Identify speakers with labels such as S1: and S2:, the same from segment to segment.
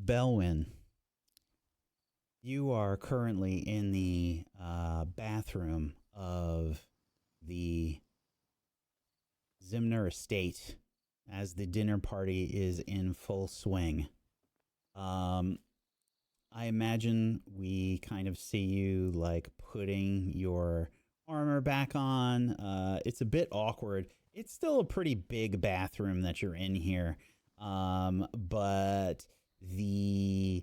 S1: Belwyn, you are currently in the bathroom of the Zimner estate as the dinner party is in full swing. I imagine we kind of see you like putting your armor back on. It's a bit awkward. It's still a pretty big bathroom that you're in here. But the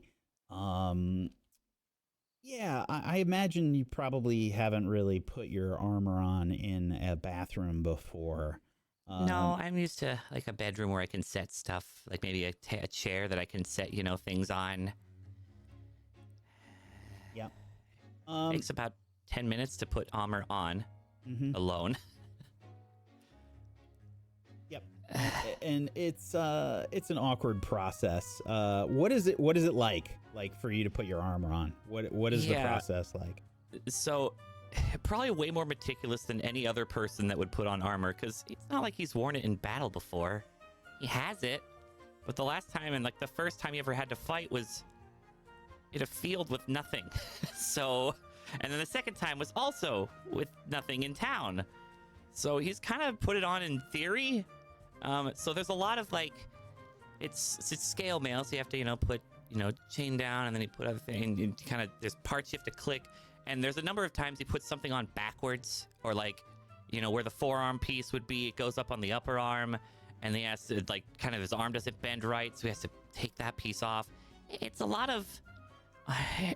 S1: yeah, I imagine you probably haven't really put your armor on in a bathroom before.
S2: No, I'm used to like a bedroom where I can set stuff, like maybe a chair that I can set, things on.
S1: Yep.
S2: Takes about 10 minutes to put armor on alone.
S1: Yep. And it's an awkward process. What is it like for you to put your armor on? What is the process like?
S2: So probably way more meticulous than any other person that would put on armor, because it's not like he's worn it in battle before. He has it, but the last time and like the first time he ever had to fight was in a field with nothing. And then the second time was also with nothing in town. So he's kind of put it on in theory. So there's a lot of like, it's scale mail, so you have to put chain down, and then you put other things, and kind of there's parts you have to click. And there's a number of times he puts something on backwards, or like, where the forearm piece would be, it goes up on the upper arm, and he has to, like, kind of his arm doesn't bend right, so he has to take that piece off. It's a lot of,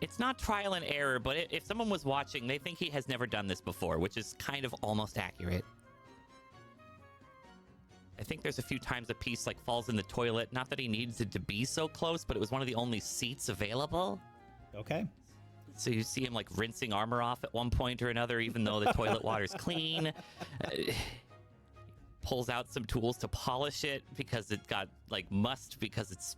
S2: it's not trial and error, but if someone was watching, they think he has never done this before, which is kind of almost accurate. I think there's a few times a piece, like, falls in the toilet. Not that he needs it to be so close, but it was one of the only seats available.
S1: Okay.
S2: So you see him like rinsing armor off at one point or another, even though the toilet water's clean. Pulls out some tools to polish it because it got like must, because it's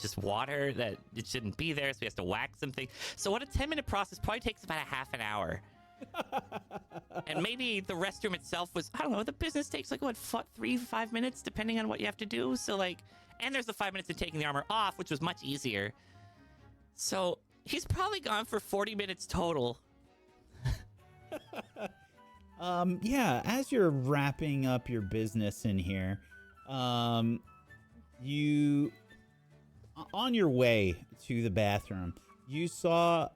S2: just water that it shouldn't be there. So he has to wax something. So what a 10-minute process probably takes about a half an hour. And maybe the restroom itself was, I don't know, the business takes like what, 3-5 minutes depending on what you have to do. So like, and there's the 5 minutes of taking the armor off, which was much easier. So he's probably gone for 40 minutes total.
S1: Yeah, as you're wrapping up your business in here, you, on your way to the bathroom, you saw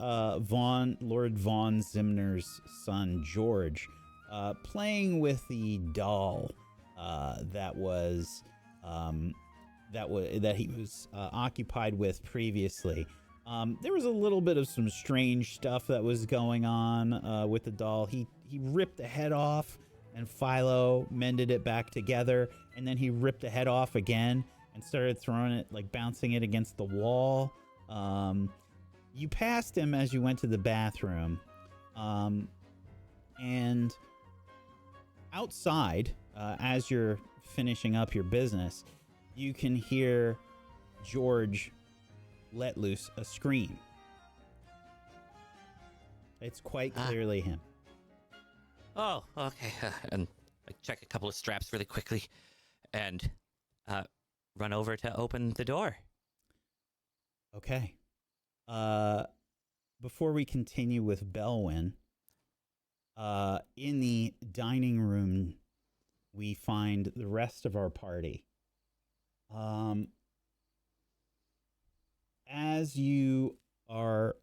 S1: Lord Von Zimner's son, George, playing with the doll that he was occupied with previously. There was a little bit of some strange stuff that was going on with the doll. He ripped the head off, and Philo mended it back together, and then he ripped the head off again and started throwing it, like bouncing it against the wall. You passed him as you went to the bathroom, and outside, as you're finishing up your business, you can hear George let loose a scream. It's quite clearly him.
S2: Oh, okay. And I check a couple of straps really quickly and run over to open the door.
S1: Okay. Before we continue with Belwyn, in the dining room, we find the rest of our party. As you are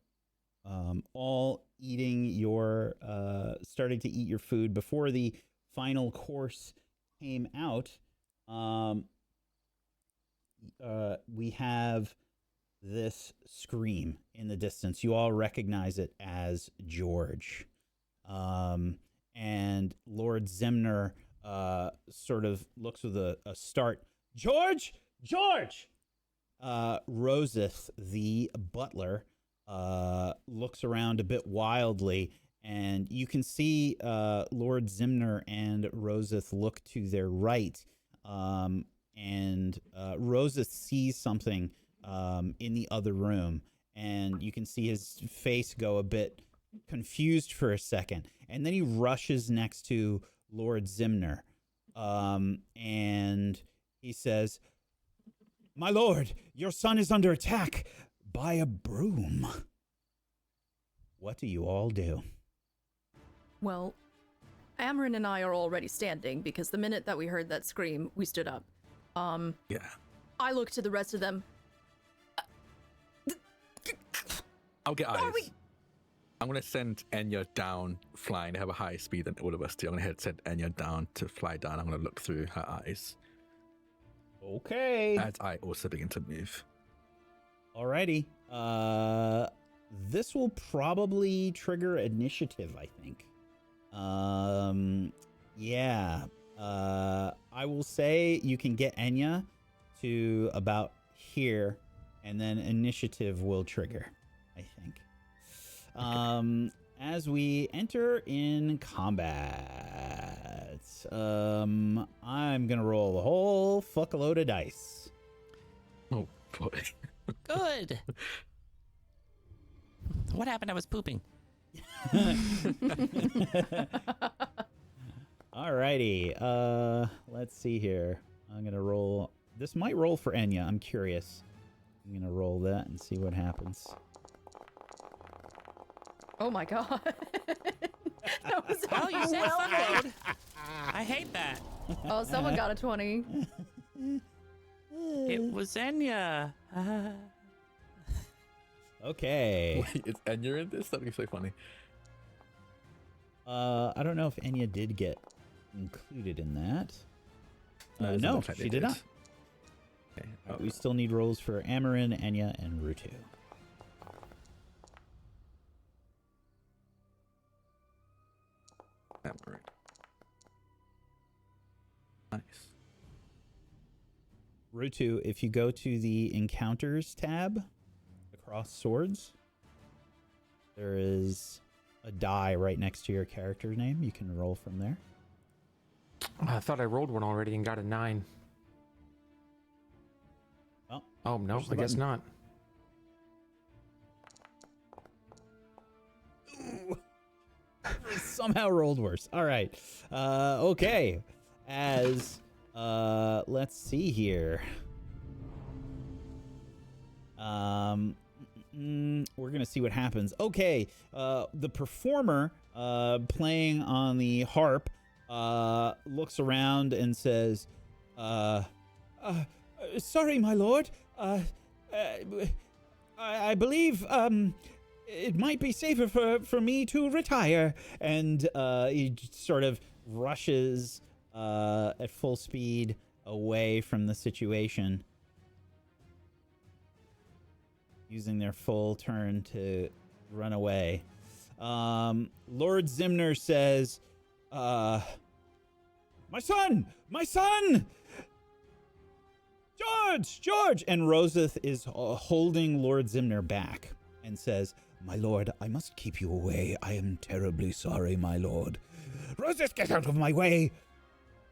S1: all eating starting to eat your food before the final course came out, we have this scream in the distance. You all recognize it as George. And Lord Zimner sort of looks with a start. George! Roseth, the butler, looks around a bit wildly, and you can see Lord Zimner and Roseth look to their right, and Roseth sees something in the other room, and you can see his face go a bit confused for a second, and then he rushes next to Lord Zimner, and he says, "My lord, your son is under attack by a broom. What do you all do?
S3: Well, Amarin and I are already standing because the minute that we heard that scream, we stood up.
S4: Yeah.
S3: I look to the rest of them.
S4: I'll get eyes.
S3: Are we-
S4: I'm going to send Enya down flying. They have a higher speed than all of us do. I'm going to send Enya down to fly down. I'm going to look through her eyes.
S1: Okay.
S4: As I also begin to move.
S1: Alrighty. This will probably trigger initiative, I think. Yeah. I will say you can get Enya to about here, and then initiative will trigger, I think. As we enter in combat, I'm gonna roll a whole fuckload of dice.
S4: Oh, boy.
S2: Good. What happened? I was pooping.
S1: Alrighty. Let's see here. I'm gonna roll. This might roll for Enya. I'm curious. I'm gonna roll that and see what happens.
S3: Oh my god. That was
S2: Oh, you said
S3: well
S2: fuckload. I hate that.
S3: Oh, someone got a 20.
S2: It was Enya.
S1: Okay.
S4: Wait, is Enya in this? That'd be so funny.
S1: I don't know if Enya did get included in that.
S4: it doesn't
S1: No,
S4: look like
S1: she
S4: they
S1: did not.
S4: Okay.
S1: But we still need rolls for Amarin, Enya, and Rutu.
S4: Right. Nice.
S1: Rutu, if you go to the Encounters tab across swords, there is a die right next to your character name. You can roll from there.
S5: I thought I rolled one already and got a 9.
S1: Oh,
S5: Oh, no,
S1: push the
S5: I guess
S1: button.
S5: not.
S1: Somehow rolled worse. All right. Okay. As let's see here. We're gonna see what happens. Okay. The performer playing on the harp looks around and says, "Sorry, my lord. I believe it might be safer for me to retire." And he sort of rushes at full speed away from the situation, using their full turn to run away. Lord Zimner says, "My son! My son! George! And Roseth is holding Lord Zimner back and says, "My lord, I must keep you away. I am terribly sorry, my lord. Roseth, get out of my way!"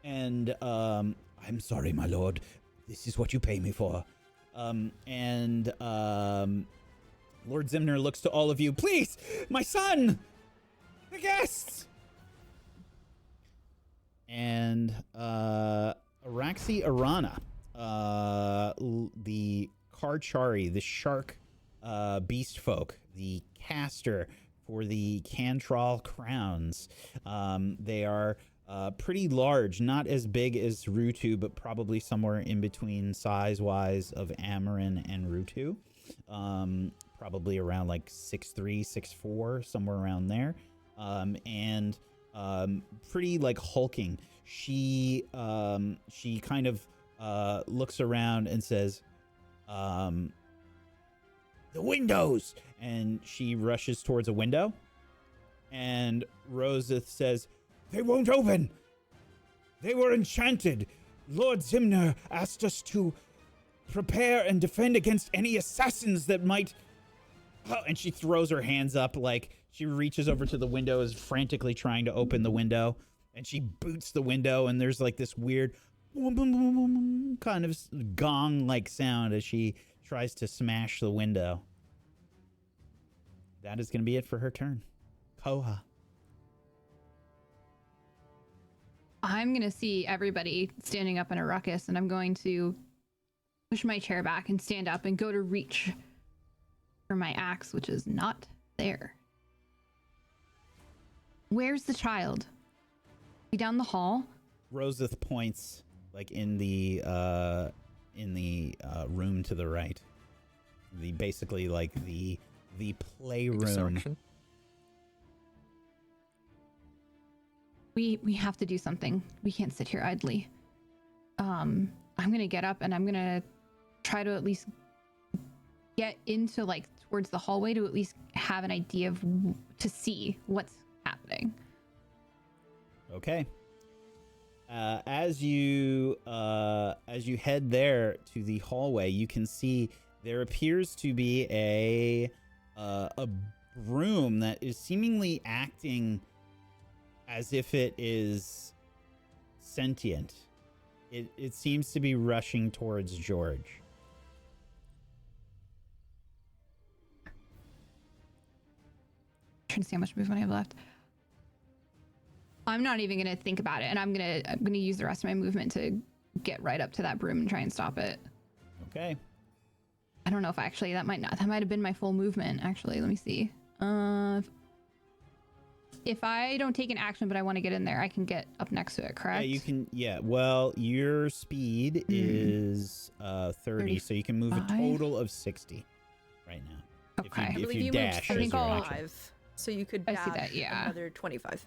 S1: And, "I'm sorry, my lord. This is what you pay me for." Lord Zimner looks to all of you. "Please, my son! The guests!" And, Araxi Arana, the Karchari, the shark beast folk, the caster for the Cantrall crowns. They are pretty large, not as big as Rutu, but probably somewhere in between size-wise of Amarin and Rutu. Probably around like 6'3", 6'4", somewhere around there. And pretty like hulking. She kind of looks around and says, "The windows!" And she rushes towards a window. And Roseth says, "They won't open. They were enchanted. Lord Zimner asked us to prepare and defend against any assassins that might..." Oh, and she throws her hands up like she reaches over to the window, is frantically trying to open the window. And she boots the window, and there's like this weird boom, boom, boom, boom, boom, kind of gong-like sound as she tries to smash the window. That is going to be it for her turn. Koha.
S6: I'm going to see everybody standing up in a ruckus, and I'm going to push my chair back and stand up and go to reach for my axe, which is not there. Where's the child? Be down the hall?
S1: Roseth points like in the room to the right. Basically like the playroom.
S6: We have to do something. We can't sit here idly. I'm gonna get up and I'm gonna try to at least get into like towards the hallway to at least have an idea of to see what's happening.
S1: Okay. As you head there to the hallway, you can see there appears to be a broom that is seemingly acting as if it is sentient. It seems to be rushing towards George.
S6: Trying to see how much movement I have left. I'm not even gonna think about it, and I'm gonna use the rest of my movement to get right up to that broom and try and stop it.
S1: Okay.
S6: I don't know if actually that might have been my full movement. Actually, let me see. If I don't take an action, but I want to get in there, I can get up next to it, correct?
S1: Yeah, you can. Yeah. Well, your speed is 30, so you can move a total of 60 right now.
S6: Okay.
S3: I
S1: If
S3: believe
S1: you
S3: you
S1: dash,
S3: moved
S1: as your action.
S3: 25, so you could
S6: I
S3: dash
S6: see that, yeah.
S3: another 25.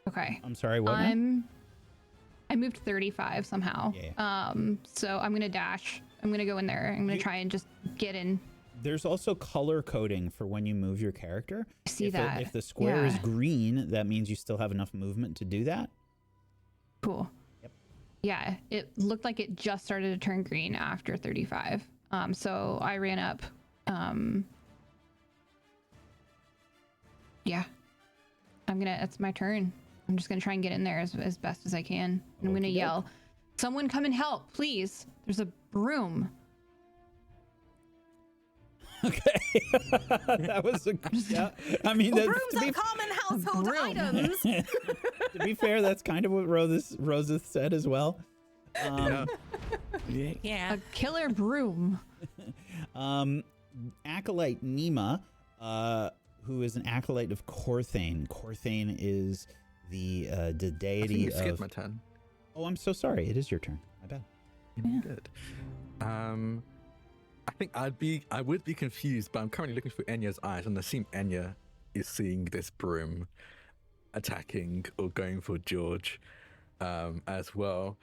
S6: Okay.
S1: I'm sorry. What? Now?
S6: I moved 35 somehow.
S1: Yeah.
S6: So I'm gonna dash. I'm gonna go in there. I'm gonna try and just get in.
S1: There's also color coding for when you move your character.
S6: I see
S1: if
S6: that.
S1: If the square is
S6: Yeah.
S1: green, that means you still have enough movement to do that.
S6: Cool.
S1: Yep.
S6: Yeah, it looked like it just started to turn green after 35. So I ran up. Yeah. It's my turn. I'm just gonna try and get in there as best as I can. And I'm gonna
S1: Okey-doke.
S6: yell, "Someone come and help, please! There's a broom."
S1: Okay. That was a. Yeah. I mean,
S3: Well,
S1: that,
S3: brooms are common household items.
S1: to be fair, that's kind of what Roseth said as well.
S2: Yeah.
S6: A killer broom.
S1: Acolyte Nima, who is an acolyte of Corthane. Corthane is the
S4: I think
S1: deity
S4: you skipped
S1: of.
S4: my turn.
S1: Oh, I'm so sorry. It is your turn. My bad.
S6: Yeah.
S4: Good. I think I would be confused, but I'm currently looking for Enya's eyes, and I assume Enya is seeing this broom attacking or going for George as well.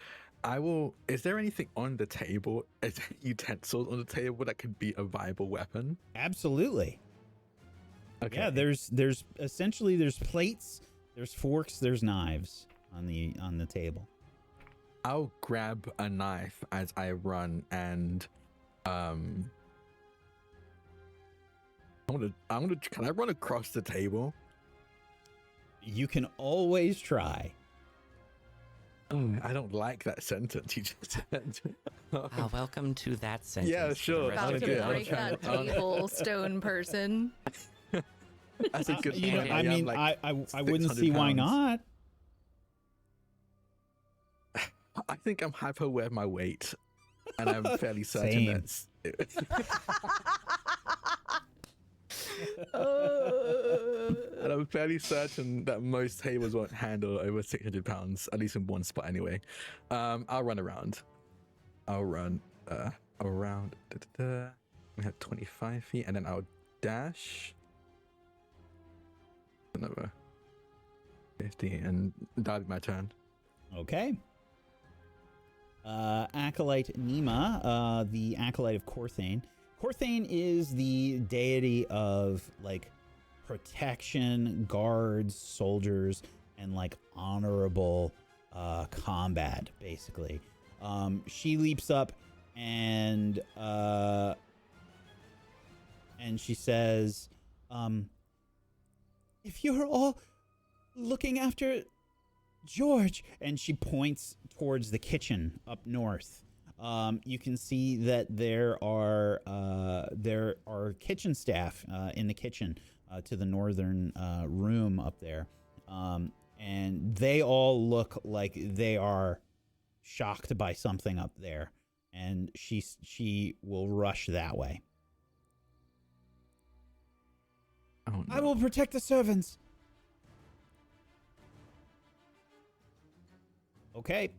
S4: Is there anything on the table, is there utensils on the table that could be a viable weapon?
S1: Absolutely.
S4: Okay.
S1: Yeah, there's essentially there's plates, there's forks, there's knives on the table.
S4: I'll grab a knife as I run, and can I run across the table?
S1: You can always try.
S4: I don't like that sentence you just said.
S2: Welcome to that sentence.
S4: Yeah, sure.
S3: About
S4: I'll
S3: to
S4: do it.
S3: break that table, stone person.
S4: That's a good
S1: You know,
S4: point.
S1: I
S4: am
S1: mean,
S4: like
S1: I wouldn't
S4: 600
S1: see why
S4: pounds.
S1: not.
S4: I think I'm hyper aware of my weight, and I'm fairly certain
S1: Same.
S4: that's. And I'm fairly certain that most tables won't handle over 600 pounds, at least in one spot anyway. I'll run around. I'll run around. We have 25 feet, and then I'll dash another 50, and that'll be my turn.
S1: Okay. Acolyte Nima, the acolyte of Corthane. Corthane is the deity of like protection, guards, soldiers, and like honorable combat, basically. She leaps up and she says, if you're all looking after George, and she points towards the kitchen up north. You can see that there are kitchen staff in the kitchen to the northern room up there, and they all look like they are shocked by something up there, and she will rush that way.
S4: Oh, no.
S1: I will protect the servants. Okay.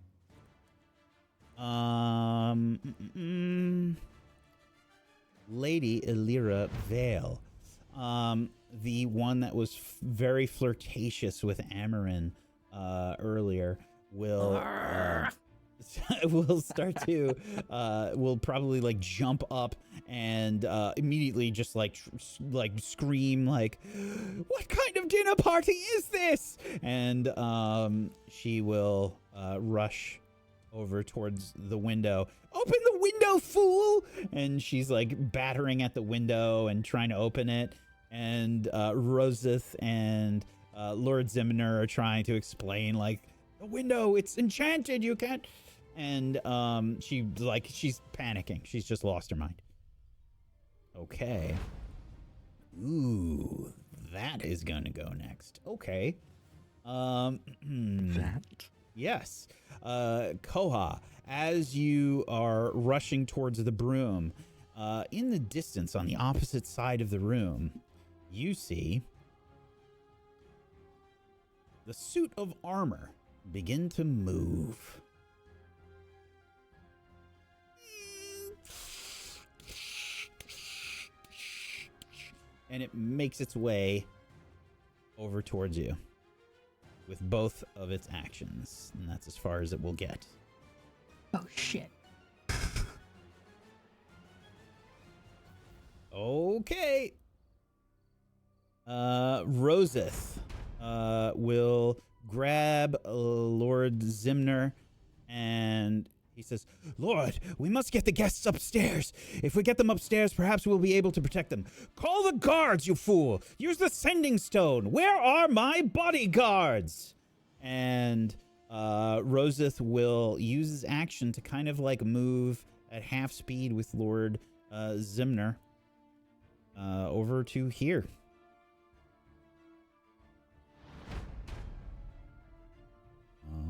S1: Lady Illyra Vale. The one that was very flirtatious with Amarin earlier will will start to will probably like jump up and immediately just like scream like, what kind of dinner party is this? And she will rush over towards the window. Open the window, fool! And she's like battering at the window and trying to open it. And Roseth and Lord Zimner are trying to explain like, the window, it's enchanted, you can't. And she's panicking. She's just lost her mind. Okay. Ooh, that is gonna go next. Okay.
S4: That?
S1: Yes. Koha, as you are rushing towards the broom, in the distance on the opposite side of the room, you see the suit of armor begin to move. And it makes its way over towards you with both of its actions. And that's as far as it will get.
S6: Oh, shit.
S1: Okay. Roseth will grab Lord Zimner and he says, Lord, we must get the guests upstairs. If we get them upstairs, perhaps we'll be able to protect them. Call the guards, you fool. Use the sending stone. Where are my bodyguards? And Roseth will use his action to kind of like move at half speed with Lord Zimner over to here.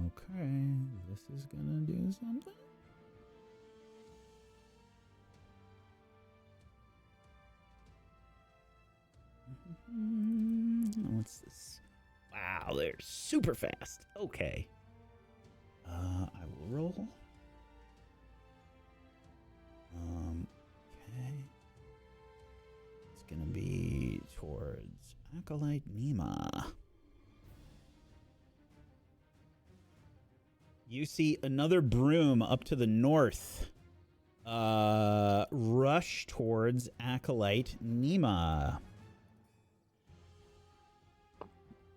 S1: Okay, this is gonna do something. What's this? Wow, they're super fast. Okay. I will roll. Okay. It's gonna be towards Acolyte Nima. You see another broom up to the north rush towards Acolyte Nima.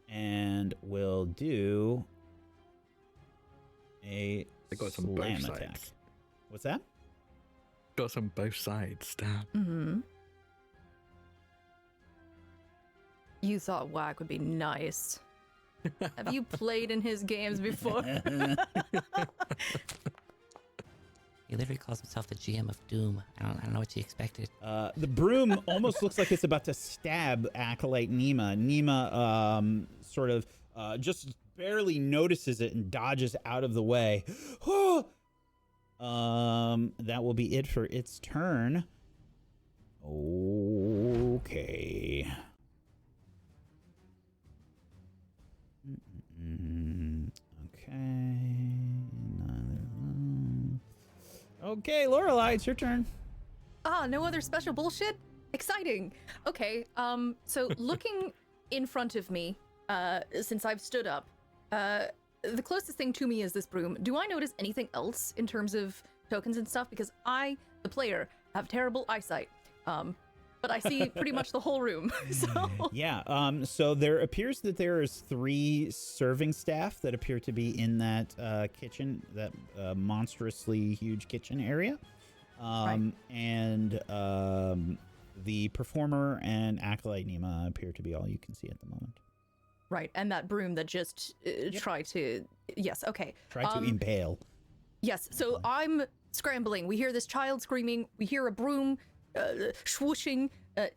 S1: And will do a
S4: They got some
S1: slam
S4: both
S1: attack.
S4: sides.
S1: What's that?
S4: Got some both sides. Damn.
S3: Mm-hmm. You thought Wack would be nice. Have you played in his games before?
S2: He literally calls himself the GM of Doom. I don't know what you expected.
S1: The broom almost looks like it's about to stab Acolyte Nima. Nima sort of just barely notices it and dodges out of the way. That will be it for its turn. Okay. Okay, Lorelei, it's your turn.
S3: No other special bullshit? Exciting. Okay, so looking in front of me, since I've stood up, the closest thing to me is this broom. Do I notice anything else in terms of tokens and stuff? Because I, the player, have terrible eyesight. But I see pretty much the whole room. So
S1: Yeah, so there appears that there is 3 serving staff that appear to be in that kitchen, that monstrously huge kitchen area.
S3: Right.
S1: And the performer and Acolyte Nima appear to be all you can see at the moment.
S3: right, and that broom that just tried to. Yes. Okay.
S1: Try to impale.
S3: Yes. So I'm scrambling. We hear this child screaming. We hear a broom swooshing.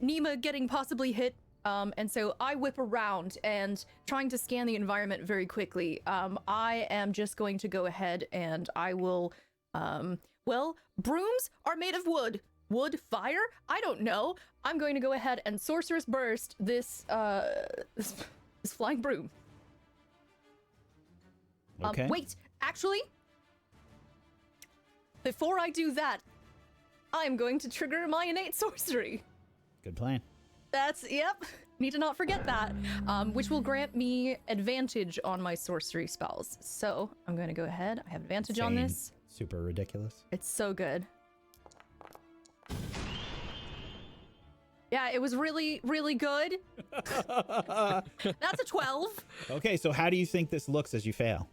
S3: Nima getting possibly hit. And so I whip around and trying to scan the environment very quickly. I am just going to go ahead and I will. Well, brooms are made of wood. wood, fire? I don't know. I'm going to go ahead and sorceress burst this this flying broom.
S1: Okay.
S3: Wait, actually, before I do that, I'm going to trigger my innate sorcery.
S1: Good plan.
S3: Yep. Need to not forget that, which will grant me advantage on my sorcery spells. So I'm going to go ahead. I have advantage on
S1: Insane.
S3: this.
S1: Super ridiculous.
S3: It's so good. Yeah, it was really, really good. That's a 12.
S1: Okay, so how do you think this looks as you fail?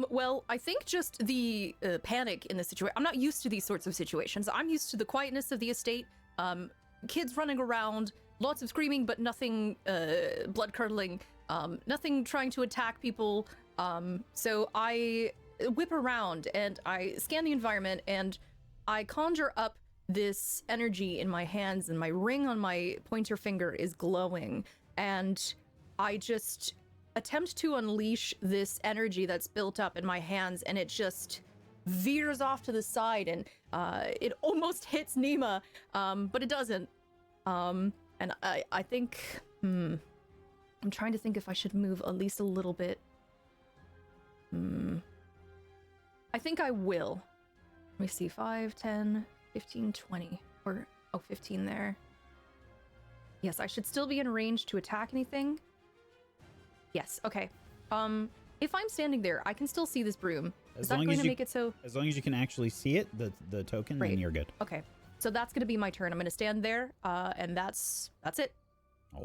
S3: Well, I think just the panic in the situation. I'm not used to these sorts of situations. I'm used to the quietness of the estate. Kids running around, lots of screaming, but nothing blood curdling. Nothing trying to attack people. So I whip around and I scan the environment and I conjure up this energy in my hands, and my ring on my pointer finger is glowing, and I just attempt to unleash this energy that's built up in my hands, and it just veers off to the side, and it almost hits Nima, but it doesn't. And I think, I'm trying to think if I should move at least a little bit. I think I will. Let me see, 5, 10, 15, 20, or, 15 there. Yes, I should still be in range to attack anything. Yes, okay. If I'm standing there, I can still see this broom. Is that going to make it so?
S1: As long as you can actually see it, the token, then you're good.
S3: Okay, so that's going to be my turn. I'm going to stand there, and that's it.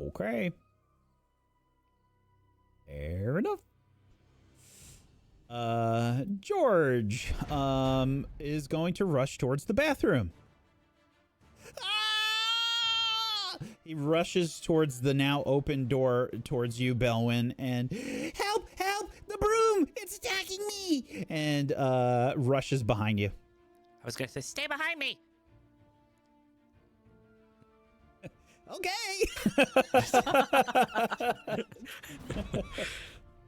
S1: Okay. Fair enough. George is going to rush towards the bathroom. Ah! He rushes towards the now open door towards you, Belwyn, and help, the broom, it's attacking me, and rushes behind you.
S2: I was gonna say, stay behind me.
S1: Okay.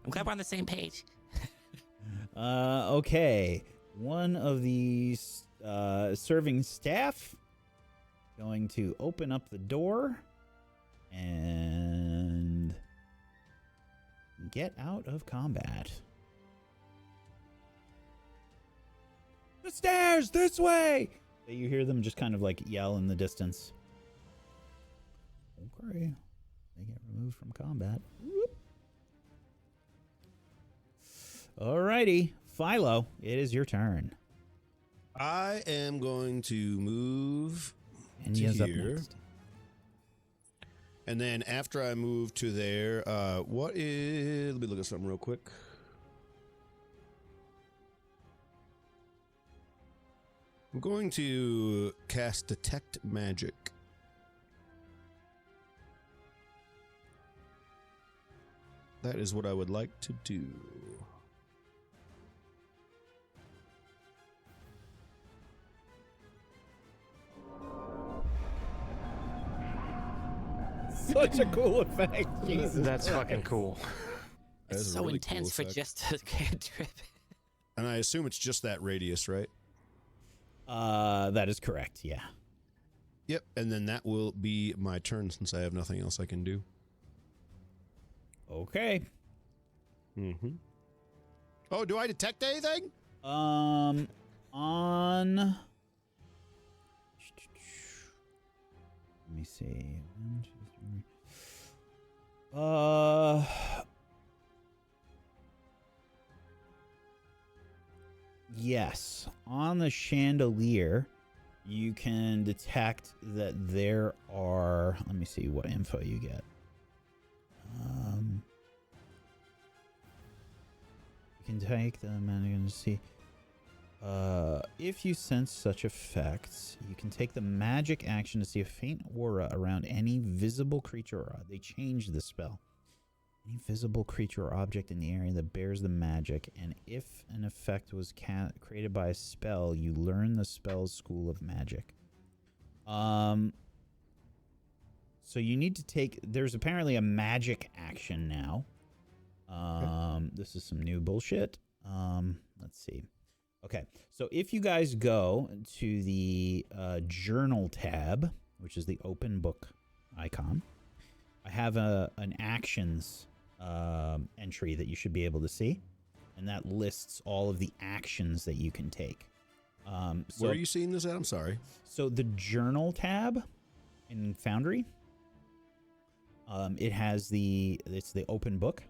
S2: I'm glad we're on the same page.
S1: Okay. One of the serving staff going to open up the door and get out of combat. The stairs, this way! You hear them just kind of like yell in the distance. Okay. They get removed from combat. Whoop. Alrighty, Philo, it is your turn.
S7: I am going to move
S1: And
S7: to
S1: he is up
S7: here.
S1: next.
S7: And then after I move to there, what is... Let me look at something real quick. I'm going to cast Detect Magic. That is what I would like to do.
S1: Such a cool effect. Jesus
S5: That's
S1: Christ.
S5: fucking cool.
S7: That
S2: It's
S7: is a
S2: so
S7: really
S2: intense
S7: cool
S2: for
S7: effect.
S2: just a cantrip.
S7: And I assume it's just that radius, right?
S1: That is correct, yeah.
S7: Yep, and then that will be my turn since I have nothing else I can do.
S1: Okay.
S7: Mm-hmm. Oh, do I detect anything?
S1: On... Let me see. 1, 2, 3. Yes. On the chandelier, you can detect that there are... Let me see what info you get. You can take them and you're going to see... if you sense such effects, you can take the magic action to see a faint aura around any visible creature or they change the spell. Any visible creature or object in the area that bears the magic, and if an effect was created by a spell, you learn the spell's school of magic. So you need to take... There's apparently a magic action now. This is some new bullshit. Let's see. Okay, so if you guys go to the journal tab, which is the open book icon, I have an actions entry that you should be able to see, and that lists all of the actions that you can take.
S7: Where are you seeing this at? I'm sorry.
S1: So the journal tab in Foundry, it's the open book.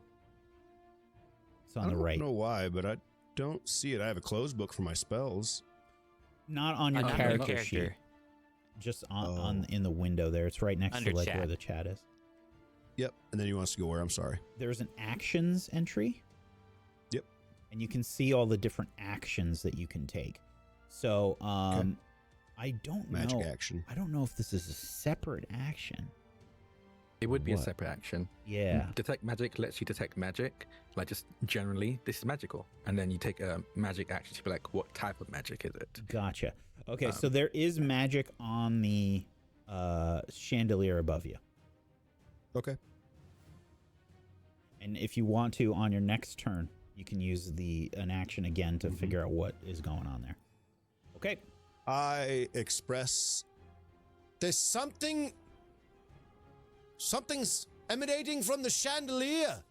S1: It's on the right.
S7: I don't know why, but I don't see it. I have a closed book for my spells.
S1: Not on your
S2: Not on the
S1: character sheet.
S2: character.
S1: Just on in the window there. It's right next
S2: Under
S1: to like
S2: chat.
S1: where the chat is.
S7: Yep. And then he wants to go where? I'm sorry.
S1: There's an actions entry.
S7: Yep.
S1: And you can see all the different actions that you can take. So,
S7: Okay.
S1: I don't
S7: Magic
S1: know.
S7: action.
S1: I don't know if this is a separate action.
S4: It would be a
S1: What?
S4: separate action.
S1: Yeah.
S4: Detect magic lets you detect magic, like just generally, this is magical. And then you take a magic action to be like, what type of magic is it?
S1: Gotcha. Okay, so there is magic on the chandelier above you.
S7: Okay.
S1: And if you want to, on your next turn, you can use an action again to figure out what is going on there. Okay.
S7: I express there's something's emanating from the chandelier.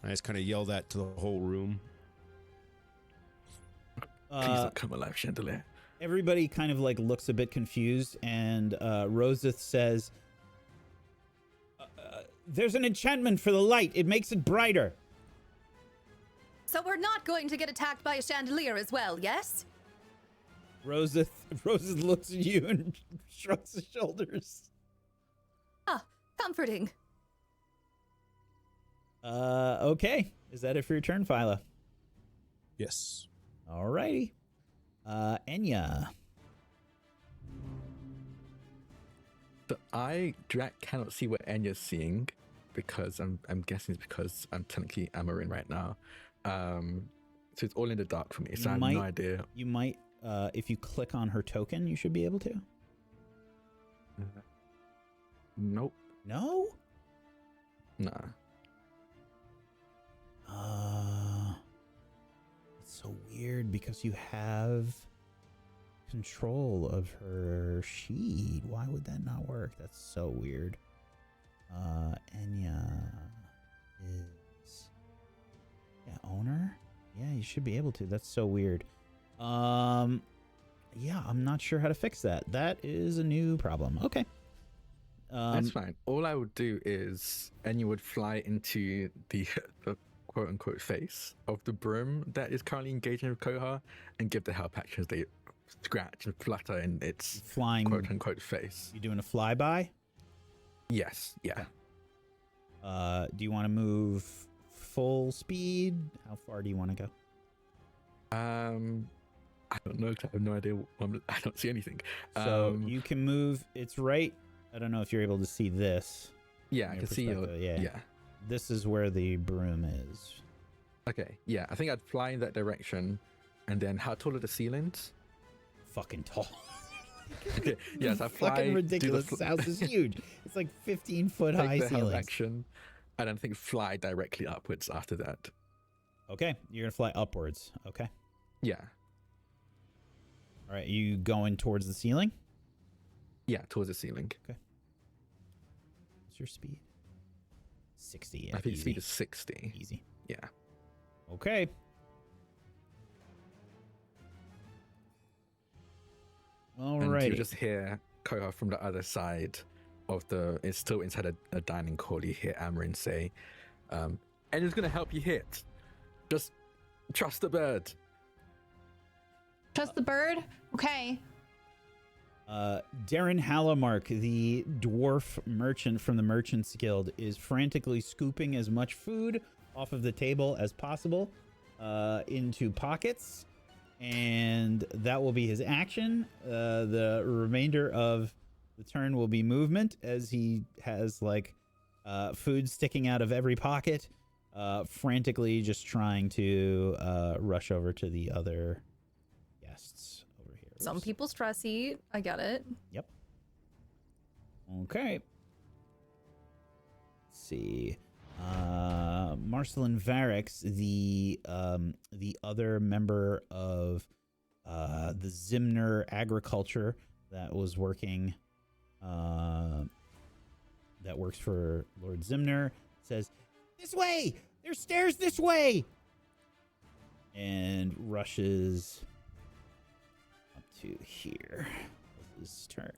S7: I just kind of yell that to the whole room.
S4: Please don't come alive, chandelier.
S1: Everybody kind of like looks a bit confused, and Roseth says, there's an enchantment for the light. It makes it brighter.
S3: So we're not going to get attacked by a chandelier as well, yes?
S1: Roseth looks at you and shrugs his shoulders.
S3: Ah, comforting.
S1: Okay. Is that it for your turn, Phyla?
S7: Yes.
S1: Alrighty. Enya.
S4: So Drac cannot see what Enya's seeing because I'm guessing it's because I'm technically Amarin right now. So it's all in the dark for me. So I have no idea.
S1: You might, if you click on her token, you should be able to.
S4: Nope.
S1: No?
S4: Nah.
S1: It's so weird because you have control of her sheet. Why would that not work? That's so weird. Enya is owner? Yeah, you should be able to. That's so weird. Yeah, I'm not sure how to fix that. That is a new problem. Okay.
S4: That's fine. All I would do is Enya would fly into the quote unquote face of the broom that is currently engaging with Koha and give the help action as they scratch and flutter in its
S1: flying
S4: quote unquote face.
S1: You doing a flyby?
S4: Yes. Yeah.
S1: Do you want to move full speed? How far do you want to go?
S4: I don't know. I have no idea. I don't see anything.
S1: So you can move. It's right. I don't know if you're able to see this.
S4: Yeah, I can see your. Yeah.
S1: This is where the broom is.
S4: Okay. Yeah, I think I'd fly in that direction, and then how tall are the ceilings?
S1: Fucking tall.
S4: Okay. Yes, I fly.
S1: Fucking ridiculous. This house is huge. It's like 15-foot high
S4: take the help
S1: ceilings.
S4: action, and then I think fly directly upwards after that.
S1: Okay, you're gonna fly upwards. Okay.
S4: Yeah.
S1: All right, you going towards the ceiling?
S4: Yeah, towards the ceiling.
S1: Okay. What's your speed? 60. Yeah,
S4: I think
S1: easy.
S4: speed is 60.
S1: Easy.
S4: Yeah.
S1: Okay. All
S4: And
S1: right.
S4: you just hear Koha from the other side of it's still inside a dining hall. You hear Amarin say, and it's going to help you hit. Just trust the bird.
S6: Trust the bird? Okay.
S1: Darren Hallamark, the dwarf merchant from the Merchants Guild, is frantically scooping as much food off of the table as possible into pockets, and that will be his action. The remainder of the turn will be movement, as he has like food sticking out of every pocket, frantically just trying to rush over to the other guests over here.
S3: Some
S1: Oops.
S3: people stress eat. I get it.
S1: Yep. Okay. Let's see. Marcelin Varix, the other member of the Zimner agriculture that was working, that works for Lord Zimner, says, "This way! There's stairs this way!" And rushes up to here. This is his turn.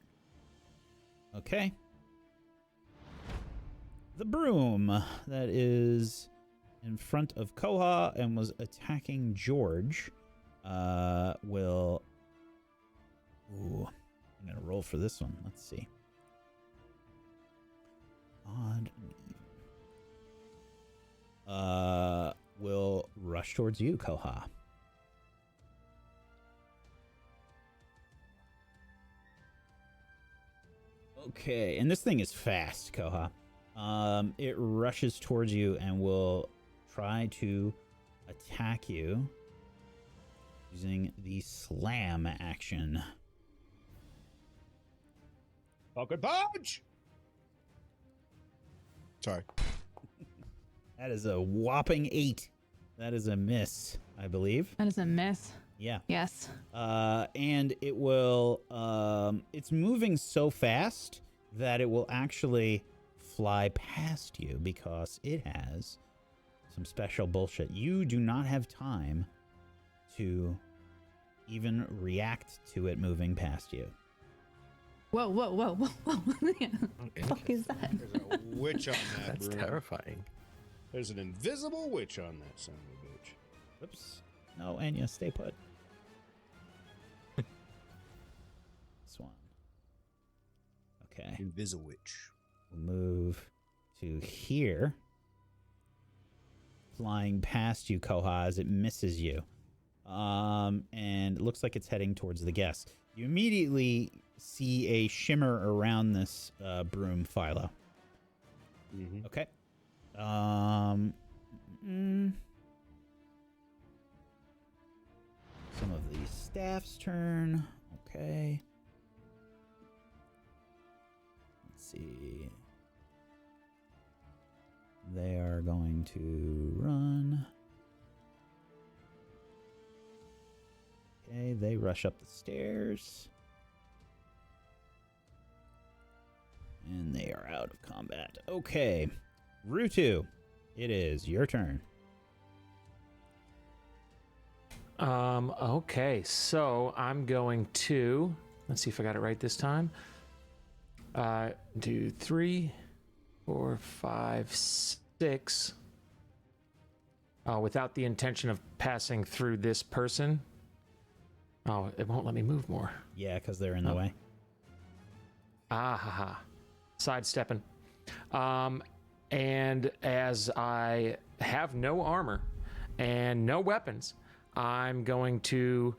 S1: Okay. The broom that is in front of Koha and was attacking George will... Ooh, I'm going to roll for this one. Let's see. Odd and even. Will rush towards you, Koha. Okay, and this thing is fast, Koha. It rushes towards you and will try to attack you using the slam action.
S7: Pocket punch! Sorry.
S1: That is a whopping 8. That is a miss, I believe.
S6: That is a miss.
S1: Yeah.
S6: Yes.
S1: And it will, it's moving so fast that it will actually fly past you because it has some special bullshit. You do not have time to even react to it moving past you.
S6: Whoa, whoa, whoa, whoa, whoa. What the fuck is that?
S7: There's a witch on that
S4: That's
S7: broom.
S4: terrifying.
S7: There's an invisible witch on that son of a bitch.
S1: Whoops. No, Anya, stay put. This one. Okay.
S7: Invisible witch.
S1: We'll move to here. Flying past you, Koha, as it misses you. And it looks like it's heading towards the guest. You immediately see a shimmer around this broom, Philo.
S7: Mm-hmm.
S1: Okay. Some of the staff's turn. Okay. Let's see. They are going to run. Okay, they rush up the stairs. And they are out of combat. Okay. Rutu, it is your turn.
S5: Okay, so I'm going to, let's see if I got it right this time. Do 3, 4, 5, 6. Without the intention of passing through this person. Oh, it won't let me move more.
S1: Yeah, because they're in the way.
S5: Ah, ha, ha. Sidestepping. And as I have no armor and no weapons, I'm going to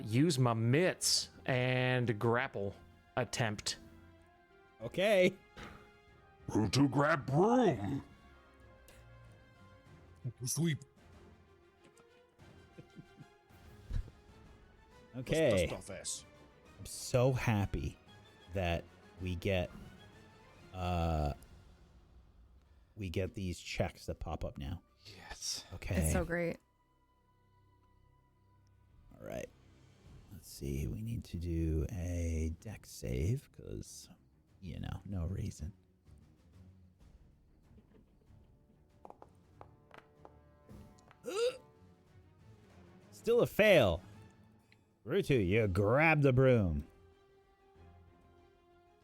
S5: use my mitts and grapple attempt.
S1: Okay.
S8: To grab broom.
S7: Sweep.
S1: Okay.
S7: Stuff ass.
S1: I'm so happy that we get these checks that pop up now.
S5: Yes.
S1: Okay.
S3: It's so great.
S1: All right. Let's see. We need to do a dex save because, no reason. Still a fail. Rutu, you grab the broom.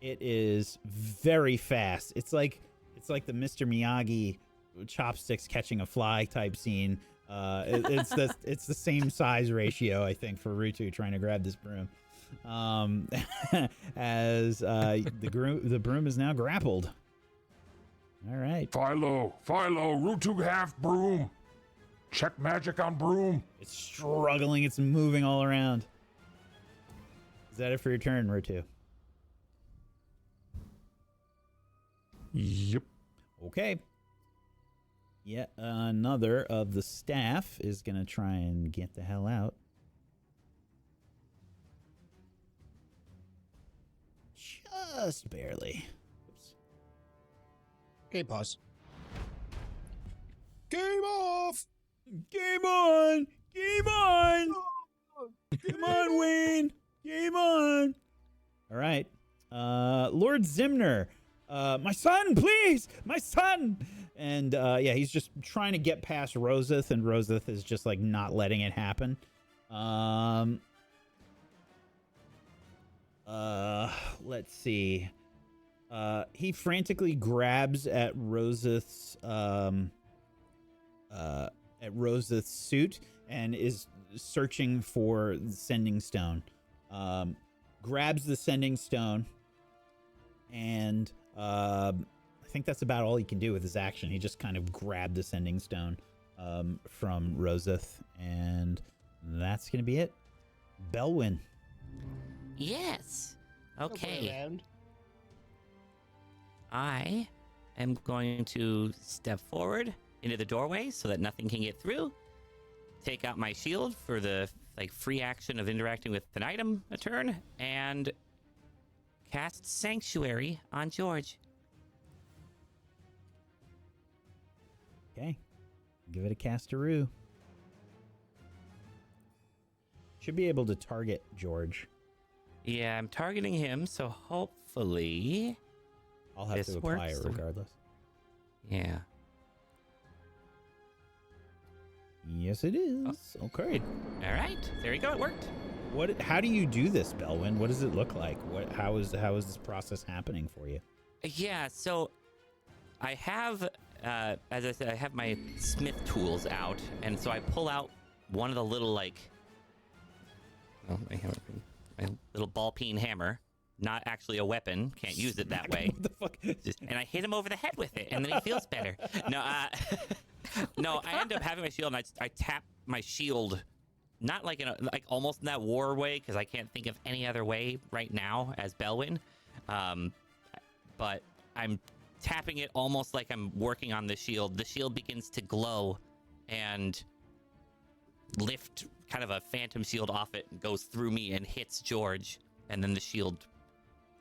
S1: It is very fast. It's like the Mr. Miyagi chopsticks catching a fly type scene. It's the same size ratio, I think, for Rutu trying to grab this broom. As the broom is now grappled. All right.
S8: Philo, Rutu half broom. Check magic on broom.
S1: It's struggling. It's moving all around. Is that it for your turn, Rutu?
S8: Yep.
S1: Okay. Yet another of the staff is going to try and get the hell out. Just barely. Oops.
S7: Okay, pause. Game off!
S1: Game on! Game on! Come on, Wayne! Game on! All right. Lord Zimner. My son, please! My son! And yeah, he's just trying to get past Roseth, and Roseth is just like not letting it happen. Let's see. He frantically grabs at Roseth's suit and is searching for the sending stone. Grabs the sending stone, and I think that's about all he can do with his action. He just kind of grabbed the sending stone from Roseth, and that's gonna be it. Belwyn.
S2: Yes. Okay. I am going to step forward into the doorway so that nothing can get through. Take out my shield for the free action of interacting with an item a turn, and cast Sanctuary on George.
S1: Okay. Give it a castaroo. Should be able to target George.
S2: Yeah, I'm targeting him, so hopefully
S1: I'll have to apply it regardless.
S2: Yeah.
S1: Yes, it is. Oh. Okay.
S2: All right. There you go. It worked.
S1: How do you do this, Belwyn? What does it look like? How is this process happening for you?
S2: Yeah. So I have, as I said, I have my smith tools out, and so I pull out one of the little my little ball-peen hammer. Not actually a weapon. Can't use it that way.
S1: What the fuck?
S2: And I hit him over the head with it, and then he feels better. No, no. I end up having my shield, and I tap my shield, not like almost in that war way, because I can't think of any other way right now as Belwyn. But I'm tapping it almost like I'm working on the shield. The shield begins to glow, and lift kind of a phantom shield off it, and goes through me and hits George, and then the shield.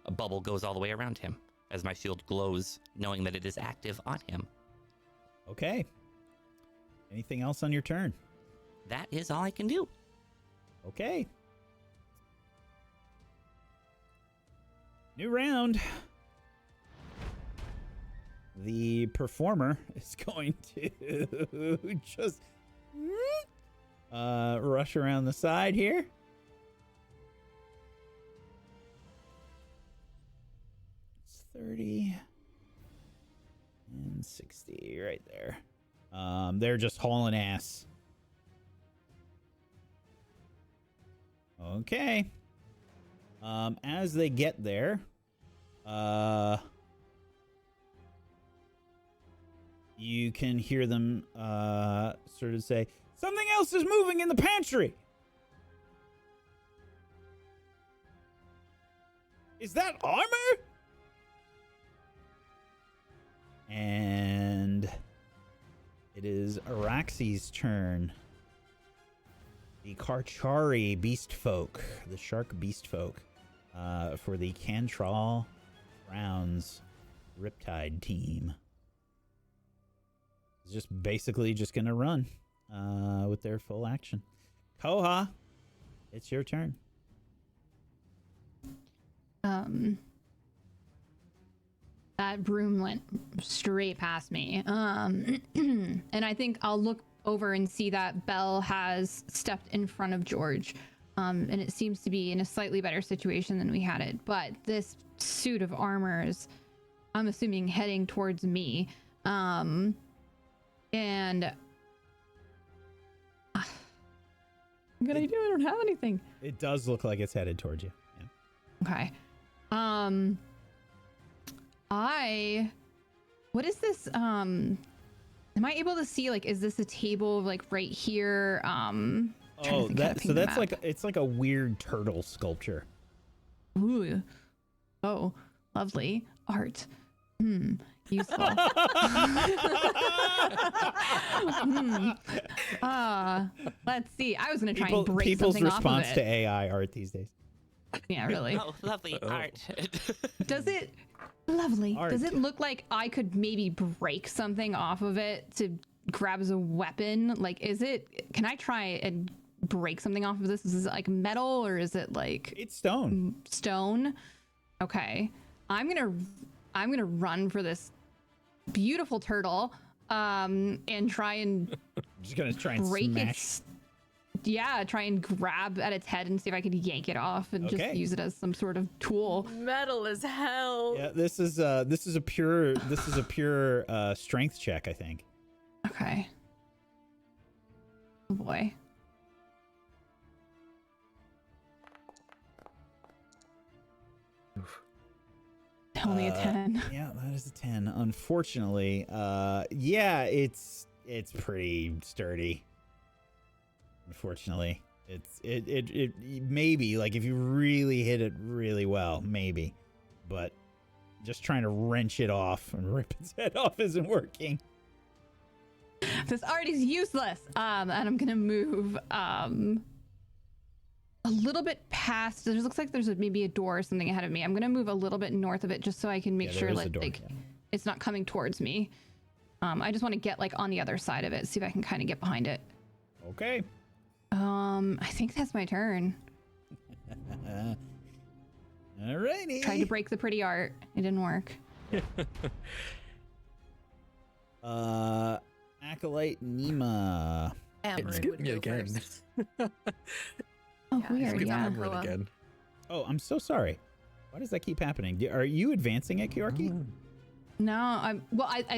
S2: A bubble goes all the way around him as my shield glows, knowing that it is active on him.
S1: Okay. Anything else on your turn?
S2: That is all I can do.
S1: Okay. New round. The performer is going to just rush around the side here. It's 30 and 60 right there. They're just hauling ass. Okay. As they get there, you can hear them sort of say, "Something else is moving in the pantry." Is that armor? And it is Araxi's turn. The Karchari beast folk, the shark beast folk, for the Cantral Browns Riptide team. It's just basically just gonna run with their full action. Koha, it's your turn.
S6: That broom went straight past me. And I think I'll look over and see that Belle has stepped in front of George. And it seems to be in a slightly better situation than we had it. But this suit of armor is, I'm assuming, heading towards me. And what can I do? I don't have anything.
S1: It does look like it's headed towards you. Yeah.
S6: Okay. What is this? Am I able to see, like, is this a table like right here?
S1: Oh, that's like, it's like a weird turtle sculpture.
S6: Ooh. Oh, lovely art. Useful. Let's see. I was gonna try and break something off of it.
S1: People's response to AI art these days.
S6: Yeah, really.
S2: Oh, lovely art.
S6: Does it? Lovely.
S1: Art.
S6: Does it look like I could maybe break something off of it to grabs a weapon. Like, can I try and break something off of this? Is it like metal or is it like
S1: It's stone.
S6: stone? Okay. I'm gonna run for this beautiful turtle and try and
S1: Just gonna try and
S6: break
S1: smash.
S6: try and grab at its head and see if I could yank it off and
S1: Okay.
S6: just use it as some sort of tool.
S3: Metal as hell.
S1: Yeah, this is a pure strength check, I think.
S6: Okay. Oh boy. Only a 10.
S1: Yeah, that is a 10. Unfortunately, yeah, it's pretty sturdy. Unfortunately, it maybe, like, if you really hit it really well, maybe, but just trying to wrench it off and rip its head off isn't working.
S6: This art is useless. And I'm gonna move a little bit past. It looks like there's maybe a door or something ahead of me. I'm gonna move a little bit north of it just so I can make
S1: Yeah, there
S6: sure
S1: is a
S6: like
S1: door,
S6: like
S1: yeah.
S6: it's not coming towards me. I just want to get like on the other side of it, see if I can kind of get behind it.
S1: Okay.
S6: I think that's my turn.
S1: Alrighty.
S6: Tried to break the pretty art. It didn't work.
S1: Acolyte Nima.
S3: Amarin
S4: Skip
S3: would
S4: me
S3: go
S4: again.
S3: first.
S6: Oh,
S3: Yeah,
S6: weird.
S3: skip
S6: Yeah.
S3: that.
S4: Amarin again.
S1: Oh, I'm so sorry. Why does that keep happening? Are you advancing it, Kiorki?
S6: No, I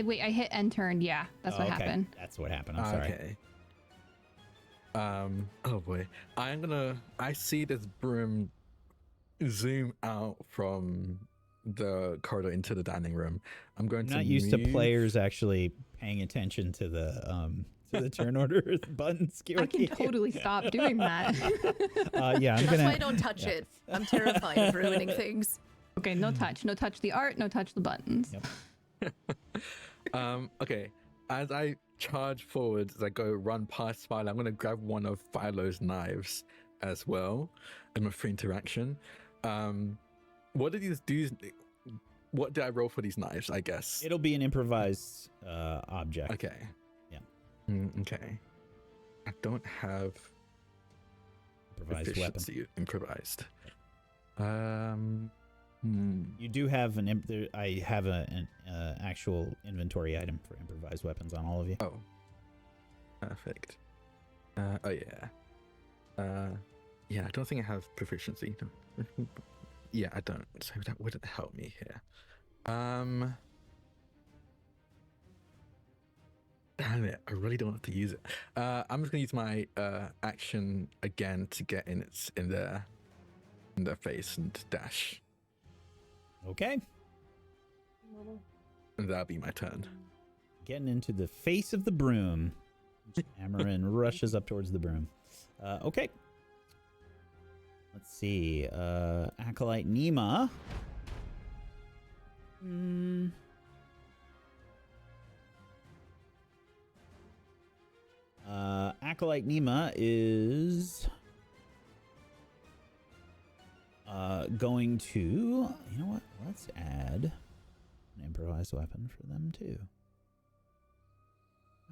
S6: wait. I hit end turn. Yeah, that's what
S1: okay.
S6: happened.
S1: That's what happened. I'm sorry.
S4: Okay. Oh boy. I see this broom zoom out from the corridor into the dining room. I'm going
S1: I'm
S4: to
S1: not used to
S4: move-
S1: players actually paying attention to the turn order buttons.
S6: I can
S1: Kiorki.
S6: totally stop doing that.
S1: Yeah, I'm
S3: That's
S1: gonna.
S3: why I don't touch it. I'm terrified of ruining things.
S6: Okay, no touch. No touch the art. No touch the buttons.
S1: Yep.
S4: Okay. As I charge forward, as I go run past Fhaelin, I'm going to grab one of Philo's knives as well in my free interaction. What did these do? What did I roll for these knives, I guess?
S1: It'll be an improvised object.
S4: Okay.
S1: Yeah.
S4: Okay. I don't have
S1: Improvised weapon.
S4: efficiency improvised.
S1: You do have I have an actual inventory item for improvised weapons on all of you.
S4: Oh. Perfect. Oh yeah. Yeah, I don't think I have proficiency. Yeah, I don't. So that wouldn't help me here. Damn it! I really don't have to use it. I'm just gonna use my action again to get in their face and dash,
S1: Okay.
S4: and that'll be my turn.
S1: Getting into the face of the broom. Amarin rushes up towards the broom. Okay. Let's see. Acolyte Nima. Acolyte Nima is going to, you know what? Let's add an improvised weapon for them too.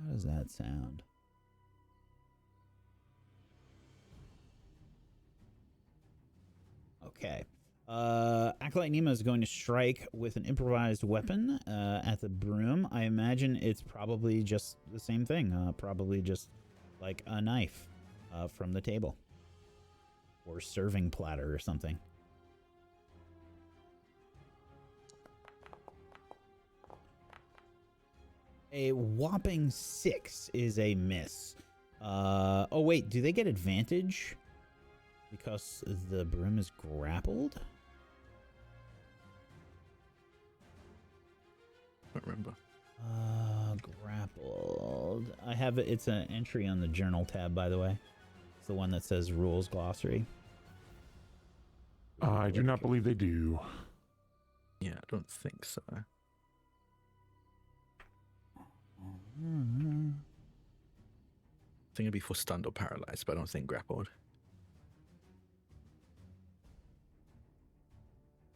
S1: How does that sound? Okay. Acolyte Nima is going to strike with an improvised weapon at the broom. I imagine it's probably just the same thing. Probably just like a knife from the table. Or serving platter or something. A whopping 6 is a miss. Oh wait, do they get advantage? Because the broom is grappled?
S4: I don't remember.
S1: Grappled. I have it. It's an entry on the journal tab, by the way. It's the one that says rules glossary.
S8: I do not believe they do.
S4: Yeah, I don't think so. I think it'd be for stunned or paralyzed, but I don't think grappled.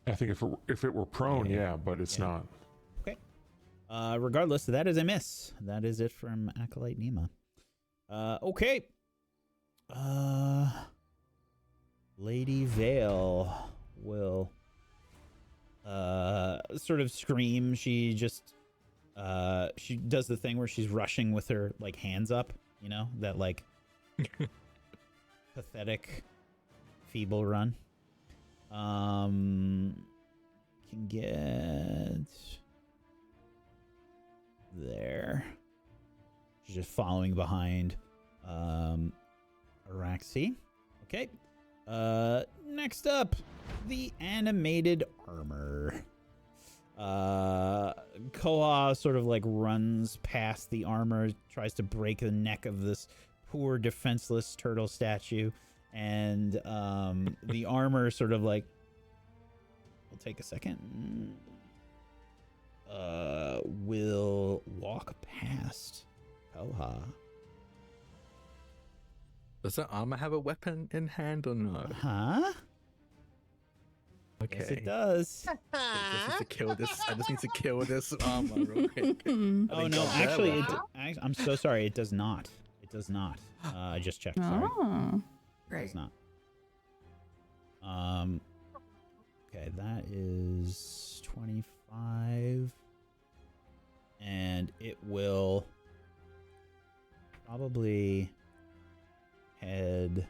S8: I think if it were prone, yeah, but it's
S1: Yeah.
S8: not.
S1: Okay. Regardless, that is a miss. That is it from Acolyte Nima. Okay. Lady Vale will sort of scream. She just she does the thing where she's rushing with her like hands up, you know, that like pathetic feeble run. Can get there. She's just following behind Araxi. Okay. Next up, the animated armor. Koa sort of like runs past the armor, tries to break the neck of this poor defenseless turtle statue, and the armor sort of like will take a second. Will walk past Koha.
S4: Does that armor have a weapon in hand or no?
S1: Huh?
S4: Okay.
S1: Yes, it does.
S4: I just need to kill this. I just need to kill this armor real quick.
S1: Oh no, actually, I'm so sorry. It does not. It does not. I just checked. Sorry.
S6: Oh.
S1: It does not. Okay, that is 25, and it will probably head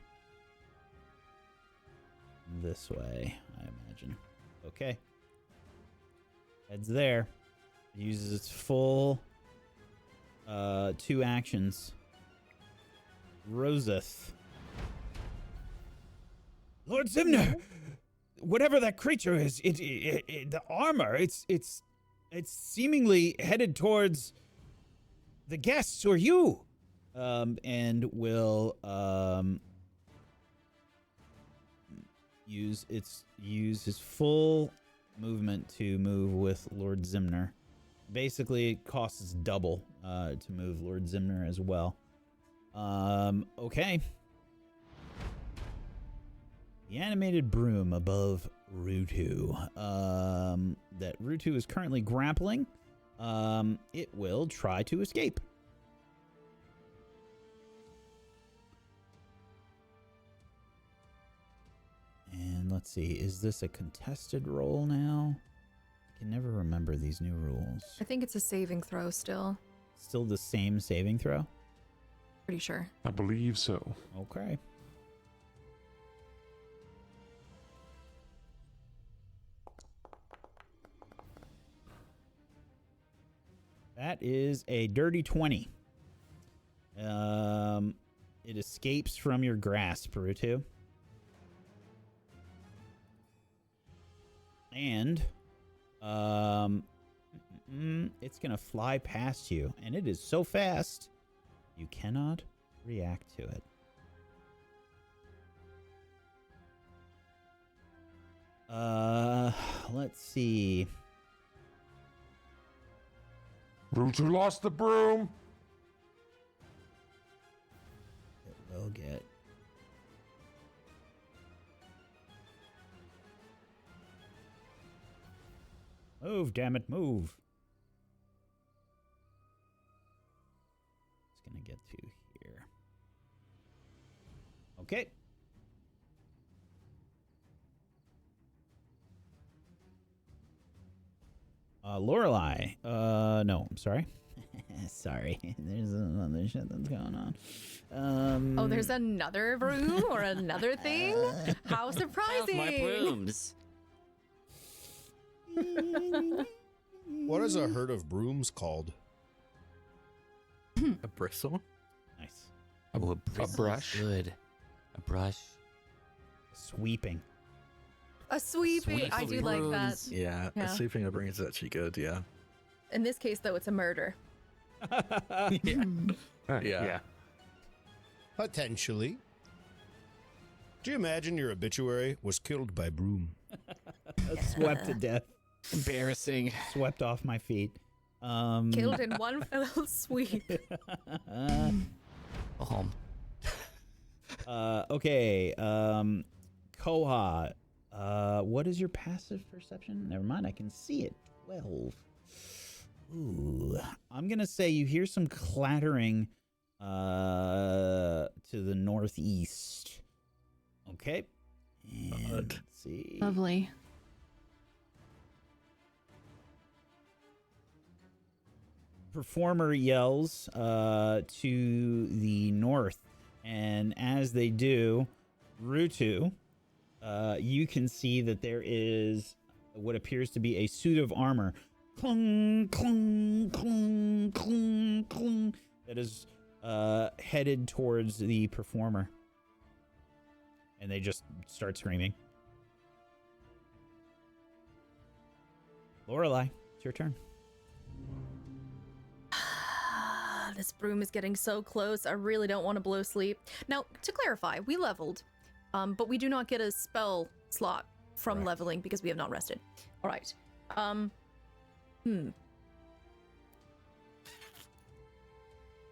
S1: this way, I imagine. Okay. Heads there. It uses its full 2 actions. Roseth. Lord Zimner! Whatever that creature is, the armor, it's seemingly headed towards the guests or you. And will use his full movement to move with Lord Zimner. Basically, it costs double to move Lord Zimner as well. Okay. The animated broom above Rutu, that Rutu is currently grappling, it will try to escape. And let's see, is this a contested roll now? I can never remember these new rules.
S3: I think it's a saving throw still.
S1: Still the same saving throw?
S3: Pretty sure.
S8: I believe so.
S1: Okay. That is a dirty 20. It escapes from your grasp, Rutu. And it's gonna fly past you, and it is so fast you cannot react to it. Let's see.
S8: Rutu lost the broom.
S1: It will get. Move, damn it, move. It's gonna get to here. Okay. Lorelei. No, I'm sorry. Sorry. There's another shit that's going on.
S3: Oh, there's another broom or another thing? How surprising!
S2: My brooms.
S7: What is a herd of brooms called?
S4: A bristle?
S1: Nice.
S5: A brush.
S2: Good. A brush.
S1: Sweeping.
S3: A sweeping. I do like that.
S4: Yeah,
S3: Yeah.
S4: sweeping a broom is actually good, yeah.
S3: In this case, though, it's a murder.
S4: Yeah.
S7: Potentially. Do you imagine your obituary was killed by broom?
S1: Swept to death.
S2: Embarrassing.
S1: Swept off my feet.
S3: Killed in one fell sweep.
S2: Go home.
S1: Okay. Koha. What is your passive perception? Never mind, I can see it. 12. Ooh, I'm gonna say you hear some clattering to the northeast. Okay. And let's see.
S6: Lovely.
S1: Performer yells to the north, and as they do, Rutu, you can see that there is what appears to be a suit of armor. Clung, clung, clung, clung, clung, that is headed towards the performer. And they just start screaming. Lorelei, it's your turn.
S3: This broom is getting so close. I really don't want to blow sleep. Now, to clarify, we leveled, but we do not get a spell slot from
S1: Correct.
S3: leveling because we have not rested. All right.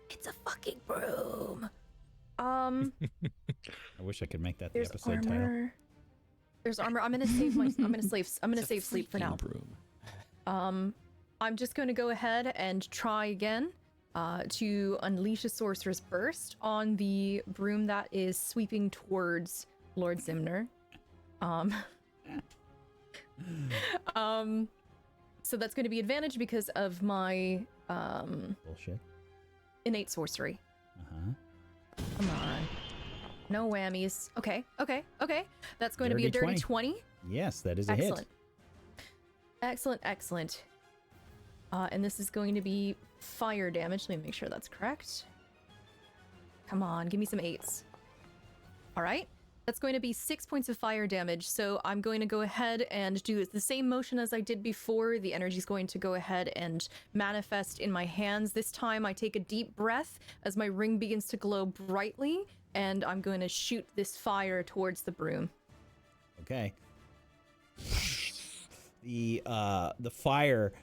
S3: It's a fucking broom.
S1: I wish I could make that the
S3: There's
S1: episode title.
S3: armor. There's armor. I'm gonna save my. I'm gonna
S2: It's a
S3: save sleep for now.
S2: freaking broom.
S3: I'm just going to go ahead and try again to unleash a sorcerer's burst on the broom that is sweeping towards Lord Zimner. So that's going to be advantage because of my
S1: Bullshit.
S3: innate sorcery.
S1: Uh-huh.
S3: Come on. No whammies. Okay. That's going to be a dirty 20.
S1: Yes, that is a
S3: Excellent.
S1: hit.
S3: Excellent. And this is going to be fire damage. Let me make sure that's correct. Come on, give me some 8s. All right. That's going to be 6 points of fire damage. So I'm going to go ahead and do the same motion as I did before. The energy is going to go ahead and manifest in my hands. This time I take a deep breath as my ring begins to glow brightly, and I'm going to shoot this fire towards the broom.
S1: Okay. The fire,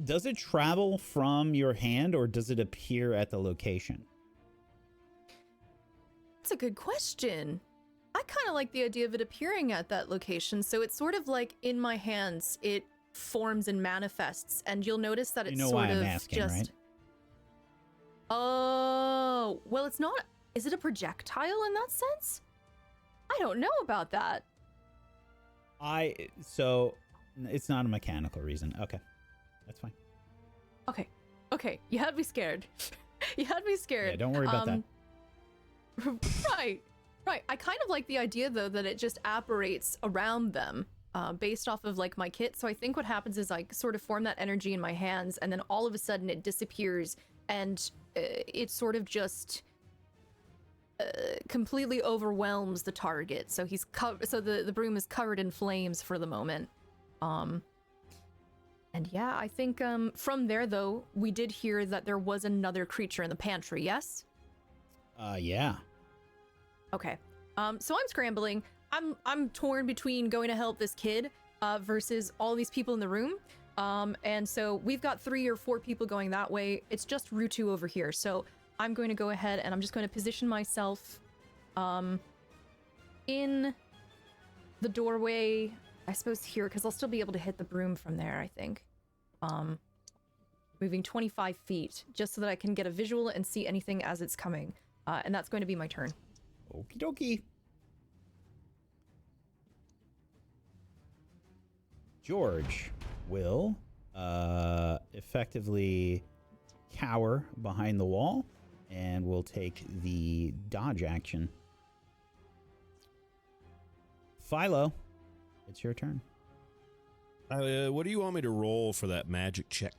S1: does it travel from your hand or does it appear at the location?
S3: That's a good question. I kind of like the idea of it appearing at that location. So it's sort of like in my hands, it forms and manifests, and you'll notice that it's
S1: You know
S3: sort
S1: why
S3: of
S1: I'm asking,
S3: just.
S1: right?
S3: Oh, well, it's not. Is it a projectile in that sense? I don't know about that.
S1: So it's not a mechanical reason. Okay. That's fine.
S3: Okay. You had me scared. You had me scared.
S1: Yeah, don't worry about that.
S3: Right. I kind of like the idea, though, that it just apparates around them based off of, like, my kit. So I think what happens is I sort of form that energy in my hands, and then all of a sudden it disappears, and it sort of just completely overwhelms the target. So the broom is covered in flames for the moment. And yeah, I think from there, though, we did hear that there was another creature in the pantry, yes?
S1: Yeah.
S3: Okay. So I'm scrambling. I'm torn between going to help this kid versus all these people in the room. And so we've got 3 or 4 people going that way. It's just Rutu over here. So I'm going to go ahead and I'm just going to position myself in the doorway, I suppose here, because I'll still be able to hit the broom from there, I think. Moving 25 feet, just so that I can get a visual and see anything as it's coming. And that's going to be my turn.
S1: Okie dokie. George will effectively cower behind the wall and will take the dodge action. Philo, it's your turn.
S7: What do you want me to roll for that magic check?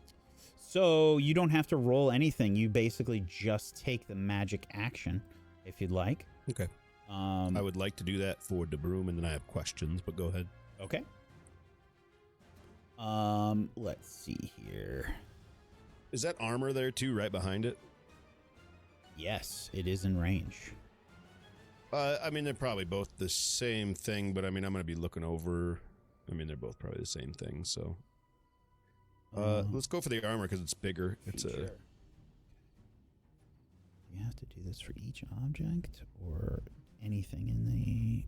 S1: So you don't have to roll anything. You basically just take the magic action if you'd like.
S7: Okay. I would like to do that for the broom, and then I have questions, but go ahead.
S1: Okay. Let's see here.
S7: Is that armor there too, right behind it?
S1: Yes, it is in range.
S7: I mean, they're probably both the same thing, but I mean, I'm going to be looking over. I mean, they're both probably the same thing, so. Let's go for the armor because it's bigger. It's
S1: Sure. You have to do this for each object or anything in the...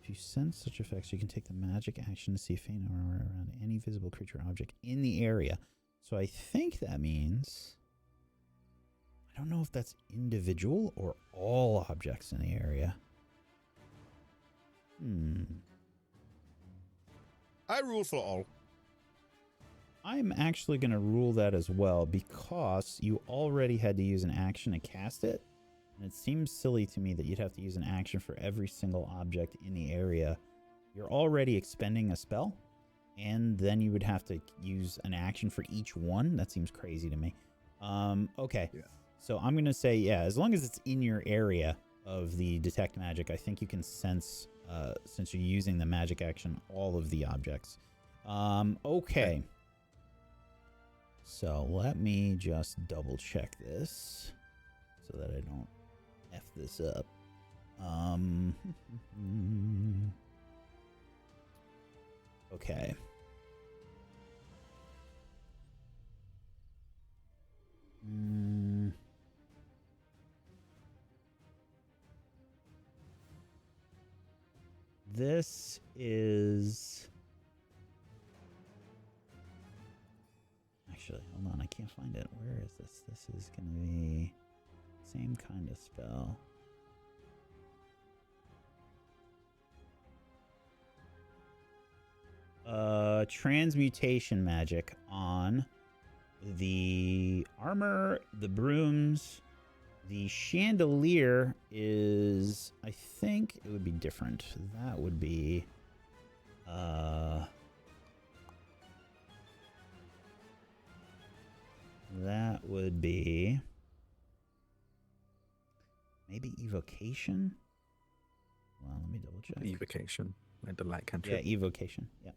S1: If you sense such effects, you can take the magic action to see a faint aura around any visible creature or object in the area. So I think that means... I don't know if that's individual or all objects in the area.
S7: I rule for all.
S1: I'm actually going to rule that as well because you already had to use an action to cast it. And it seems silly to me that you'd have to use an action for every single object in the area. You're already expending a spell, and then you would have to use an action for each one. That seems crazy to me. Okay. Yeah. So I'm going to say, yeah, as long as it's in your area of the detect magic, I think you can sense, since you're using the magic action, all of the objects. Okay. So let me just double check this so that I don't F this up. Okay. This is... Actually, hold on, I can't find it. Where is this? This is going to be same kind of spell. Transmutation magic on the armor, the brooms. The chandelier is, I think it would be different. That would be, maybe evocation. Well, let me double check.
S4: Evocation, like the light cantrip.
S1: Yeah, evocation. Yeah.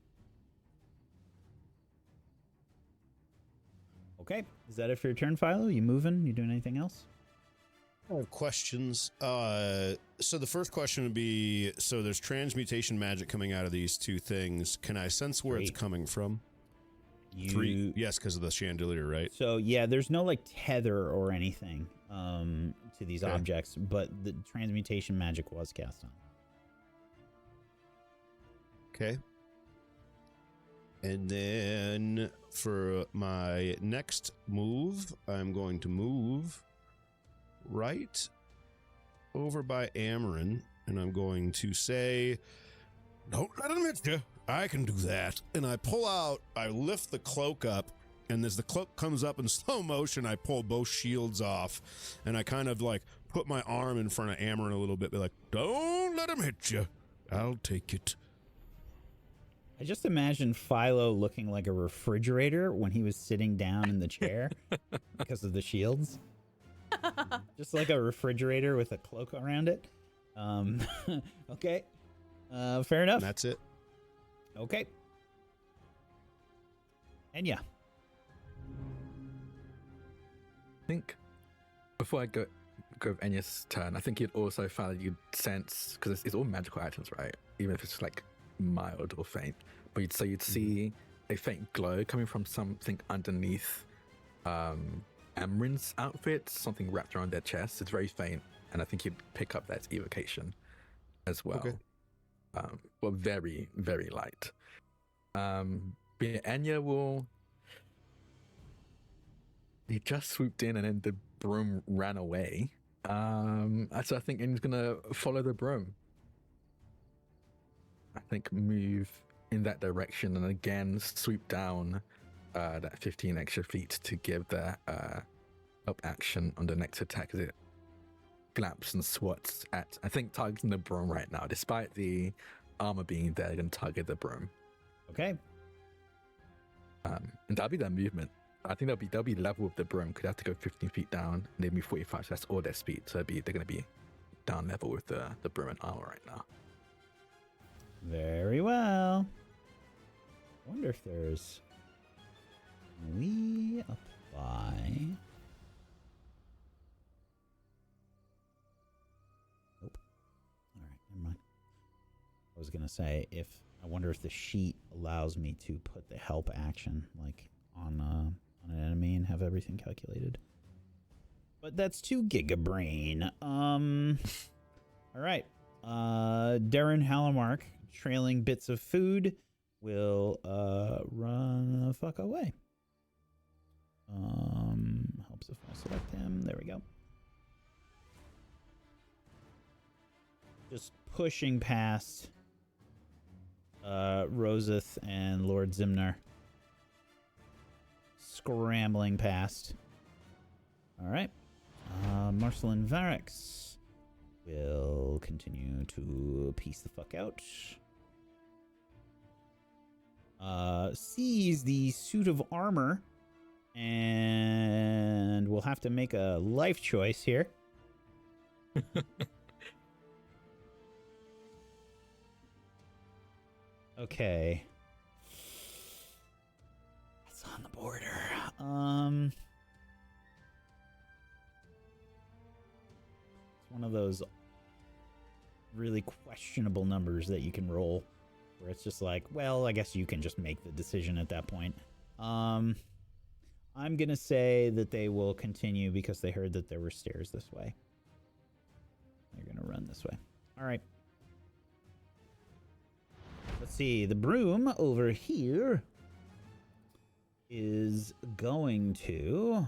S1: Okay, is that it for your turn, Philo? You moving? You doing anything else?
S7: I have questions. So the first question would be, so there's transmutation magic coming out of these two things. Can I sense where it's coming from? Yes, because of the chandelier, right?
S1: So yeah, there's no like tether or anything to these objects, but the transmutation magic was cast on.
S7: Okay. And then for my next move, I'm going to move right over by Amarin, and I'm going to say, don't let him hit you. I can do that. And I pull out, I lift the cloak up, and as the cloak comes up in slow motion, I pull both shields off, and I kind of like put my arm in front of Amarin a little bit, be like, don't let him hit you. I'll take it.
S1: I just imagine Philo looking like a refrigerator when he was sitting down in the chair because of the shields. Just like a refrigerator with a cloak around it. Okay. Fair enough.
S7: That's it.
S1: Okay. And yeah.
S4: I think before I go with Enya's turn, I think you'd also found that you'd sense, because it's all magical items, right? Even if it's like mild or faint, but you'd see a faint glow coming from something underneath Amarin's outfit, something wrapped around their chest. It's very faint, and I think you'd pick up that evocation as well. Okay. But very, very light. But yeah, Enya will... He just swooped in and then the broom ran away. So I think Enya's gonna follow the broom. I think move in that direction and again swoop down that 15 extra feet to give that up action on the next attack as it glaps and swats at, I think, targeting the broom right now. Despite the armor being there, they're going to target the broom.
S1: Okay.
S4: And that'll be their movement. I think they'll be level with the broom. Could have to go 15 feet down and they'd be 45, so that's all their speed. So they're going to be down level with the broom and armor right now.
S1: Very well. I wonder if there's... We apply... Nope. Alright, never mind. I was gonna say, I wonder if the sheet allows me to put the help action, like, on an enemy and have everything calculated. But that's too gigabrain. Alright. Darren Halamark, trailing bits of food, will run the fuck away. Helps if I select him. There we go. Just pushing past Roseth and Lord Zimner. Scrambling past. All right. Marcelin Varix will continue to piece the fuck out. Sees the suit of armor and we'll have to make a life choice here. Okay. It's on the border. It's one of those really questionable numbers that you can roll where it's just like, well, I guess you can just make the decision at that point. I'm going to say that they will continue because they heard that there were stairs this way. They're going to run this way. All right. Let's see. The broom over here is going to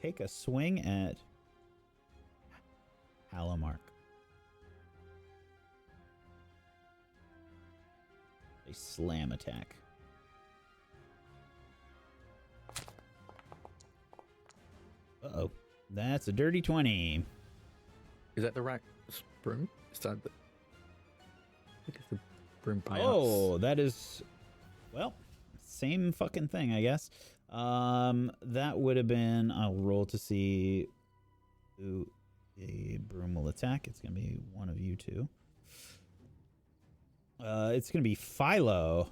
S1: take a swing at Halamark. A slam attack. Uh-oh. That's a dirty 20.
S4: Is that the right broom? Is that the... I think it's the broom by
S1: Oh, that is... Well, same fucking thing, I guess. That would have been... I'll roll to see who the broom will attack. It's going to be one of you two. It's going to be Philo.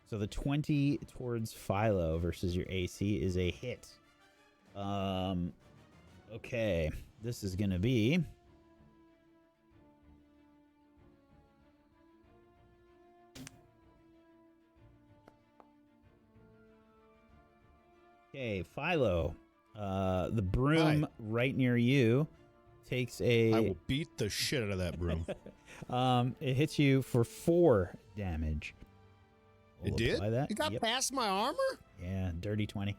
S1: So the 20 towards Philo versus your AC is a hit. Okay. This is going to be... Okay, Philo. The broom right near you takes a...
S7: I will beat the shit out of that broom.
S1: It hits you for 4 damage.
S7: It did?
S1: That.
S7: It got past my armor?
S1: Yeah, dirty 20.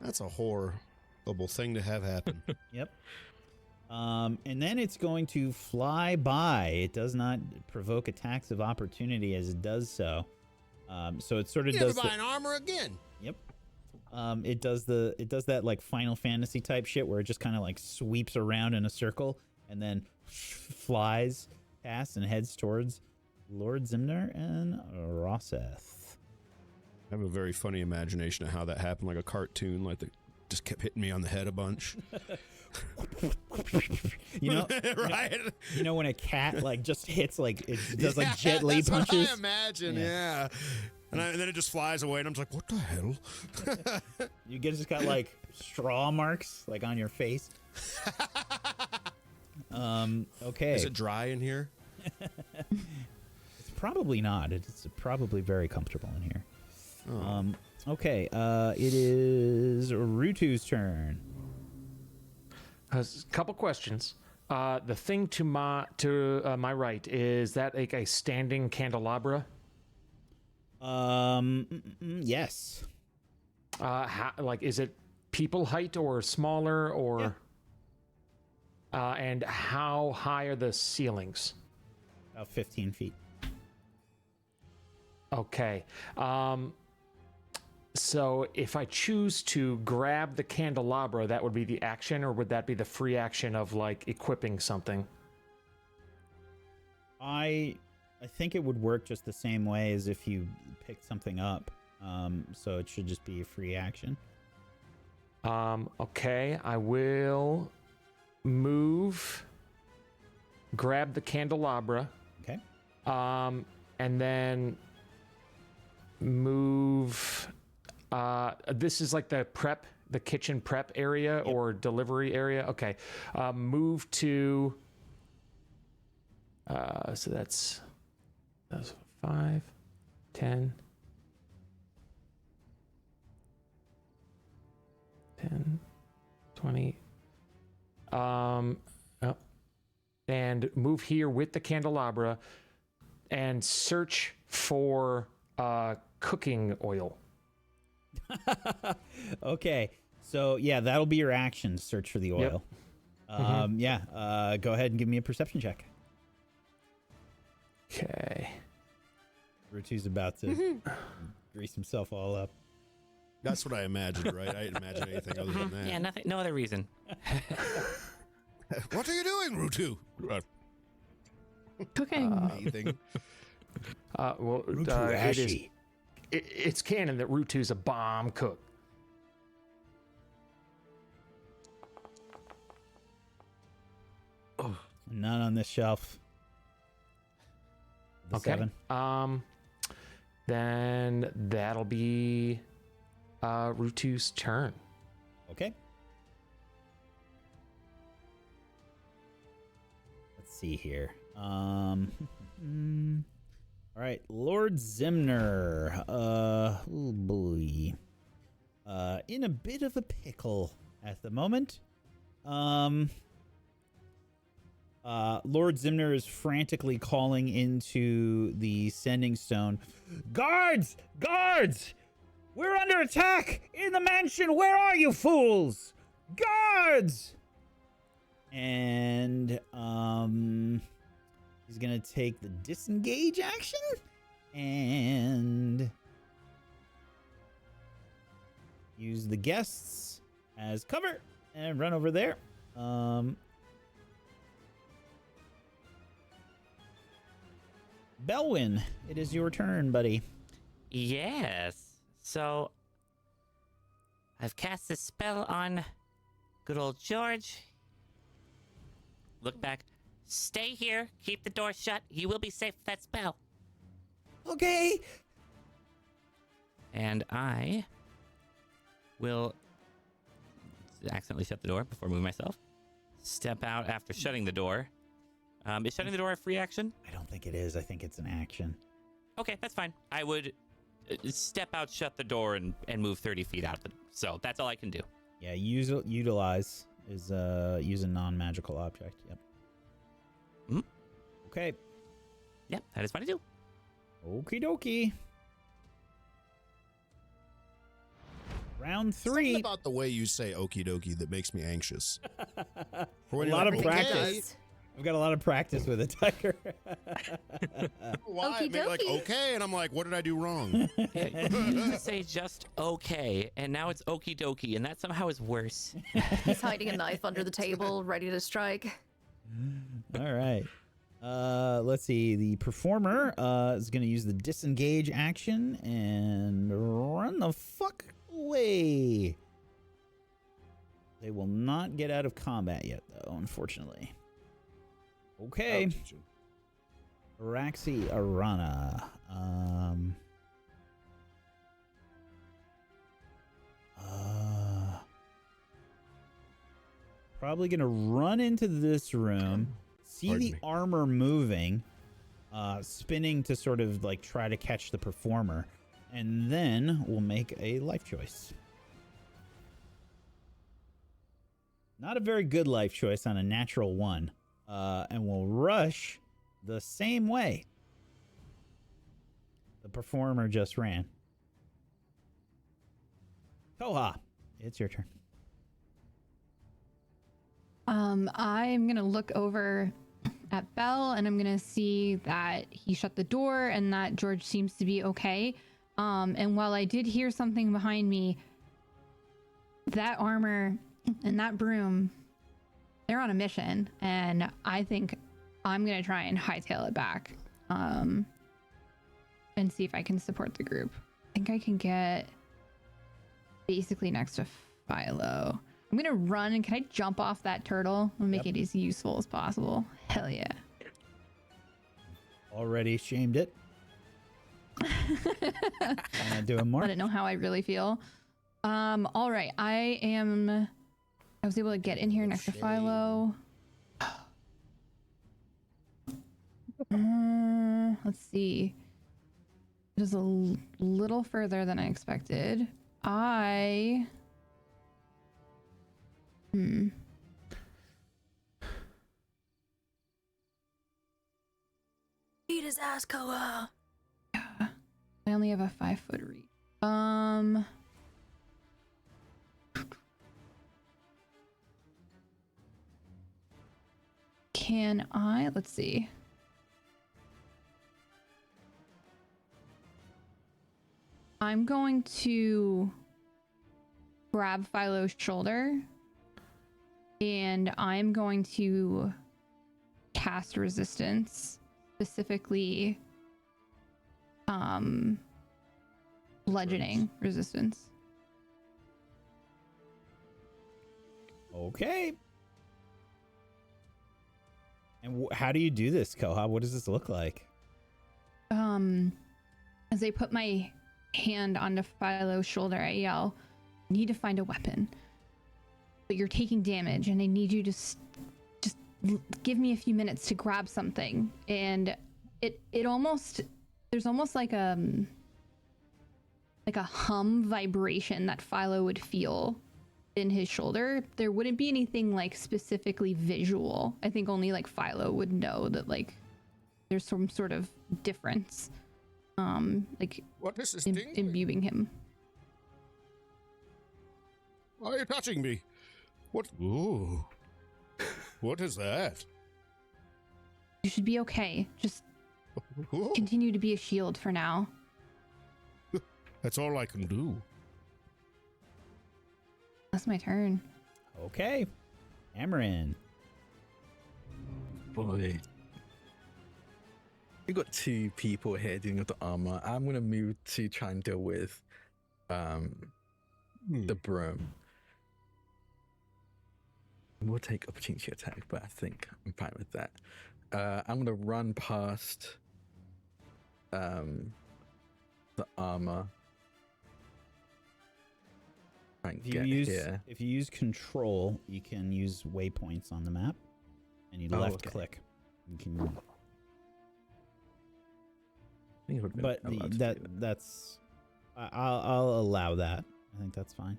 S7: That's a horrible thing to have happen.
S1: Yep. And then it's going to fly by. It does not provoke attacks of opportunity as it does so. So it sort of does...
S7: Buy an armor again.
S1: Yep. It does that like Final Fantasy type shit where it just kind of like sweeps around in a circle and then flies past and heads towards Lord Zimner and Rosseth.
S7: I have a very funny imagination of how that happened, like a cartoon, like just kept hitting me on the head a bunch.
S1: You know,
S7: right?
S1: You know when a cat like just hits like it does like Jet Li
S7: that's
S1: punches.
S7: What I imagine, yeah. And then it just flies away, and I'm just like, what the hell?
S1: You just got like straw marks like on your face. Okay.
S7: Is it dry in here?
S1: It's probably not. It's probably very comfortable in here.
S7: Oh.
S1: Okay. It is Rutu's turn.
S5: A couple questions. The thing to my right, is that like a standing candelabra?
S1: Yes.
S5: Like, is it people height or smaller or?
S1: Yeah.
S5: And how high are the ceilings?
S1: About 15 feet.
S5: Okay. So if I choose to grab the candelabra, that would be the action, or would that be the free action of like equipping something?
S1: I think it would work just the same way as if you picked something up. So it should just be a free action.
S5: Okay, I will move, grab the candelabra.
S1: Okay.
S5: And then move. This is like the kitchen prep area. Yep. Or delivery area. Okay. Move to. So that's 5, 10, 10, 20, and move here with the candelabra and search for cooking oil.
S1: Okay. So, yeah, that'll be your action, search for the oil. Yeah, go ahead and give me a perception check.
S5: Okay.
S1: Rutu's about to grease himself all up.
S7: That's what I imagined, right? I didn't imagine anything other than that.
S2: Yeah, nothing. No other reason.
S7: What are you doing, Rutu?
S6: Cooking.
S7: Anything?
S5: Well,
S1: Rutu ashy.
S5: it's canon that Rutu's a bomb cook.
S1: None on this shelf. The
S5: Okay.
S1: 7.
S5: Then that'll be Rutu's turn.
S1: Okay. Let's see here. All right, Lord Zimner. Oh boy. In a bit of a pickle at the moment. Lord Zimner is frantically calling into the sending stone. Guards! Guards! We're under attack in the mansion. Where are you fools? Guards! And he's gonna take the disengage action and use the guests as cover and run over there. Belwyn, it is your turn, buddy.
S2: Yes. So I've cast a spell on good old George. Look back. Stay here. Keep the door shut. You will be safe with that spell.
S1: Okay.
S2: And I will accidentally shut the door before moving myself. Step out after shutting the door. Is shutting the door a free action?
S1: I don't think it is. I think it's an action.
S2: Okay, that's fine. I would step out, shut the door, and move 30 feet out of it. So that's all I can do.
S1: Yeah, utilize is use a non-magical object. Yep.
S2: Hmm?
S1: Okay.
S2: Yep, that is fine to do.
S1: Okie dokie. Round
S7: Something
S1: 3.
S7: about the way you say okie dokie that makes me anxious.
S1: A lot of
S7: Okay.
S1: practice. I've got a lot of practice with a tiger.
S7: Why?
S3: Okie
S7: Maybe like
S3: dokie.
S7: okay, and I'm like, what did I do wrong?
S2: Yeah, you used to say just okay, and now it's okie dokie, and that somehow is worse.
S3: He's hiding a knife under the table, ready to strike.
S1: All right. Let's see. The performer is going to use the disengage action and run the fuck away. They will not get out of combat yet, though, unfortunately. Okay.
S7: Oh, teacher.
S1: Araxi Arana. Probably gonna run into this room, see
S7: Pardon
S1: the
S7: me.
S1: armor moving, spinning to sort of like try to catch the performer, and then we'll make a life choice. Not a very good life choice on a natural 1. And we'll rush the same way the performer just ran. Koha, it's your turn.
S6: I'm gonna look over at Belle and I'm gonna see that he shut the door and that George seems to be okay. And while I did hear something behind me, that armor and that broom, they're on a mission, and I think I'm gonna try and hightail it back, and see if I can support the group. I think I can get basically next to Philo. I'm gonna run, and can I jump off that turtle and make it as useful as possible? Hell yeah.
S1: Already shamed it. Doing more.
S6: Let it know how I really feel. All right, I was able to get in here next to Philo. Let's see. It is a little further than I expected.
S3: beat his ass, Koa.
S6: Yeah. I only have a 5-foot reach. Can I? Let's see. I'm going to grab Philo's shoulder and I'm going to cast resistance, specifically bludgeoning resistance.
S1: Okay. And how do you do this, Koha? What does this look like?
S6: As I put my hand onto Philo's shoulder, I yell, "I need to find a weapon, but you're taking damage, and I need you to just give me a few minutes to grab something." And it almost, there's almost like a hum vibration that Philo would feel in his shoulder. There wouldn't be anything like specifically visual. I think only like Philo would know that like there's some sort of difference. Like
S7: What is this
S6: imbuing him.
S7: Why are you touching me? What? Ooh. What is that?
S6: You should be okay. Just
S7: Ooh.
S6: continue to be a shield for now.
S7: That's all I can do.
S6: That's my turn.
S1: Okay. Amarin.
S4: Boy. We got 2 people here dealing with the armor. I'm gonna move to try and deal with the broom. We'll take opportunity attack, but I think I'm fine with that. I'm gonna run past the armor. Try and get here.
S1: If you use control, you can use waypoints on the map, and you left click. You can. But that's I'll allow that. I think that's fine.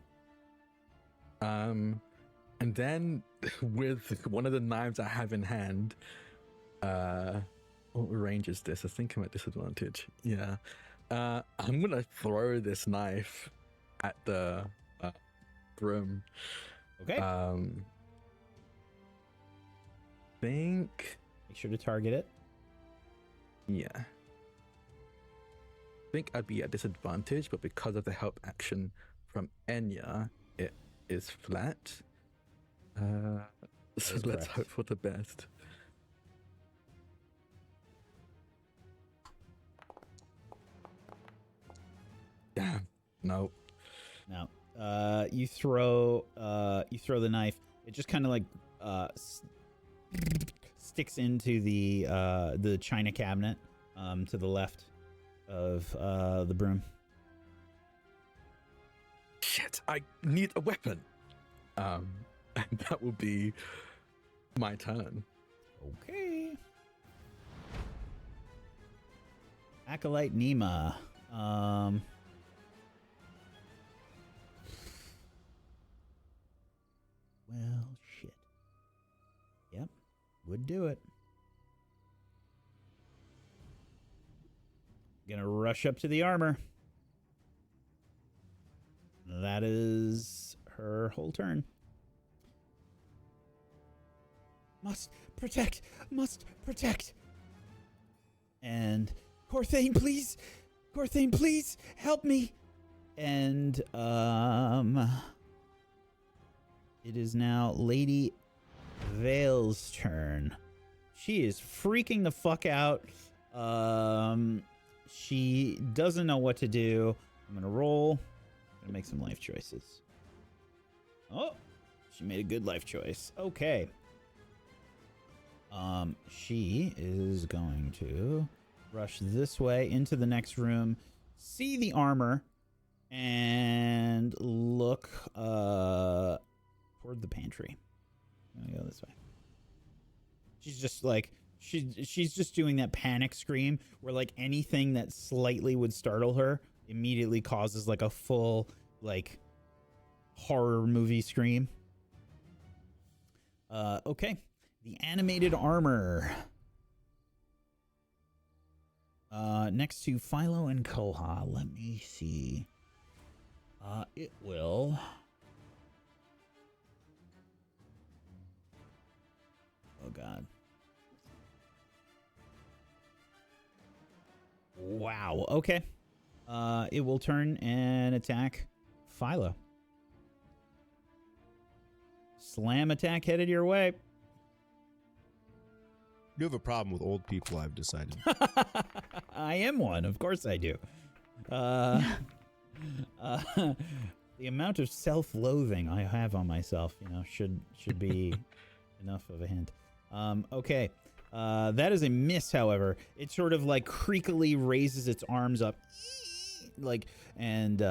S4: And then with one of the knives I have in hand, what range is this? I think I'm at disadvantage. Yeah. I'm gonna throw this knife at the broom.
S1: Okay.
S4: Think.
S1: Make sure to target it.
S4: Yeah. I think I'd be at disadvantage, but because of the help action from Enya, it is flat. So let's
S1: correct.
S4: hope for the best. Damn. No.
S1: No. You throw the knife. It just kind of like sticks into the china cabinet to the left of the broom.
S4: Shit, I need a weapon. And that will be my turn.
S1: Okay. Acolyte Nima. Well, shit. Yep, would do it. Gonna rush up to the armor. That is her whole turn. Must protect. And Corthane, please. Corthane, please help me. And it is now Lady Vale's turn. She is freaking the fuck out. She doesn't know what to do. I'm gonna roll. I'm gonna make some life choices. Oh, she made a good life choice. Okay. She is going to rush this way into the next room, see the armor, and look toward the pantry. I'm gonna go this way. She's just like she's just doing that panic scream where like anything that slightly would startle her immediately causes like a full like horror movie scream. Okay. The animated armor. next to Philo and Koha. Let me see. It will. Oh God. Wow. Okay. It will turn and attack Philo. Slam attack headed your way.
S7: You have a problem with old people, I've decided.
S1: I am one. Of course I do. The amount of self-loathing I have on myself, should be enough of a hint. Okay. That is a miss, however. It sort of like creakily raises its arms up. And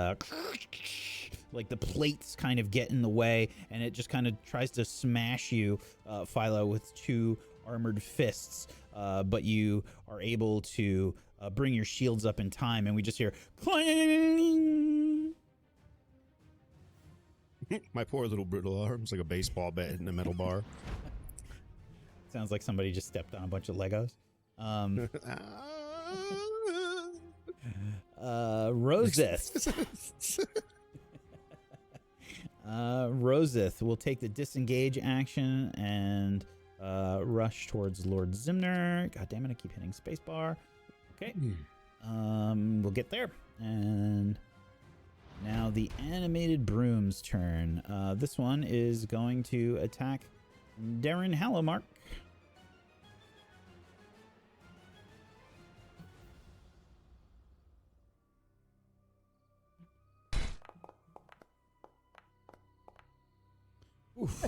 S1: like the plates kind of get in the way, and it just kind of tries to smash you, Philo, with 2 armored fists. But you are able to bring your shields up in time, and we just hear clang.
S7: My poor little brittle arms, like a baseball bat in a metal bar.
S1: Sounds like somebody just stepped on a bunch of Legos. Roseth. Roseth will take the disengage action and rush towards Lord Zimner. God damn it, I keep hitting spacebar. Okay. We'll get there. And now the animated broom's turn. This one is going to attack Darren Hallomark. Oof.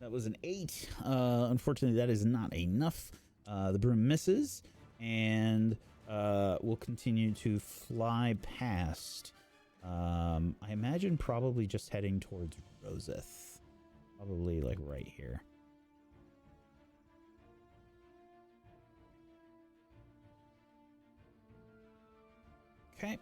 S1: That was an 8. Unfortunately, that is not enough. The broom misses, and will continue to fly past. I imagine probably just heading towards Roseth. Probably like right here. Okay.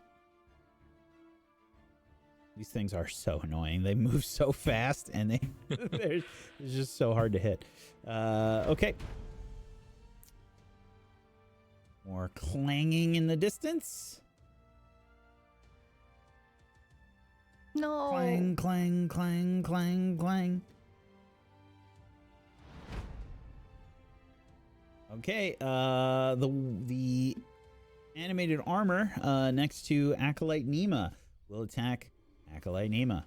S1: These things are so annoying. They move so fast, and it's just so hard to hit. Okay. More clanging in the distance.
S3: No.
S1: Clang, clang, clang, clang, clang. Okay, the animated armor next to Acolyte Nema will attack Acolyte Nema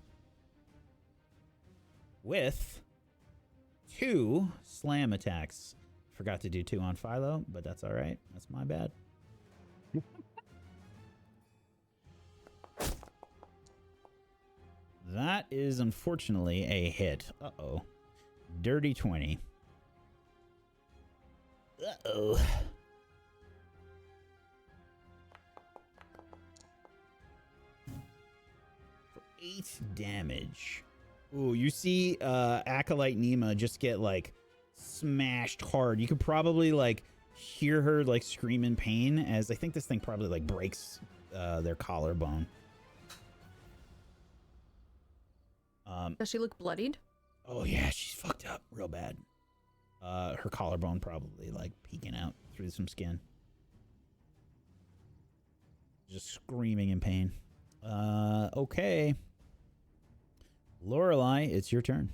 S1: with 2 slam attacks. Forgot to do 2 on Philo, but that's all right. That's my bad. That is unfortunately a hit. Uh-oh. Dirty 20. Uh-oh. For 8 damage. Ooh, you see Acolyte Nema just get like smashed hard. You could probably like hear her like scream in pain, as I think this thing probably like breaks their collarbone.
S3: Does she look bloodied?
S1: Oh yeah, she's fucked up real bad. Her collarbone probably like peeking out through some skin. Just screaming in pain. Okay. Lorelei, it's your turn.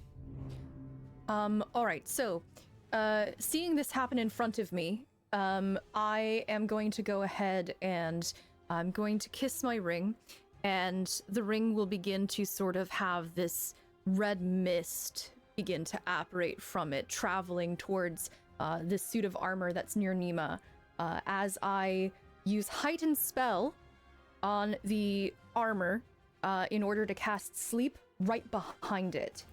S3: All right. So, seeing this happen in front of me, I am going to go ahead and I'm going to kiss my ring, and the ring will begin to sort of have this red mist begin to apparate from it, traveling towards this suit of armor that's near Nema. As I use heightened spell on the armor in order to cast sleep right behind it.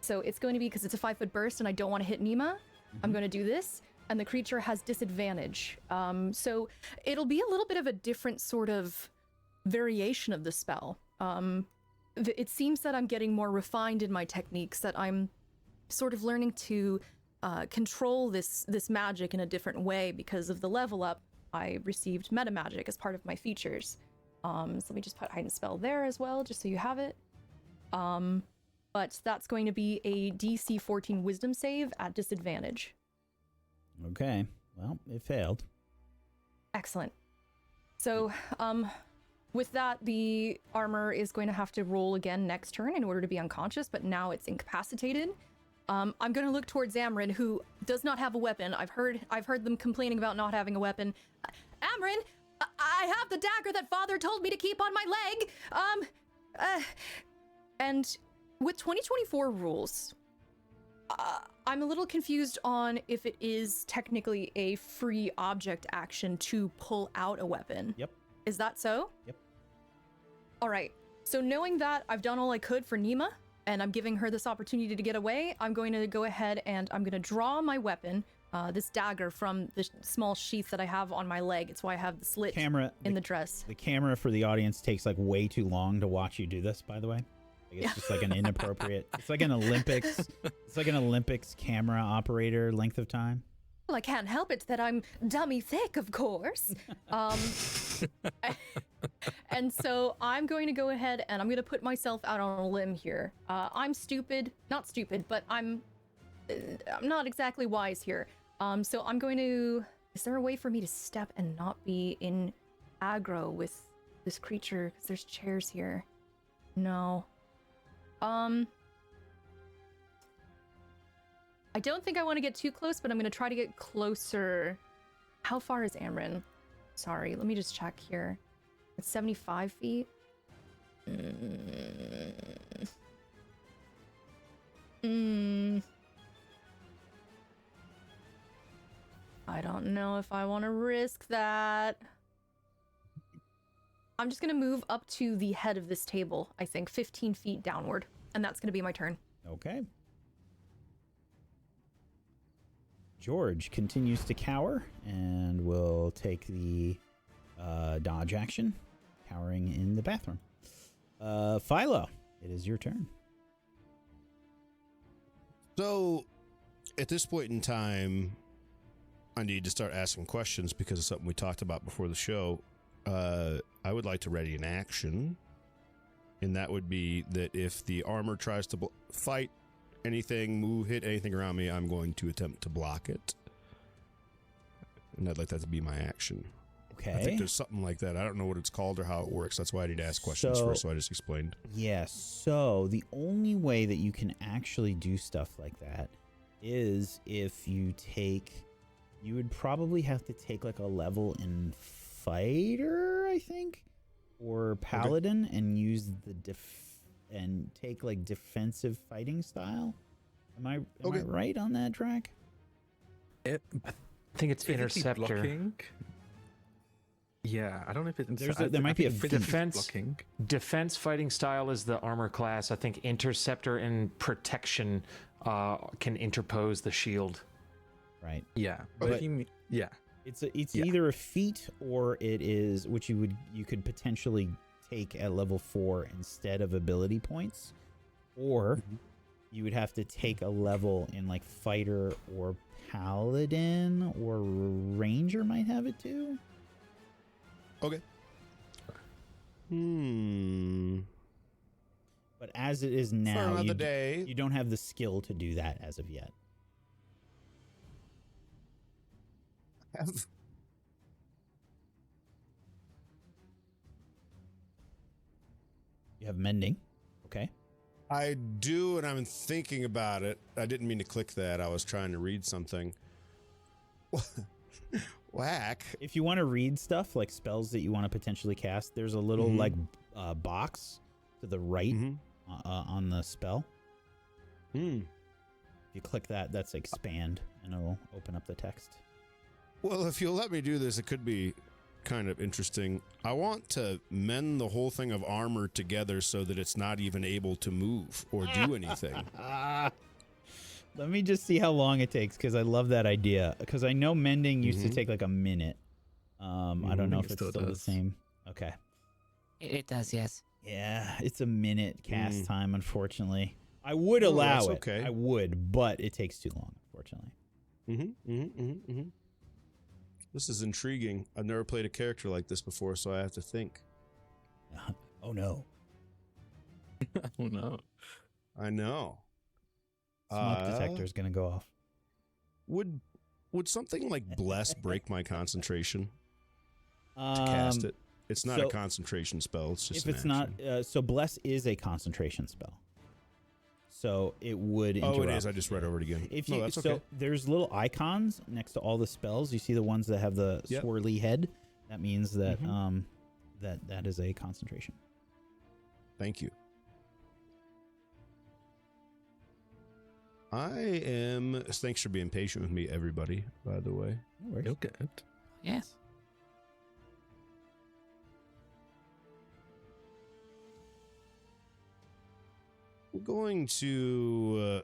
S3: So it's going to be, because it's a 5-foot burst and I don't want to hit Nema, I'm going to do this, and the creature has disadvantage. So it'll be a little bit of a different sort of variation of the spell. It seems that I'm getting more refined in my techniques, that I'm sort of learning to control this magic in a different way because of the level up. I received meta magic as part of my features. So let me just put heightened spell there as well, just so you have it. But that's going to be a DC 14 wisdom save at disadvantage.
S1: Okay. Well, it failed.
S3: Excellent. So, with that, the armor is going to have to roll again next turn in order to be unconscious, but now it's incapacitated. I'm going to look towards Amryn, who does not have a weapon. I've heard them complaining about not having a weapon. Amryn, I have the dagger that Father told me to keep on my leg. And with 2024 rules, I'm a little confused on if it is technically a free object action to pull out a weapon.
S1: Yep.
S3: Is that so?
S1: Yep.
S3: All right. So knowing that I've done all I could for Nima, and I'm giving her this opportunity to get away, I'm going to go ahead and I'm going to draw my weapon, this dagger, from the small sheath that I have on my leg. It's why I have the slit in the dress.
S1: The camera for the audience takes like way too long to watch you do this, by the way. Like, it's just like an inappropriate. It's like an Olympics. It's like an Olympics camera operator length of time.
S3: Well, I can't help it that I'm dummy thick, of course. And so I'm going to go ahead and I'm going to put myself out on a limb here. I'm stupid, not stupid, but I'm not exactly wise here. So I'm going to. Is there a way for me to step and not be in aggro with this creature? Because there's chairs here. No. I don't think I want to get too close, but I'm going to try to get closer. How far is Amryn? Sorry, let me just check here. It's 75 feet. I don't know if I want to risk that. I'm just going to move up to the head of this table, I think, 15 feet downward. And that's going to be my turn.
S1: Okay. George continues to cower and will take the dodge action, cowering in the bathroom. Philo, it is your turn.
S7: So, at this point in time, I need to start asking questions because of something we talked about before the show. I would like to ready an action, and that would be that if the armor tries to fight anything, hit anything around me, I'm going to attempt to block it. And I'd like that to be my action.
S1: Okay.
S7: I think there's something like that. I don't know what it's called or how it works. That's why I need to ask questions first, so I just explained.
S1: Yes. So the only way that you can actually do stuff like that is if you would probably have to take like a level in fighter, I think, or paladin, and use and take like defensive fighting style. Am I right on that, Drac?
S5: I think it's interceptor.
S4: Blocking. Yeah, I don't know if it's
S1: there might be a
S5: defense
S4: blocking.
S5: Defense fighting style is the armor class. I think interceptor and protection can interpose the shield.
S1: Right.
S4: Yeah,
S1: But
S4: yeah.
S1: It's either a feat or it is, which you could potentially take at level 4 instead of ability points, or you would have to take a level in like fighter or paladin, or ranger might have it too.
S7: Okay.
S1: But as it is now,
S7: For another day.
S1: you don't have the skill to do that as of yet. You have mending. Okay.
S7: I do, and I'm thinking about it. I didn't mean to click that. I was trying to read something. Whack.
S1: If you want to read stuff like spells that you want to potentially cast, there's a little like box to the right on the spell. If you click that, that's expand, and it'll open up the text.
S7: Well, if you'll let me do this, it could be kind of interesting. I want to mend the whole thing of armor together so that it's not even able to move or do anything.
S1: Let me just see how long it takes, because I love that idea. Because I know mending used to take like a minute. I don't know if it's still the same. Okay.
S2: It does, yes.
S1: Yeah, it's a minute cast time, unfortunately. I would allow it.
S7: Okay.
S1: I would, but it takes too long, unfortunately.
S7: This is intriguing. I've never played a character like this before, so I have to think.
S1: Oh, no.
S4: Oh, no.
S7: I know.
S1: Smoke detector's going to go off.
S7: Would would something like bless break my concentration to cast it? It's not a concentration spell. It's just
S1: if it's not. So bless is a concentration spell. So it would interrupt.
S7: Oh, it is. I just read over it again.
S1: If you,
S7: no, that's
S1: so
S7: okay.
S1: there's little icons next to all the spells. You see the ones that have the swirly head. That means that that is a concentration.
S7: Thank you. Thanks for being patient with me, everybody, by the way.
S1: No worries.
S4: You're good.
S2: Yes.
S7: I'm going to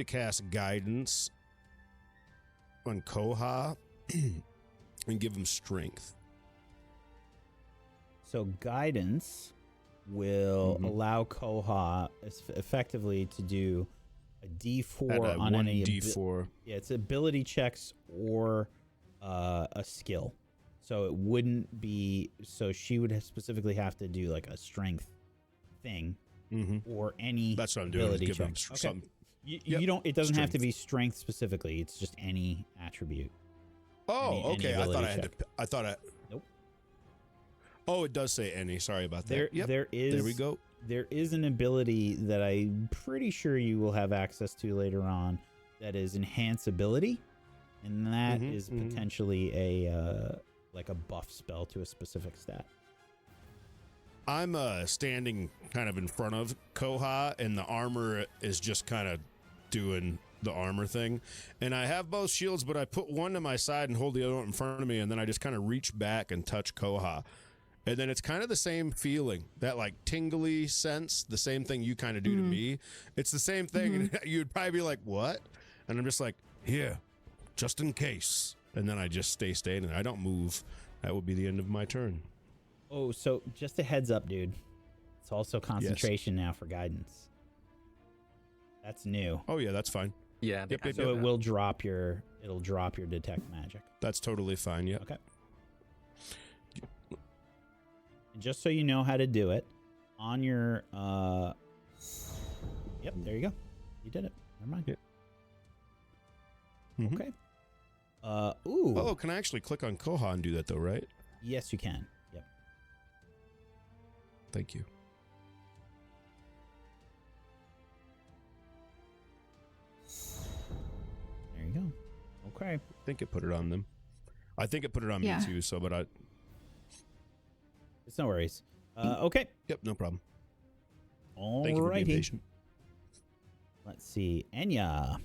S7: cast guidance on Koha and give him strength.
S1: So guidance will allow Koha effectively to do a D4 on any
S7: D4.
S1: It's ability checks or a skill. So it wouldn't be. So she would specifically have to do like a strength thing or any.
S7: That's what I'm doing.
S1: Ability
S7: Give him
S1: check.
S7: something.
S1: You don't. It doesn't have to be strength specifically. It's just any attribute.
S7: Oh,
S1: any
S7: okay. I thought I had
S1: check.
S7: to. I thought I.
S1: Nope.
S7: Oh, it does say any. Sorry about that.
S1: There is.
S7: There we go.
S1: There is an ability that I'm pretty sure you will have access to later on. That is enhance ability, and that is potentially a like a buff spell to a specific stat.
S7: I'm standing kind of in front of Koha, and the armor is just kind of doing the armor thing. And I have both shields, but I put one to my side and hold the other one in front of me, and then I just kind of reach back and touch Koha. And then it's kind of the same feeling, that like tingly sense, the same thing you kind of do to me. It's the same thing, and you'd probably be like, what? And I'm just like, here, just in case. And then I just stay standing. I don't move. That would be the end of my turn.
S1: Oh, so just a heads up, dude. It's also concentration now for guidance. That's new.
S7: Oh yeah, that's fine.
S4: Yeah.
S1: So it will drop your. It'll drop your detect magic.
S7: That's totally fine. Yep.
S1: Okay. And just so you know how to do it, on your. Yep. There you go. You did it. Never mind.
S7: Yep.
S1: Okay. Ooh.
S7: Oh, can I actually click on Koha and do that though? Right?
S1: Yes, you can. Yep.
S7: Thank you.
S1: There you go. Okay.
S7: I think it put it on them. I think it put it on me too. So, but I.
S1: It's no worries. Okay.
S7: Yep. No problem.
S1: All
S7: Thank you for being
S1: righty.
S7: patient.
S1: Let's see. Enya.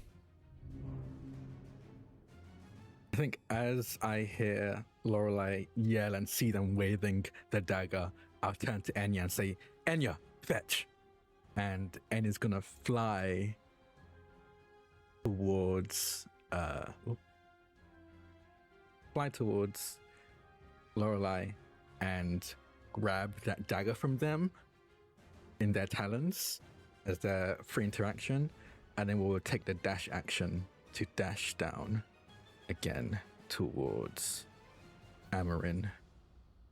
S4: I think as I hear Lorelei yell and see them waving the dagger, I'll turn to Enya and say, Enya, fetch. And Enya's gonna fly towards Lorelei and grab that dagger from them in their talons as their free interaction, and then we'll take the dash action to dash down again towards Amarin.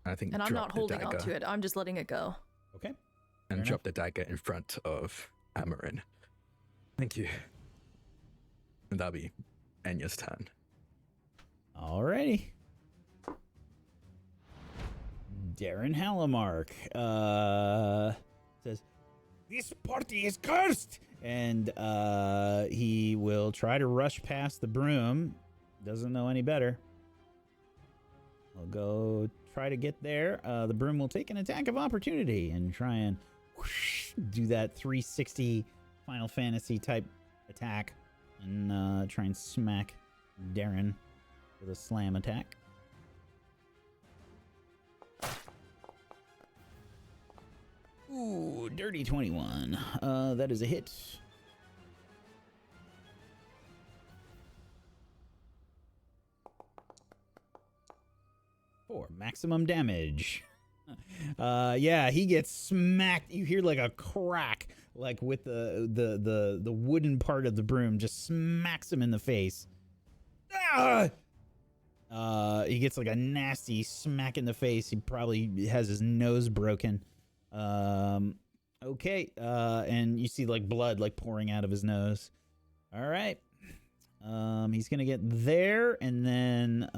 S4: I think
S3: And I'm
S4: drop
S3: not
S4: the
S3: holding
S4: dagger
S3: on to it. I'm just letting it go.
S1: Okay.
S4: and
S1: Fair
S4: drop the dagger in front of Amarin. Thank you. And that'll be Enya's turn.
S1: Alrighty. Darren Hallamark says, "This party is cursed!" And he will try to rush past the broom. Doesn't know any better. He'll go try to get there. The broom will take an attack of opportunity and try and whoosh, do that 360 Final Fantasy type attack and try and smack Darren with a slam attack. Ooh, dirty 21. That is a hit. For maximum damage. Yeah, he gets smacked. You hear like a crack, like with the wooden part of the broom just smacks him in the face. Ah! He gets like a nasty smack in the face. He probably has his nose broken. Okay. And you see like blood like pouring out of his nose. All right. He's gonna get there, and then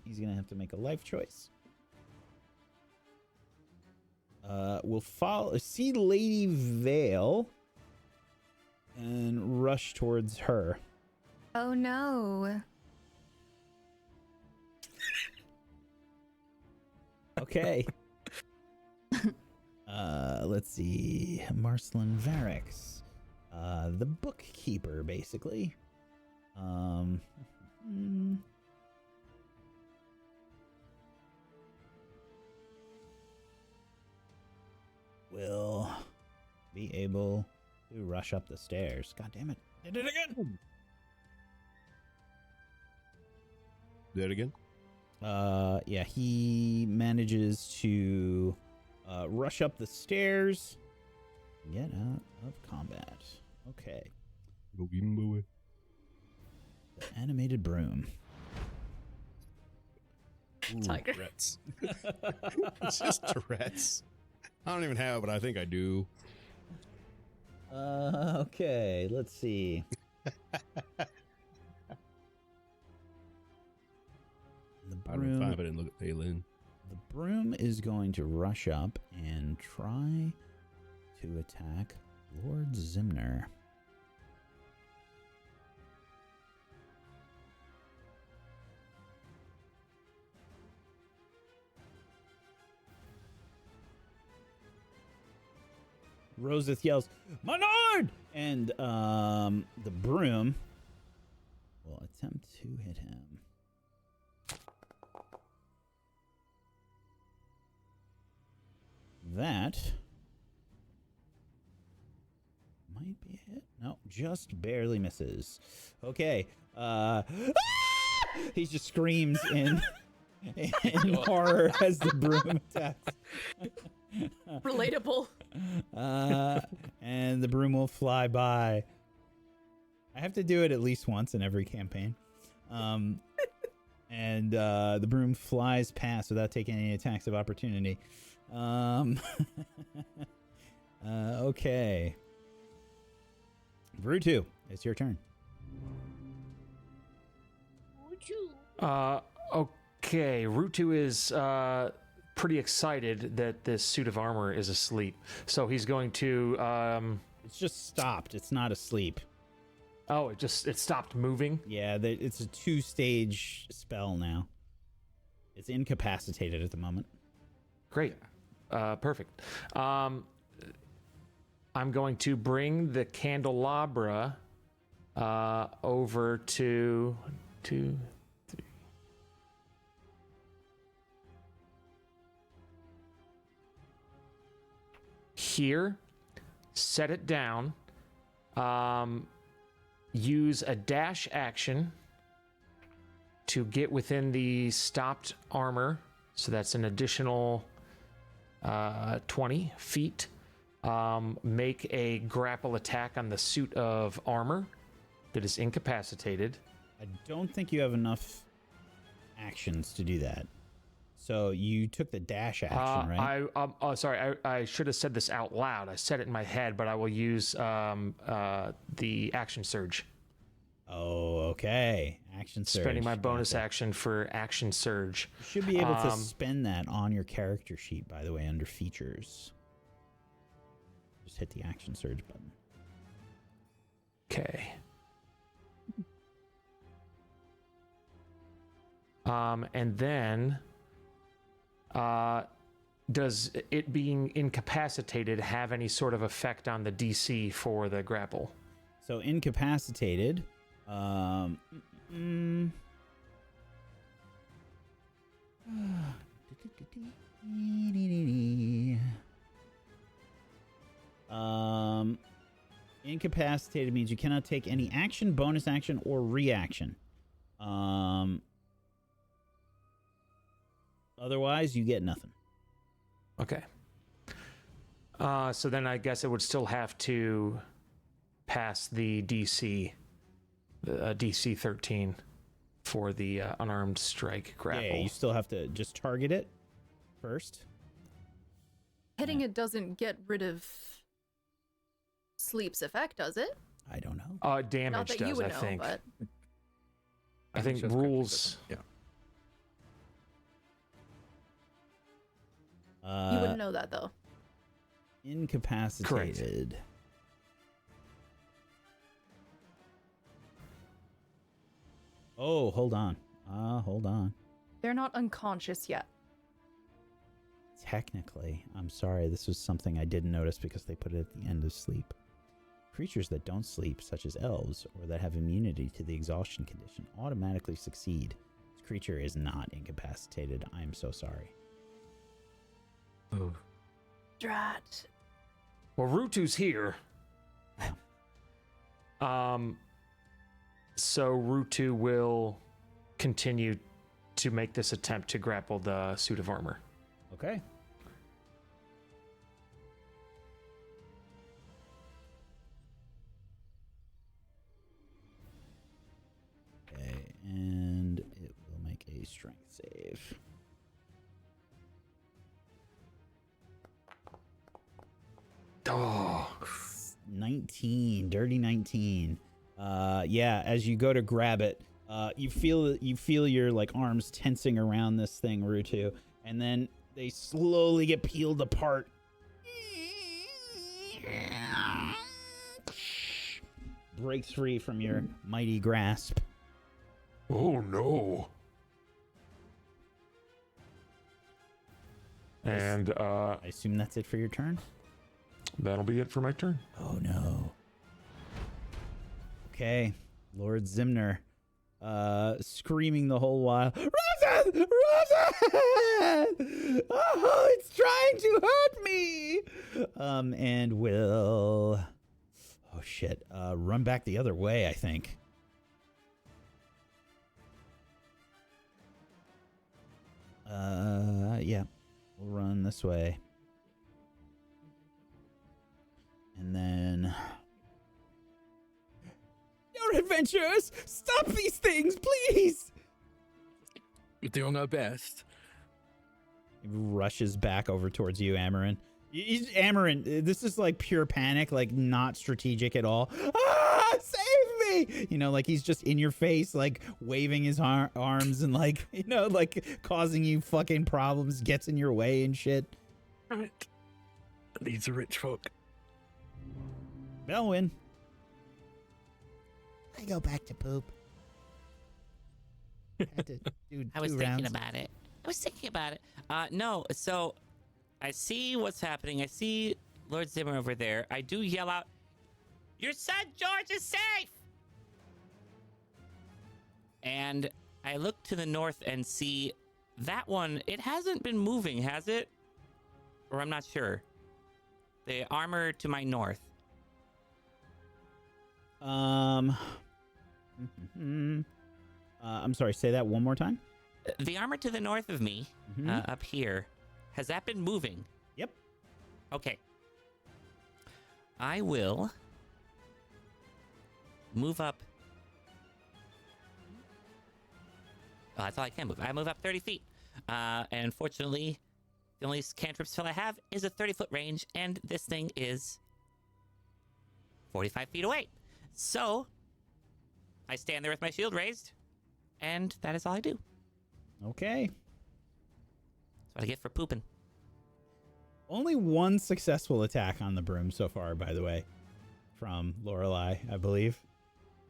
S1: he's gonna have to make a life choice. We'll follow. See Lady Vale, and rush towards her.
S3: Oh no.
S1: Okay. Let's see. Marcelin Varix. The bookkeeper, basically. Will be able to rush up the stairs. God damn it. Did it again.
S7: Do it again.
S1: Yeah, he manages to rush up the stairs. Get out of combat. Okay.
S7: Go give him away.
S1: The animated broom.
S3: Tiger.
S7: Tourette's. It's just Tourette's. I don't even have it, but I think I do.
S1: Okay, let's see. The
S7: I don't know if I didn't look at Phelan.
S1: The broom is going to rush up and try to attack Lord Zimner. Roseth yells, "Menard!" And the broom will attempt to hit him. That might be a hit. No, just barely misses. Okay. He just screams in horror as the broom attacks.
S3: Relatable.
S1: And the broom will fly by. I have to do it at least once in every campaign. And the broom flies past without taking any attacks of opportunity. Okay. Brutu, it's your turn.
S5: Okay, Rutu is pretty excited that this suit of armor is asleep. So he's going to
S1: It's just stopped. It's not asleep.
S5: Oh, it stopped moving?
S1: Yeah, it's a 2-stage spell now. It's incapacitated at the moment.
S5: Great. Perfect. I'm going to bring the candelabra over to 2, 3. Here, set it down. Use a dash action to get within the stopped armor. So that's an additional 20 feet. Make a grapple attack on the suit of armor that is incapacitated.
S1: I don't think you have enough actions to do that. So you took the dash action, right?
S5: Sorry, I should have said this out loud. I said it in my head, but I will use the action surge.
S1: Oh, okay. Action surge.
S5: Spending my bonus
S1: Gotcha.
S5: action for action surge.
S1: You should be able to spend that on your character sheet, by the way, under features. Just hit the action surge button.
S5: Okay. And then, does it being incapacitated have any sort of effect on the DC for the grapple?
S1: So incapacitated. Incapacitated means you cannot take any action, bonus action, or reaction. Otherwise, you get nothing.
S5: Okay. So then I guess it would still have to pass the DC, DC 13 for the unarmed strike grapple.
S1: Yeah, you still have to just target it first.
S3: Hitting it doesn't get rid of sleep's effect, does it?
S1: I don't know.
S3: Not
S5: Damage
S3: that you
S5: does,
S3: would
S5: I
S3: know,
S5: think.
S3: but
S5: I think
S4: Just
S5: rules.
S4: Yeah.
S3: You wouldn't know that though.
S1: Incapacitated. Oh, hold on. Hold on.
S3: They're not unconscious yet.
S1: Technically, I'm sorry, this was something I didn't notice because they put it at the end of sleep. Creatures that don't sleep, such as elves, or that have immunity to the exhaustion condition, automatically succeed. This creature is not incapacitated. I am so sorry.
S4: Oh.
S3: Drat.
S5: Well, Rutu's here. So Rutu will continue to make this attempt to grapple the suit of armor.
S1: Okay. Okay, and it will make a strength save.
S5: Oh,
S1: 19, dirty 19. Yeah, as you go to grab it, you feel your like arms tensing around this thing, Rutu, and then they slowly get peeled apart. Breaks free from your mighty grasp.
S8: Oh no.
S5: and
S1: I assume that's it for your turn?
S5: that'll be it for my turn.
S1: Oh no. Okay, Lord Zimner, screaming the whole while. Rosa! Oh, it's trying to hurt me! And will, oh shit, run back the other way, I think. Yeah, we'll run this way. And then... Your adventurers! Stop these things, please!
S4: We're doing our best.
S1: He rushes back over towards you, Amarin. Amarin, this is like pure panic, like not strategic at all. Ah, save me! You know, like he's just in your face, like waving his arms and like, you know, like causing you fucking problems, gets in your way and shit.
S4: Right. These are rich folk.
S1: Belwyn. I go back to poop. Had to do
S2: I was
S1: two
S2: thinking
S1: rounds.
S2: about it. No, so I see what's happening. I see Lord Zimmer over there. I do yell out, "Your son George is safe!" And I look to the north and see that one. It hasn't been moving, has it? Or I'm not sure. The armor to my north.
S1: I'm sorry, say that one more time.
S2: The armor to the north of me, up here, has that been moving?
S1: Yep.
S2: Okay. I will move up. Oh, that's all I can move. I move up 30 feet. And unfortunately, the only cantrip spell I have is a 30-foot range, and this thing is 45 feet away. So, I stand there with my shield raised, and that is all I do.
S1: Okay.
S2: That's what I get for pooping.
S1: Only one successful attack on the broom so far, by the way, from Lorelei, I believe.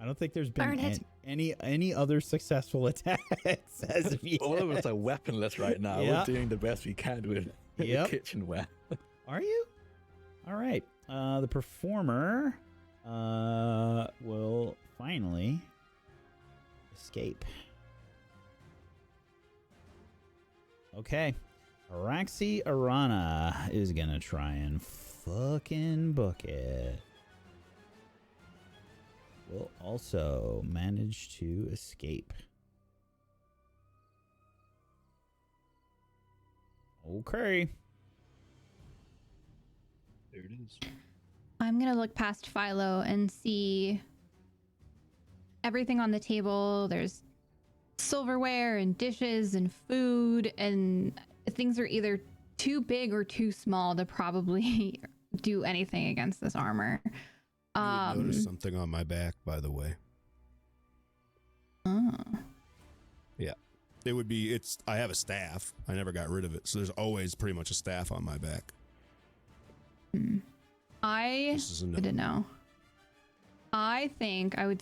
S1: I don't think there's
S3: Burn
S1: been
S3: it.
S1: any other successful attacks as of yet.
S4: All of us are weaponless right now.
S1: Yep.
S4: We're doing the best we can with
S1: Yep.
S4: kitchenware.
S1: Are you? All right. The performer will finally escape. Okay. Araxi Arana is gonna try and fucking book it. Will also manage to escape. Okay.
S7: There it is.
S6: I'm gonna look past Philo and see everything on the table. There's silverware and dishes and food, and things are either too big or too small to probably do anything against this armor.
S7: You would notice something on my back, by the way.
S6: Oh.
S7: It would be, I have a staff. I never got rid of it. So there's always pretty much a staff on my back.
S6: I didn't know. I think I would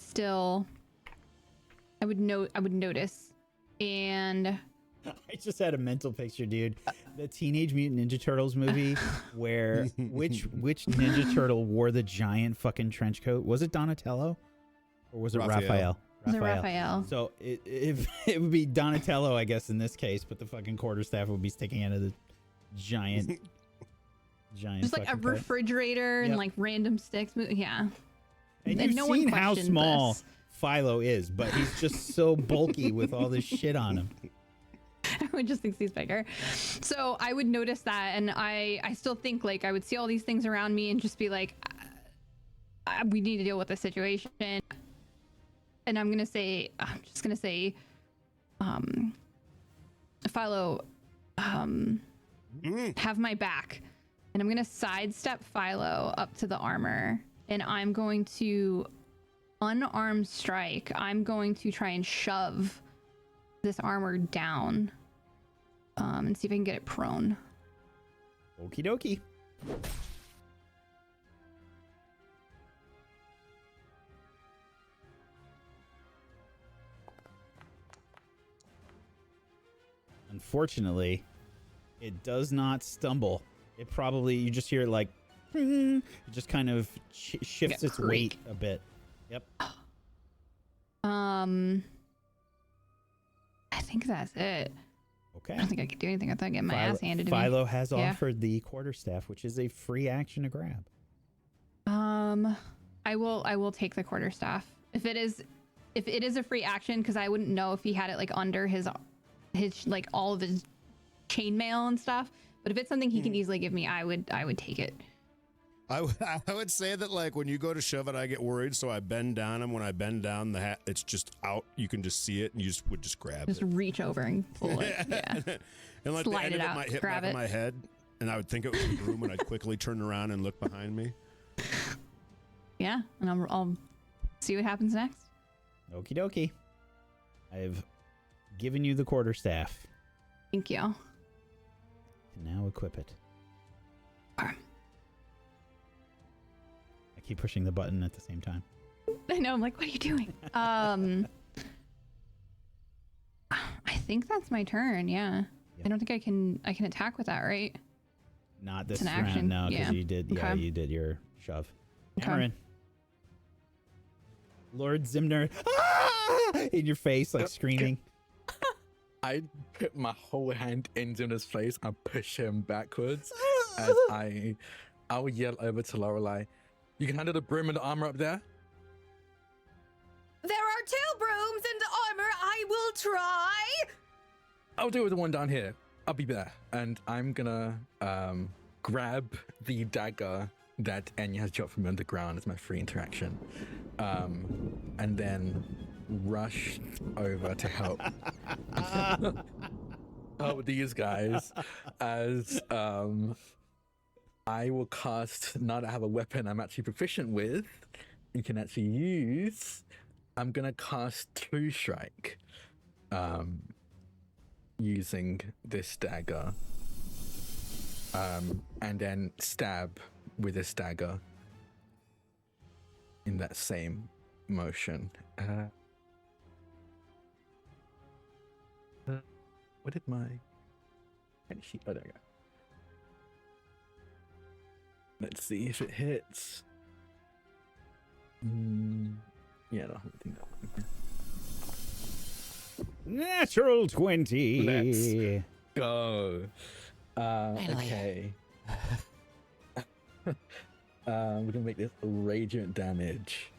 S6: notice. And
S1: I just had a mental picture, dude. The Teenage Mutant Ninja Turtles movie where which Ninja Turtle wore the giant fucking trench coat? Was it Donatello? Or was it Raphael?
S6: Was it Raphael?
S1: So it would be Donatello, I guess, in this case, but the fucking quarterstaff would be sticking out of the giant
S6: just like a
S1: fucking
S6: refrigerator and like random sticks. Yeah.
S1: And you've
S6: no
S1: seen
S6: one
S1: how small
S6: this.
S1: Philo is, but he's just so bulky with all this shit on him.
S6: Everyone just thinks he's bigger. So I would notice that, and I still think like I would see all these things around me and just be like, we need to deal with this situation. And I'm just gonna say, Philo, have my back. And I'm gonna sidestep Philo up to the armor, and I'm going to unarmed strike. I'm going to try and shove this armor down, and see if I can get it prone.
S1: Okie dokie. Unfortunately, it does not stumble. It probably, you just hear it like, it just kind of shifts its weight a bit. Yep.
S6: I think that's it.
S1: Okay.
S6: I don't think I could do anything without getting my ass handed to me.
S1: Philo has offered the quarterstaff, which is a free action to grab.
S6: I will take the quarterstaff. If it is a free action, because I wouldn't know if he had it like under his like all of his chainmail and stuff. But if it's something he can easily give me, I would take it.
S7: I would say that like when you go to shove it, I get worried, so I bend down, and when I bend down, the hat, it's just out. You can just see it, and you would just grab
S6: it. Just reach over and pull it. Yeah.
S7: And like
S6: slide
S7: the end
S6: it
S7: of
S6: out,
S7: it might hit
S6: grab
S7: back
S6: it.
S7: of my head, and I would think it was a broom, and I'd quickly turn around and look behind me.
S6: Yeah, and I'll see what happens next.
S1: Okie dokie. I've given you the quarterstaff.
S6: Thank you.
S1: And now equip it.
S6: Okay.
S1: I keep pushing the button at the same time.
S6: I know. I'm like, what are you doing? I think that's my turn. Yeah. Yep. I don't think I can attack with that, right?
S1: Not this
S6: It's an
S1: round,
S6: action.
S1: no, because
S6: Yeah.
S1: you did. Yeah,
S6: Okay.
S1: you did your shove.
S6: Okay.
S1: Cameron. Lord Zimner, ah! In your face, like screaming.
S4: I put my whole hand in Zimner's face and push him backwards as I'll yell over to Lorelei, "You can handle the broom and the armor up there?"
S3: There are 2 brooms and armor. I will try.
S4: I'll deal with the one down here. I'll be there. And I'm gonna grab the dagger that Enya has dropped from underground as my free interaction. And then rush over to help these guys as I will cast, now that I have a weapon I'm actually proficient with, you can actually use, I'm gonna cast True Strike using this dagger, and then stab with this dagger in that same motion. What did my sheet? Oh, there we go. Let's see if it hits. Yeah, no, I think that one.
S1: Natural 20.
S4: Let's go. Okay. We're gonna make this radiant damage.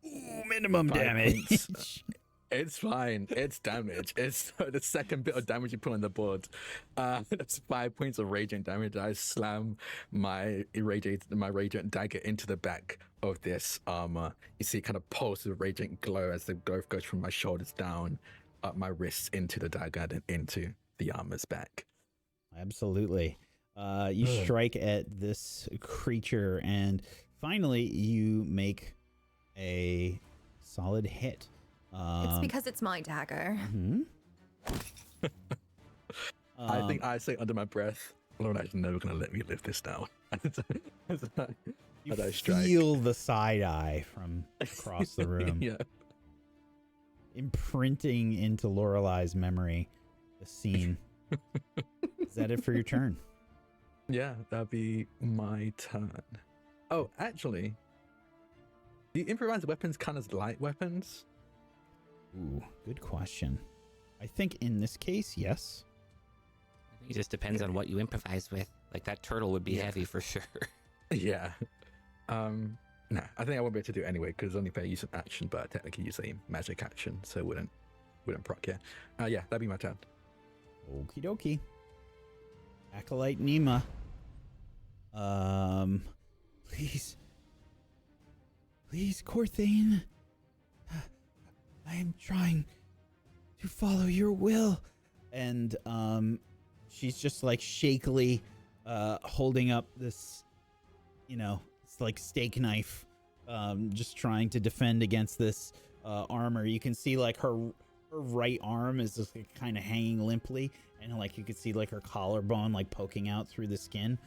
S1: Ooh, minimum
S4: 5
S1: damage.
S4: points. It's fine. It's damage. It's the second bit of damage you put on the board. That's 5 points of radiant damage. I slam my radiant dagger into the back of this armor. You see it kind of pulses with radiant glow as the glow goes from my shoulders down, up my wrists into the dagger, then into the armor's back.
S1: Absolutely. You strike at this creature, and finally you make a solid hit.
S3: It's because it's my dagger.
S1: Mhm.
S4: I think I say under my breath, Lord, I'm never going to let me live this down.
S1: You
S4: As I strike.
S1: feel the side eye from across the room,
S4: Yeah.
S1: imprinting into Lorelei's memory the scene. Is that it for your turn?
S4: Yeah, that'd be my turn. Oh, actually, do improvised weapons count as light weapons?
S1: Ooh, good question. I think in this case, yes.
S2: I think it just depends on what you improvise with. Like that turtle would be
S4: Yeah.
S2: heavy for sure.
S4: Yeah. No, I think I won't be able to do it anyway because only if I use an action, but I technically use a magic action, so it wouldn't proc. Yeah. Yeah, that'd be my turn.
S1: Okie dokie. Acolyte Nima. Please, Corthane. I am trying to follow your will. And she's just like shakily holding up this, it's like steak knife, just trying to defend against this armor. You can see like her right arm is just like, kind of hanging limply, and like you can see like her collarbone like poking out through the skin.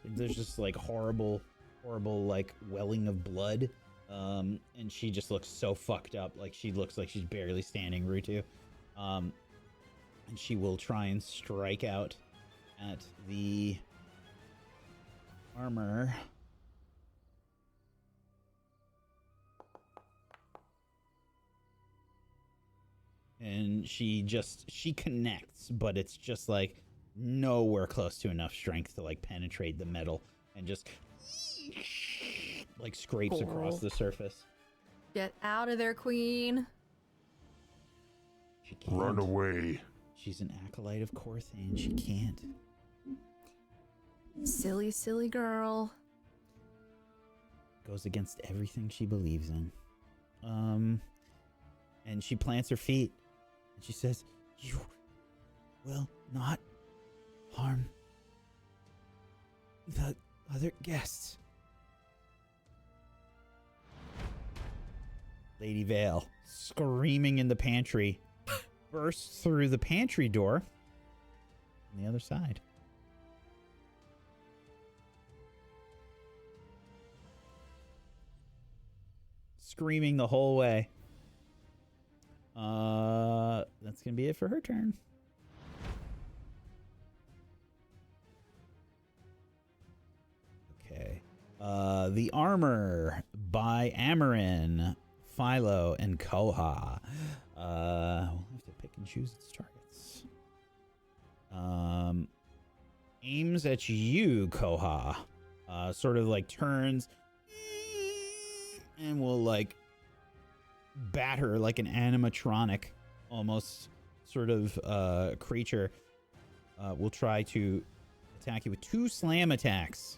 S1: There's just like horrible like welling of blood, and she just looks so fucked up. Like she looks like she's barely standing, Rutu. And she will try and strike out at the armor. And she connects, but it's just like nowhere close to enough strength to like penetrate the metal, and just like scrapes across the surface.
S3: Get out of there, queen.
S1: She can't.
S8: Run away.
S1: She's an acolyte of Corthane. She can't.
S3: Silly, silly girl.
S1: Goes against everything she believes in. And she plants her feet. And she says, "You will not harm the other guests." Lady Vale, screaming in the pantry, bursts through the pantry door on the other side. Screaming the whole way. That's gonna be it for her turn. Okay. The armor by Amarin, Philo, and Koha. We'll have to pick and choose its targets. Aims at you, Koha. Sort of like turns and will like batter like an animatronic almost sort of creature. Will try to attack you with 2 slam attacks.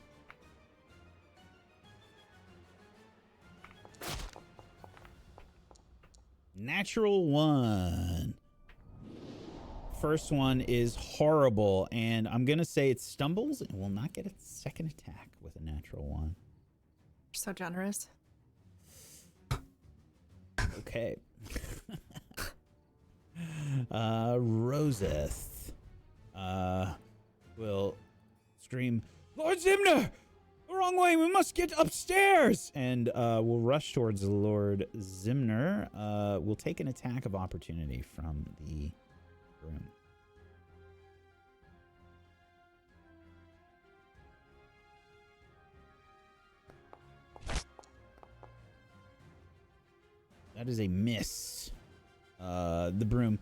S1: Natural 1. First one is horrible, and I'm gonna say it stumbles and will not get its second attack with a natural 1.
S3: You're so generous.
S1: Okay. Roseth will scream, "Lord Zimner! The wrong way! We must get upstairs!" And we'll rush towards Lord Zimner. We'll take an attack of opportunity from the room. That is a miss. The broom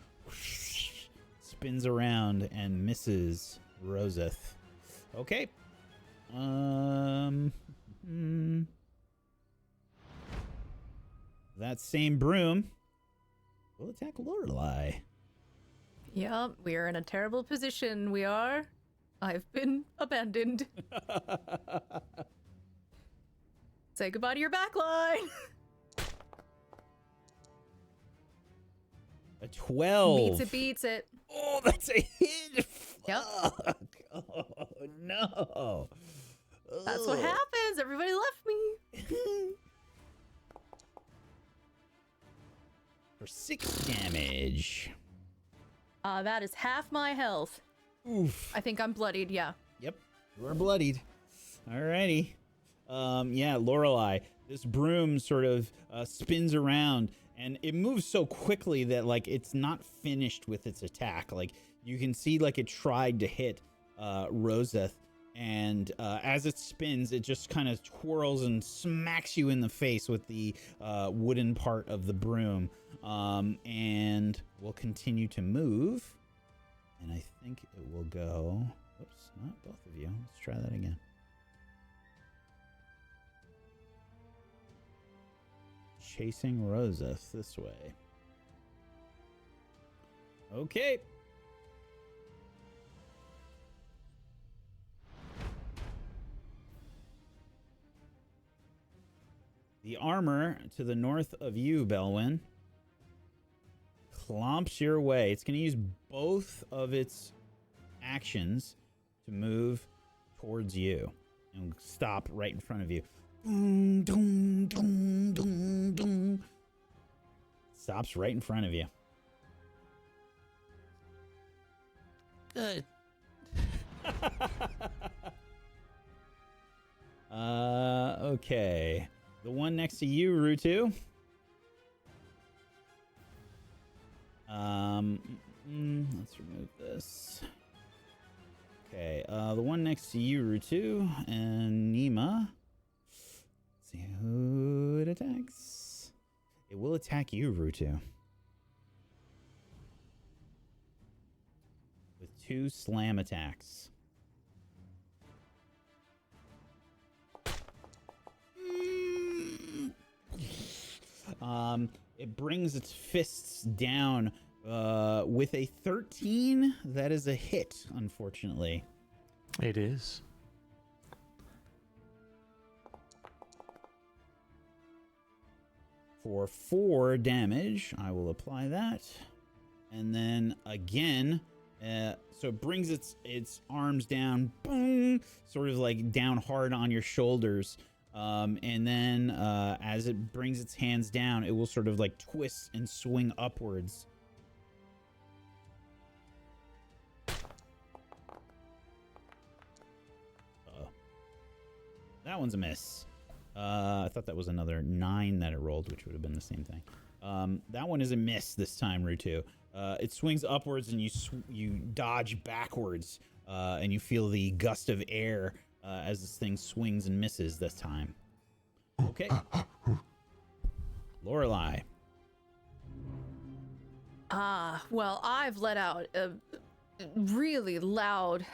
S1: spins around and misses Roseth. Okay. That same broom will attack Lorelei.
S3: Yep, we are in a terrible position. We are. I've been abandoned. Say goodbye to your backline.
S1: A 12.
S3: Beats it.
S1: Oh, that's a hit.
S3: Yep.
S1: Fuck. Oh, no.
S3: That's what happens. Everybody left me.
S1: for 6 damage.
S3: That is half my health.
S1: Oof.
S3: I think I'm bloodied, yeah.
S1: Yep, you are bloodied. Alrighty. Yeah, Lorelei, this broom sort of spins around, and it moves so quickly that, like, it's not finished with its attack. Like, you can see, like, it tried to hit Roseth, and as it spins, it just kind of twirls and smacks you in the face with the wooden part of the broom. And we'll continue to move. And I think it will go... Oops, not both of you. Let's try that again. Chasing Roseth this way. Okay. The armor to the north of you, Belwyn, clomps your way. It's going to use both of its actions to move towards you and stop right in front of you. Dun, dun, dun, dun, dun. Stops right in front of you.
S2: Good.
S1: Okay. The one next to you, Rutu. Let's remove this. Okay, the one next to you, Rutu, and Nima. Let's see who it attacks. It will attack you, Rutu. With 2 slam attacks. It brings its fists down with a 13. That is a hit, unfortunately.
S5: It is.
S1: For 4 damage, I will apply that. And then again, so it brings its arms down, boom, sort of like down hard on your shoulders. And then as it brings its hands down, it will sort of like twist and swing upwards. That one's a miss. I thought that was another 9 that it rolled, which would have been the same thing. That one is a miss this time, Rutu. It swings upwards and you dodge backwards, and you feel the gust of air as this thing swings and misses this time. Okay. Lorelei.
S3: Well, I've let out a really loud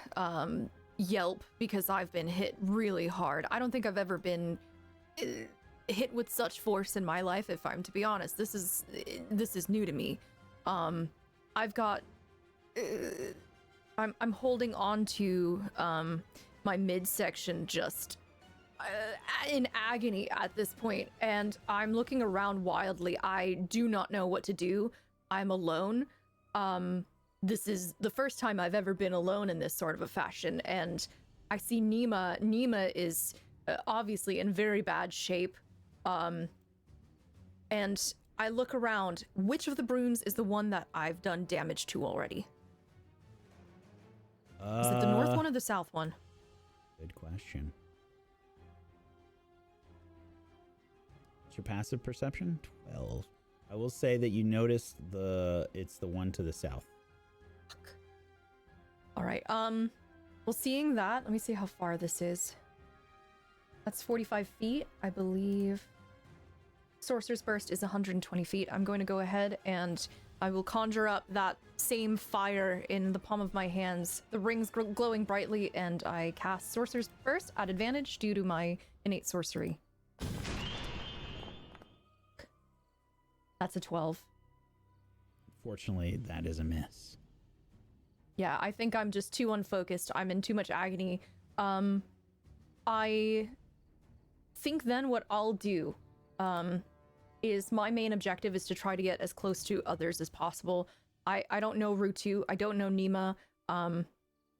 S3: yelp because I've been hit really hard. I don't think I've ever been hit with such force in my life, if I'm to be honest. This is new to me. I've got I'm holding on to my midsection just in agony at this point, and I'm looking around wildly. I do not know what to do. I'm alone. This is the first time I've ever been alone in this sort of a fashion, and I see Nima. Nima is obviously in very bad shape. And I look around. Which of the brooms is the one that I've done damage to already? Is it the north one or the south one?
S1: Good question. What's your passive perception? 12. I will say that you noticed it's the one to the south.
S3: Fuck. All right. Well, seeing that, let me see how far this is. That's 45 feet, I believe. Sorcerer's Burst is 120 feet. I'm going to go ahead and I will conjure up that same fire in the palm of my hands. The ring's glowing brightly, and I cast Sorcerer's Burst at advantage due to my innate sorcery. That's a 12.
S1: Fortunately, that is a miss.
S3: Yeah, I think I'm just too unfocused. I'm in too much agony. I think then what I'll do is my main objective is to try to get as close to others as possible. I don't know Rutu. I don't know Nima.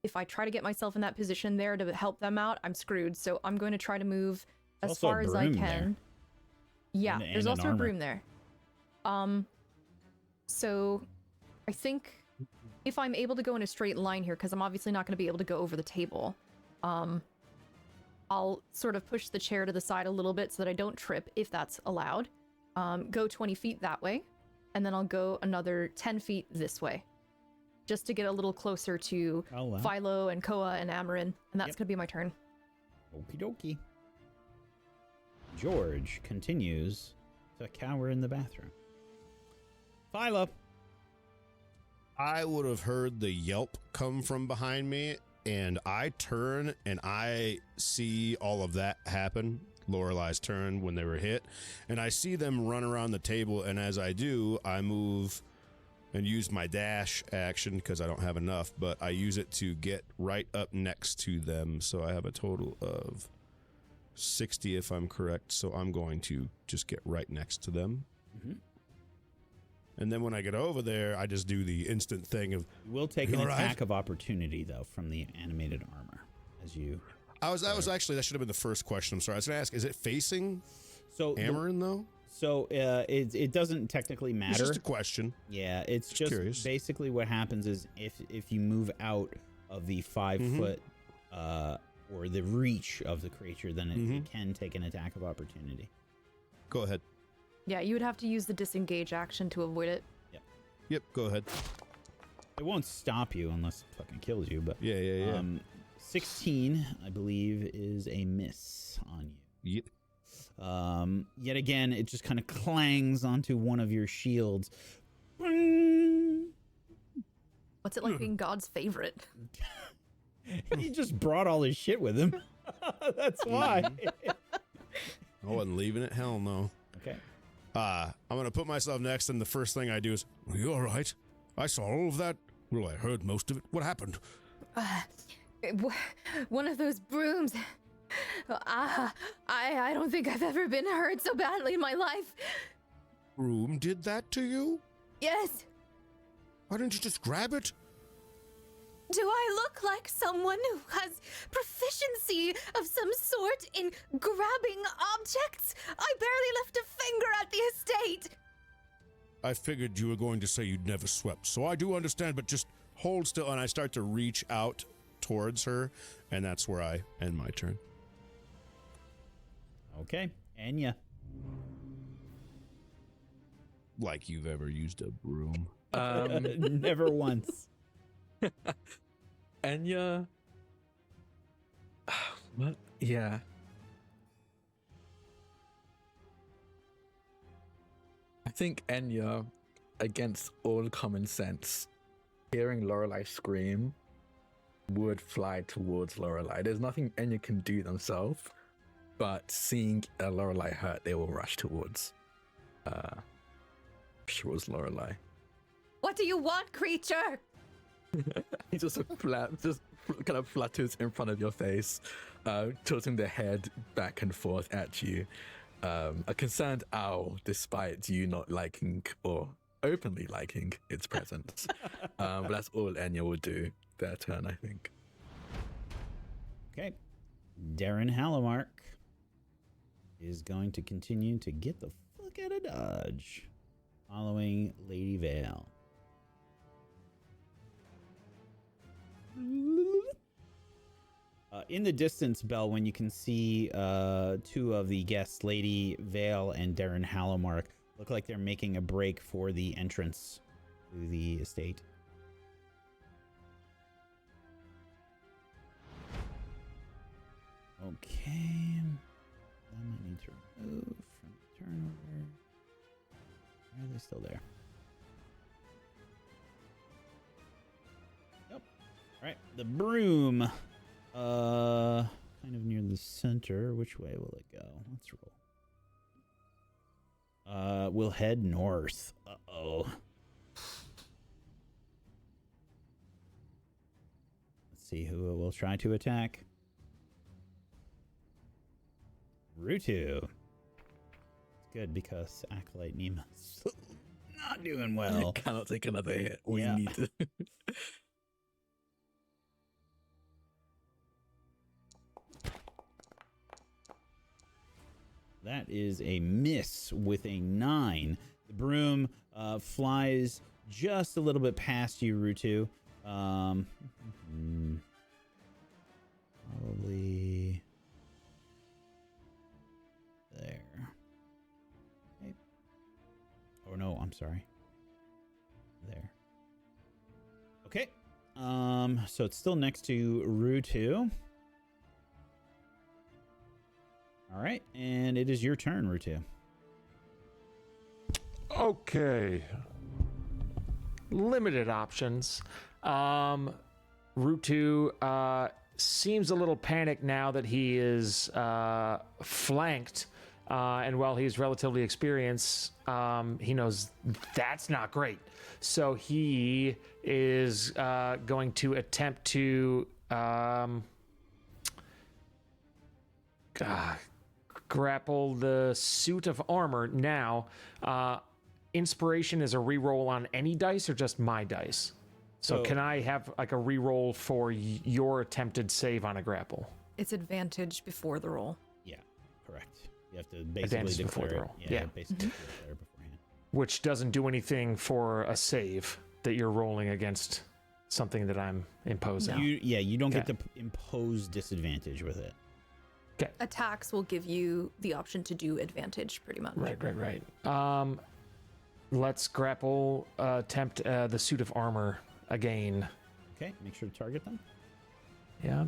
S3: If I try to get myself in that position there to help them out, I'm screwed. So I'm going to try to move as far as I can. Yeah,
S1: And
S3: there's also a
S1: armor.
S3: broom there. So I think if I'm able to go in a straight line here, because I'm obviously not going to be able to go over the table, I'll sort of push the chair to the side a little bit so that I don't trip, if that's allowed. Go 20 feet that way, and then I'll go another 10 feet this way, just to get a little closer to Philo and Koa and Amarin, and that's going to be my turn.
S1: Okie dokie. George continues to cower in the bathroom. Philo.
S7: I would have heard the yelp come from behind me, and I turn and I see all of that happen. Lorelai's turn when they were hit, and I see them run around the table, and as I do, I move and use my dash action because I don't have enough, but I use it to get right up next to them, so I have a total of 60 if I'm correct, so I'm going to just get right next to them.
S1: Mm-hmm.
S7: And then when I get over there, I just do the instant thing of...
S1: We'll take an attack of opportunity, though, from the animated armor, as you... That should have been the first question. I'm sorry. I was going to ask, is it facing Amarin, though? So it doesn't technically matter.
S7: It's just a question.
S1: Yeah, it's just
S7: curious. Basically
S1: what happens is if you move out of the 5 foot or the reach of the creature, then it can take an attack of opportunity.
S7: Go ahead.
S3: Yeah, you would have to use the disengage action to avoid it.
S7: Yep, go ahead.
S1: It won't stop you unless it fucking kills you, but...
S7: Yeah.
S1: 16, I believe, is a miss on you.
S7: Yep.
S1: Yet again, it just kind of clangs onto one of your shields.
S3: What's it like being God's favorite?
S1: He just brought all his shit with him. That's why.
S7: I wasn't leaving it. Hell no.
S1: Okay.
S7: I'm going to put myself next, and the first thing I do is, are you all right? I saw all of that. Well, I heard most of it. What happened?
S3: One of those brooms. I don't think I've ever been hurt so badly in my life.
S7: Broom did that to you?
S3: Yes.
S7: Why didn't you just grab it?
S3: Do I look like someone who has proficiency of some sort in grabbing objects? I barely left a finger at the estate.
S7: I figured you were going to say you'd never swept, so I do understand, but just hold still, and I start to reach out towards her, and that's where I end my turn.
S1: Okay, Anya.
S7: Like you've ever used a broom.
S1: Never once.
S4: Anya. What? Yeah. I think Enya, against all common sense, hearing Lorelai scream, would fly towards Lorelai. There's nothing Enya can do themselves, but seeing Lorelai hurt, they will rush towards Lorelai.
S3: What do you want, creature?
S4: He just kind of flutters in front of your face, tilting their head back and forth at you. A concerned owl, despite you not liking or openly liking its presence. But that's all Enya will do. Their turn, I think.
S1: Okay. Darren Halamark is going to continue to get the fuck out of Dodge, following Lady Vale. In the distance, Belle, when you can see two of the guests, Lady Vale and Darren Halamark, look like they're making a break for the entrance to the estate. Okay. I might need to remove from the turnover. Why are they still there? Yep. All right. The broom. Kind of near the center. Which way will it go? Let's roll. We'll head north. Uh-oh. Let's see who it will try to attack. Rutu. It's good because Acolyte Neema's not doing well.
S4: Cannot take another hit. We
S1: Yeah.
S4: need to.
S1: That is a miss with a 9. The The broom flies just a little bit past you, Rutu. Probably there. Okay. Oh no, I'm sorry. There. Okay. So it's still next to Rutu. All right, and it is your turn, Rutu.
S5: Okay. Limited options. Rutu seems a little panicked now that he is flanked. And while he's relatively experienced, he knows that's not great. So he is going to attempt to grapple the suit of armor. Now, inspiration is a reroll on any dice or just my dice? So can I have like a reroll for your attempted save on a grapple?
S3: It's advantage before the roll.
S1: Yeah, correct. You have to basically declare
S5: the
S1: it.
S5: roll.
S1: Yeah, basically declare it beforehand.
S5: Which doesn't do anything for a save that you're rolling against something that I'm imposing.
S3: No.
S1: You don't get to impose disadvantage with it.
S5: Okay.
S3: Attacks will give you the option to do advantage, pretty much.
S5: Right. Let's grapple, attempt the suit of armor again.
S1: Okay, make sure to target them.
S5: Yeah.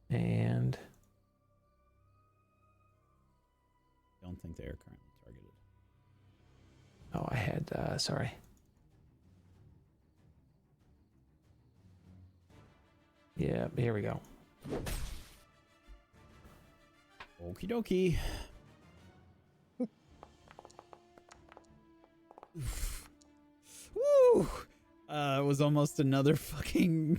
S5: And
S1: Don't think they are currently targeted.
S5: oh, I had sorry. Yeah, here we go.
S1: Okie dokie. Woo! It was almost another fucking.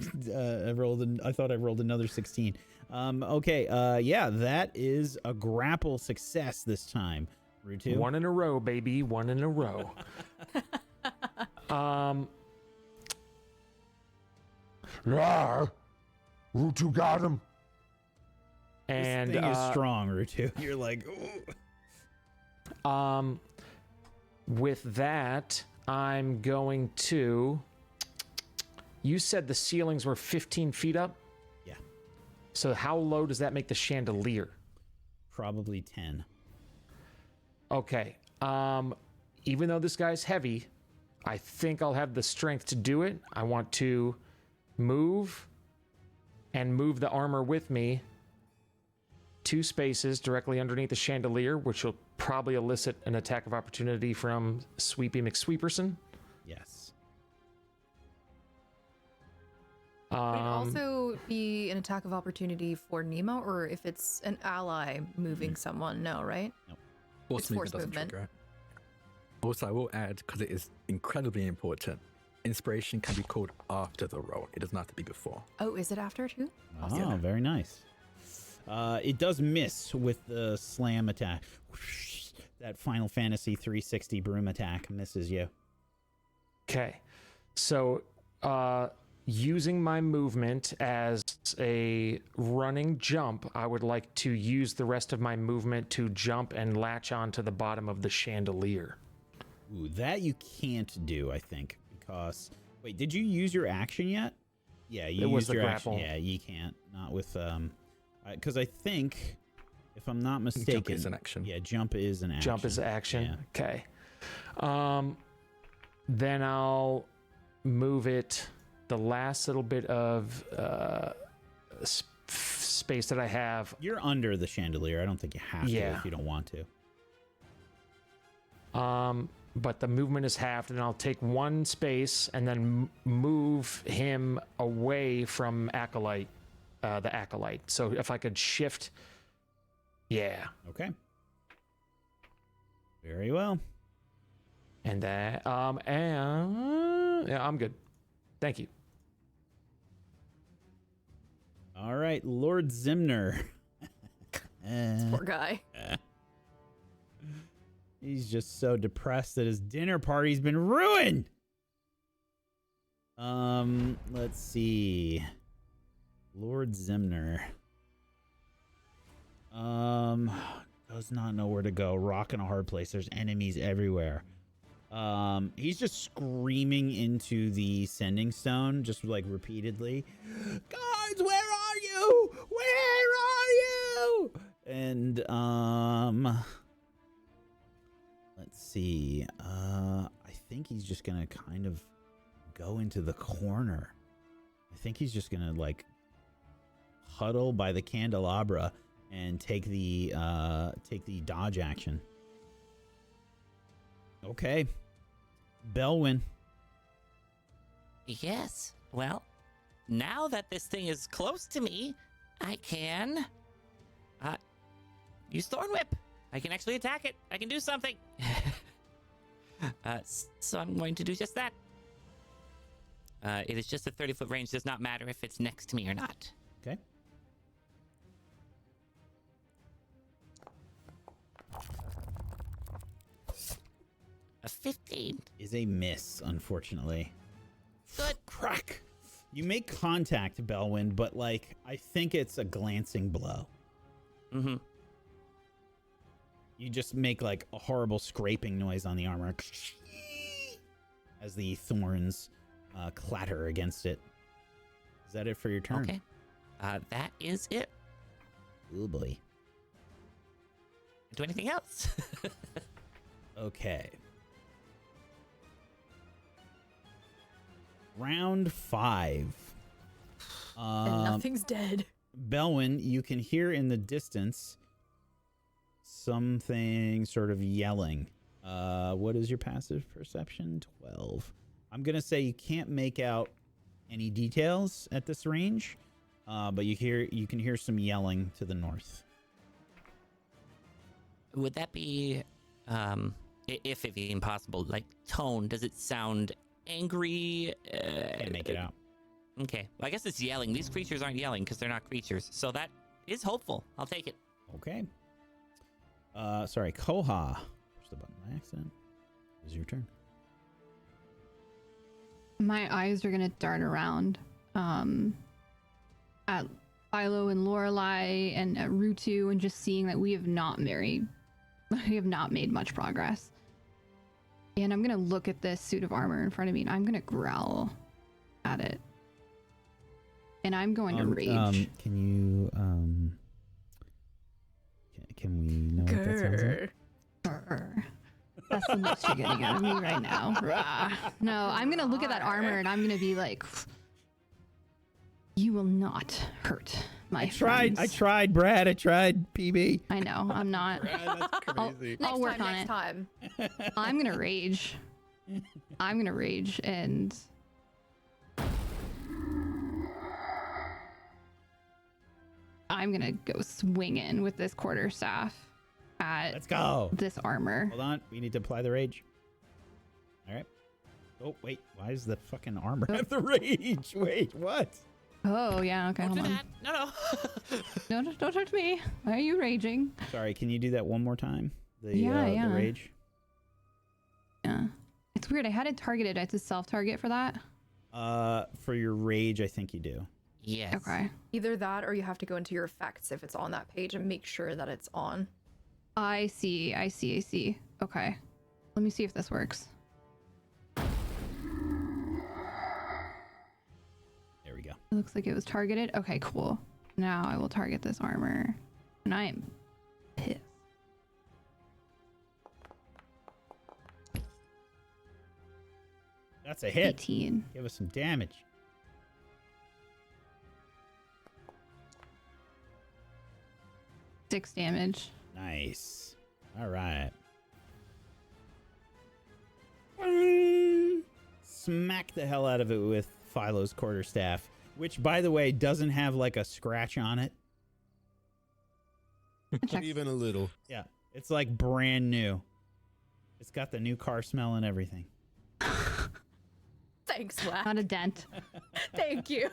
S1: I thought I rolled another 16. Okay. Yeah, that is a grapple success this time. Rutu.
S5: One in a row, baby. One in a row.
S8: Yeah. Rutu got him.
S5: And
S1: this thing is strong, Rutu. You're like, ooh.
S5: With that, I'm going to. You said the ceilings were 15 feet up?
S1: Yeah.
S5: So how low does that make the chandelier?
S1: Probably 10.
S5: Okay. Even though this guy's heavy, I think I'll have the strength to do it. I want to move and move the armor with me 2 spaces directly underneath the chandelier, which will probably elicit an attack of opportunity from Sweepy McSweeperson.
S1: Yes.
S3: Would it also be an attack of opportunity for Nemo, or if it's an ally moving someone? No, right?
S1: Nope.
S3: It's force
S4: doesn't
S3: movement.
S4: trigger. Also, I will add, because it is incredibly important, inspiration can be called after the roll. It doesn't have to be before.
S3: Oh, is it after too?
S1: Oh, very nice. It does miss with the slam attack. That Final Fantasy 360 broom attack misses you.
S5: Okay. So, using my movement as a running jump, I would like to use the rest of my movement to jump and latch onto the bottom of the chandelier.
S1: Ooh, that you can't do, I think, because... Wait, did you use your action yet? Yeah, you
S5: was
S1: used
S5: the
S1: your
S5: grapple.
S1: action. Yeah, you can't. Not with... Because I think, if I'm not mistaken...
S4: Jump is an action.
S1: Yeah, jump is an action.
S5: Jump is action.
S1: Yeah.
S5: Okay. Then I'll move it the last little bit of space that I have.
S1: You're under the chandelier. I don't think you have to if you don't want to.
S5: But the movement is halved, and I'll take 1 space and then move him away from Acolyte, the Acolyte. So if I could shift, yeah.
S1: Okay. Very well.
S5: And that, yeah, I'm good. Thank you.
S1: All right, Lord Zimner.
S3: Poor guy.
S1: He's just so depressed that his dinner party's been ruined. Let's see. Lord Zimner. Does does not know where to go. Rock in a hard place. There's enemies everywhere. He's just screaming into the sending stone, just like repeatedly. Guards, where are you? Where are you? And let's see. I think he's just gonna kind of go into the corner. I think he's just gonna like huddle by the candelabra and take the dodge action. Okay. Belwyn.
S2: Yes. Well, now that this thing is close to me, I can use Thorn Whip. I can actually attack it. I can do something. So I'm going to do just that. It is just a 30-foot range. Does not matter if it's next to me or not.
S1: Okay.
S2: A 15.
S1: Is a miss, unfortunately.
S2: Good.
S1: Crack. You make contact, Belwyn, but like I think it's a glancing blow.
S2: Mm-hmm.
S1: You just make like a horrible scraping noise on the armor as the thorns clatter against it. Is that it for your turn?
S2: Okay. That is it.
S1: Oh boy.
S2: Do anything else?
S1: Okay. Round 5.
S3: And nothing's dead.
S1: Belwyn, you can hear in the distance something sort of yelling. What is your passive perception? 12. I'm going to say you can't make out any details at this range, but you can hear some yelling to the north.
S2: Would that be, if it be impossible, like tone? Does it sound angry?
S1: Can't make it out.
S2: Okay. Well, I guess it's yelling. These creatures aren't yelling because they're not creatures. So that is hopeful. I'll take it.
S1: Okay. Sorry, Koha. Push the button by accident. It's your turn.
S6: My eyes are gonna dart around at Philo and Lorelei and at Rutu, and just seeing that we have not made much progress. And I'm gonna look at this suit of armor in front of me, and I'm gonna growl at it. And I'm going to rage.
S1: Can you can we know what that sounds like?
S6: Grr. That's the most you're getting out of me right now. Rah. No, I'm gonna look at that armor and I'm gonna be like, you will not hurt my friends.
S1: I tried, Brad. I tried, PB.
S6: I know, I'm not.
S7: Brad, that's crazy.
S6: I'll work on
S3: next
S6: it.
S3: time.
S6: I'm gonna rage. I'm gonna rage and I'm gonna go swing in with this quarterstaff at
S1: Let's go.
S6: this armor.
S1: Hold on. We need to apply the rage. All right. Oh, wait. Why is the fucking armor have the rage? Wait, what?
S6: Oh yeah, okay,
S2: Don't
S6: hold
S2: do
S6: on.
S2: that. No.
S6: Don't touch me. Why are you raging?
S1: Sorry, can you do that one more time? The
S6: Yeah.
S1: rage?
S6: Yeah. It's weird. I had it targeted. I had to self-target for that.
S1: For your rage, I think you do.
S2: Yes.
S6: Okay.
S3: Either that or you have to go into your effects if it's on that page and make sure that it's on.
S6: I see. Okay. Let me see if this works.
S1: There we go.
S6: It looks like it was targeted. Okay, cool. Now I will target this armor. And I am pissed.
S1: That's a hit.
S6: 18.
S1: Give us some damage.
S6: Six damage.
S1: Nice. All right. Smack the hell out of it with Philo's quarterstaff, which, by the way, doesn't have like a scratch on it.
S6: Check.
S7: Even a little.
S1: Yeah, it's like brand new. It's got the new car smell and everything.
S3: Thanks, Wack.
S6: Not a dent.
S3: Thank you.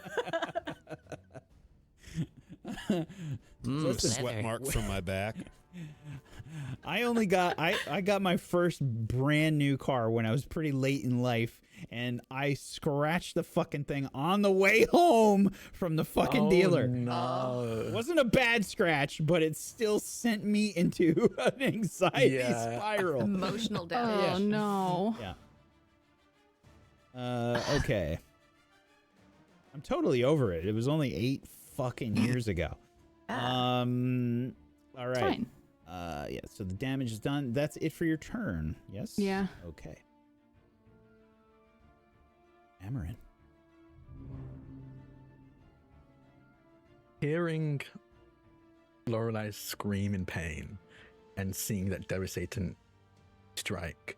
S7: Just a sweat
S2: Leather.
S7: mark from my back.
S1: I got my first brand new car when I was pretty late in life, and I scratched the fucking thing on the way home from the fucking dealer.
S4: No.
S1: It wasn't a bad scratch, but it still sent me into an anxiety spiral.
S3: Emotional damage.
S6: Oh no.
S1: Yeah. Okay. I'm totally over it. It was only 8 fucking years ago. All right.
S6: It's fine.
S1: Yeah, so the damage is done. That's it for your turn. Yes?
S6: Yeah.
S1: Okay. Amarin.
S4: Hearing Lorelei scream in pain and seeing that devastating strike,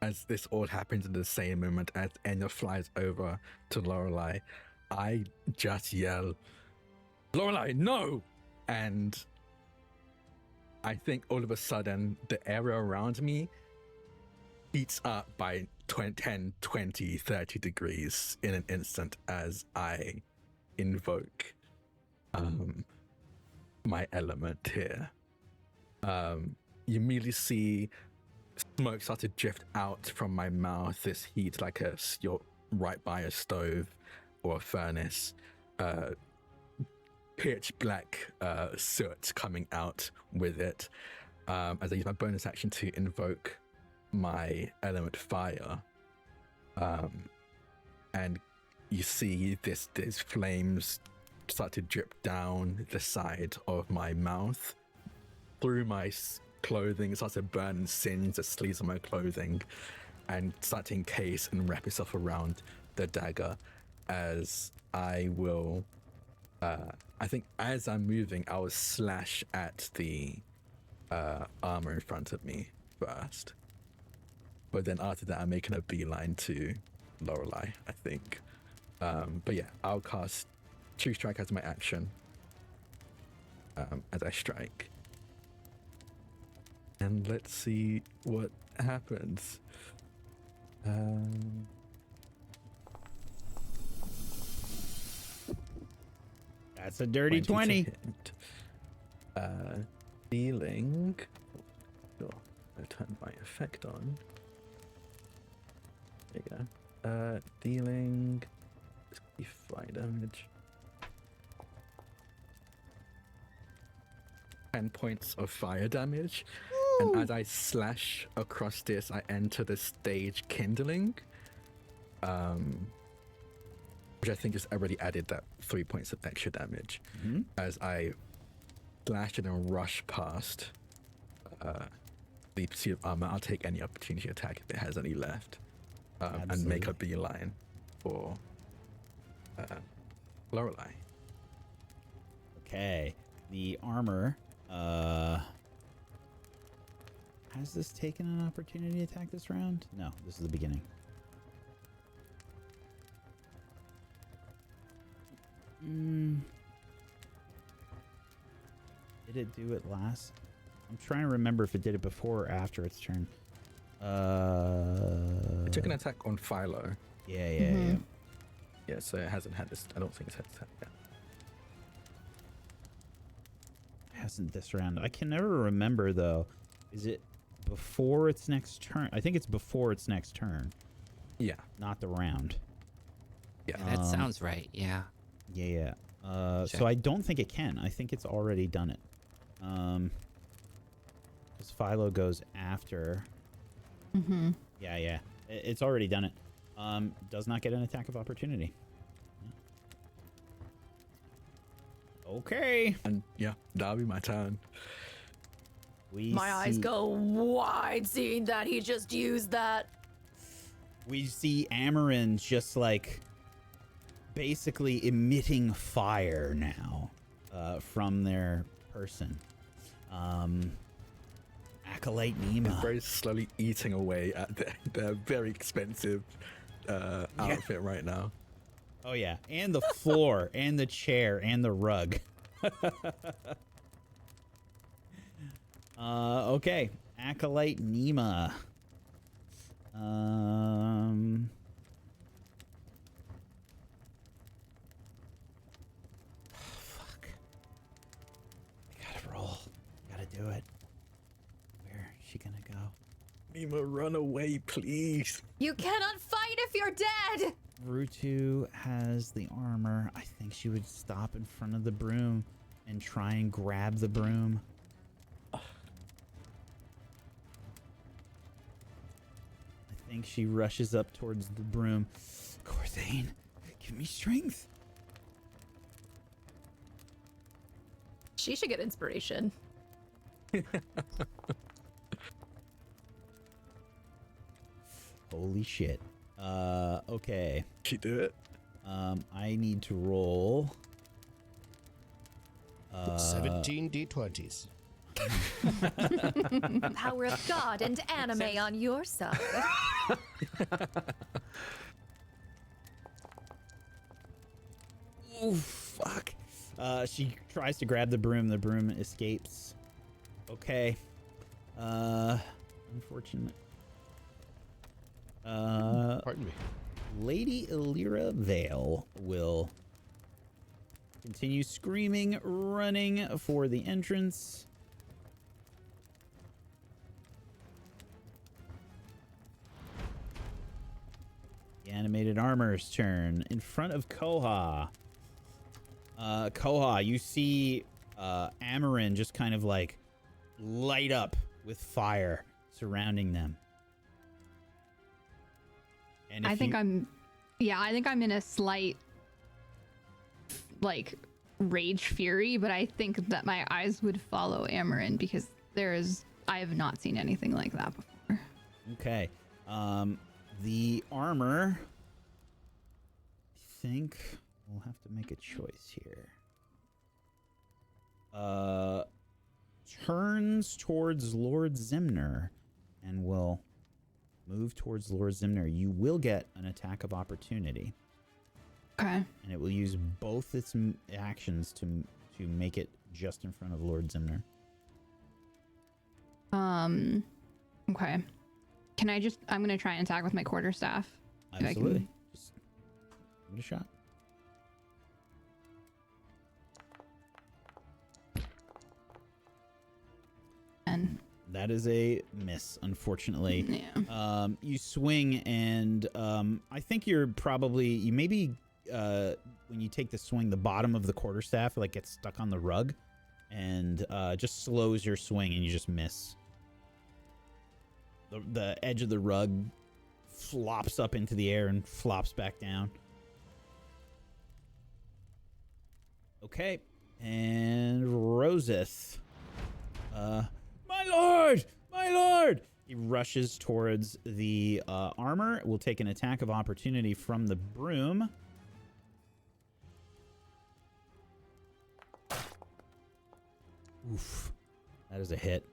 S4: as this all happens at the same moment as Enya flies over to Lorelei, I just yell, "Lorelei, no!" And I think all of a sudden the area around me heats up by 10, 20, 30 degrees in an instant as I invoke my element here. You immediately see smoke start to drift out from my mouth, this heat like you're right by a stove or a furnace. Pitch black soot coming out with it as I use my bonus action to invoke my element fire. And you see these flames start to drip down the side of my mouth through my clothing. It starts to burn and singe the sleeves of my clothing and start to encase and wrap itself around the dagger as I will I think as I'm moving I will slash at the armor in front of me first, but then after that I'm making a beeline to Lorelei, I think. But yeah, I'll cast True Strike as my action as I strike. And let's see what happens.
S1: That's a dirty 20.
S4: Dealing. Sure, I'll turn my effect on. There you go. Dealing 65 damage. 10 points of fire damage. Woo! And as I slash across this, I enter the stage kindling. Which I think has already added that 3 points of extra damage. Mm-hmm. As I slash it and rush past the suit of armor, I'll take any opportunity attack if it has any left. And make a beeline for Lorelei.
S1: Okay. The armor. Has this taken an opportunity attack this round? No, this is the beginning. Did it do it last? I'm trying to remember if it did it before or after its turn.
S4: It took an attack on Philo.
S1: Yeah.
S4: Yeah, so it hasn't had this. I don't think it's had this attack yet.
S1: Hasn't this round. I can never remember though. Is it before its next turn? I think it's before its next turn.
S4: Yeah.
S1: Not the round.
S4: Yeah.
S2: That sounds right. Yeah.
S1: Yeah. So I don't think it can. I think it's already done it. Because Philo goes after.
S6: Mm-hmm.
S1: Yeah. It's already done it. Does not get an attack of opportunity. Okay.
S4: And yeah, that'll be my turn.
S3: My eyes go wide seeing that he just used that.
S1: We see Amarin just like basically emitting fire now from their person. Acolyte Nima.
S4: And very slowly eating away at their very expensive outfit right now.
S1: Oh yeah, and the floor, and the chair, and the rug. Okay, Acolyte Nima. Fuck. I gotta roll. she gonna go?
S4: Mima, run away, please.
S3: You cannot fight if you're dead!
S1: Rutu has the armor. I think she would stop in front of the broom and try and grab the broom. I think she rushes up towards the broom. Corthane, give me strength.
S3: She should get inspiration.
S1: Holy shit. Okay.
S4: She do it?
S1: I need to roll.
S7: 17 d20s.
S3: Power of God and anime on your side.
S1: Oh, fuck. She tries to grab the broom. The broom escapes. Okay. Unfortunate.
S7: Pardon me.
S1: Lady Illyra Vale will continue screaming, running for the entrance. The animated armor's turn in front of Koha. Koha, you see Amarin just kind of like light up with fire surrounding them. And
S6: I think I'm in a slight like rage fury, but I think that my eyes would follow Amarin because I have not seen anything like that before.
S1: Okay. The armor, I think we'll have to make a choice here. Turns towards Lord Zimner and will move towards Lord Zimner. You will get an attack of opportunity.
S6: Okay.
S1: And it will use both its actions to make it just in front of Lord Zimner.
S6: Okay. I'm gonna try and attack with my quarterstaff. if I
S1: Absolutely.
S6: can-
S1: Just give it a shot.
S6: And
S1: That is a miss, unfortunately.
S6: yeah.
S1: You swing, and I think you maybe when you take the swing, the bottom of the quarterstaff like gets stuck on the rug, and just slows your swing, and you just miss. The edge of the rug flops up into the air and flops back down. Okay, and Roseth. My lord! My lord! He rushes towards the armor. Will take an attack of opportunity from the broom. Oof. That is a hit.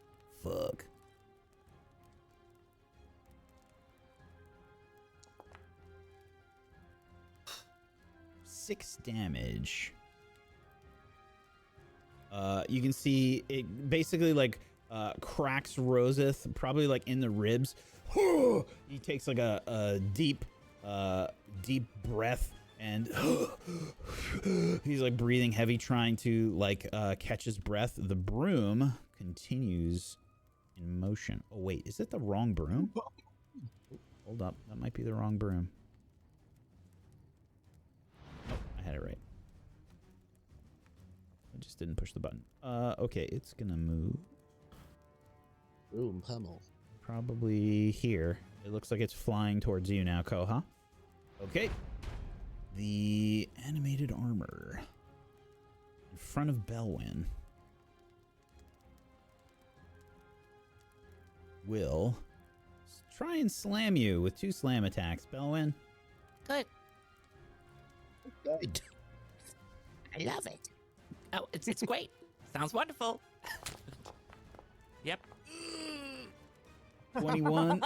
S1: Fuck. Six damage. You can see it basically like cracks Roseth, probably like in the ribs. He takes like a deep breath, and he's like breathing heavy, trying to like catch his breath. The broom continues in motion. Oh wait, is it the wrong broom? Hold up, that might be the wrong broom. Oh, I had it right. I just didn't push the button. Okay, it's gonna move.
S7: Boom, pummel.
S1: Probably here. It looks like it's flying towards you now, Koha. Okay. The animated armor in front of Belwyn will try and slam you with 2 slam attacks. Belwyn.
S2: Good.
S7: Good.
S2: I love it. Oh, it's great. Sounds wonderful. Yep.
S1: 21.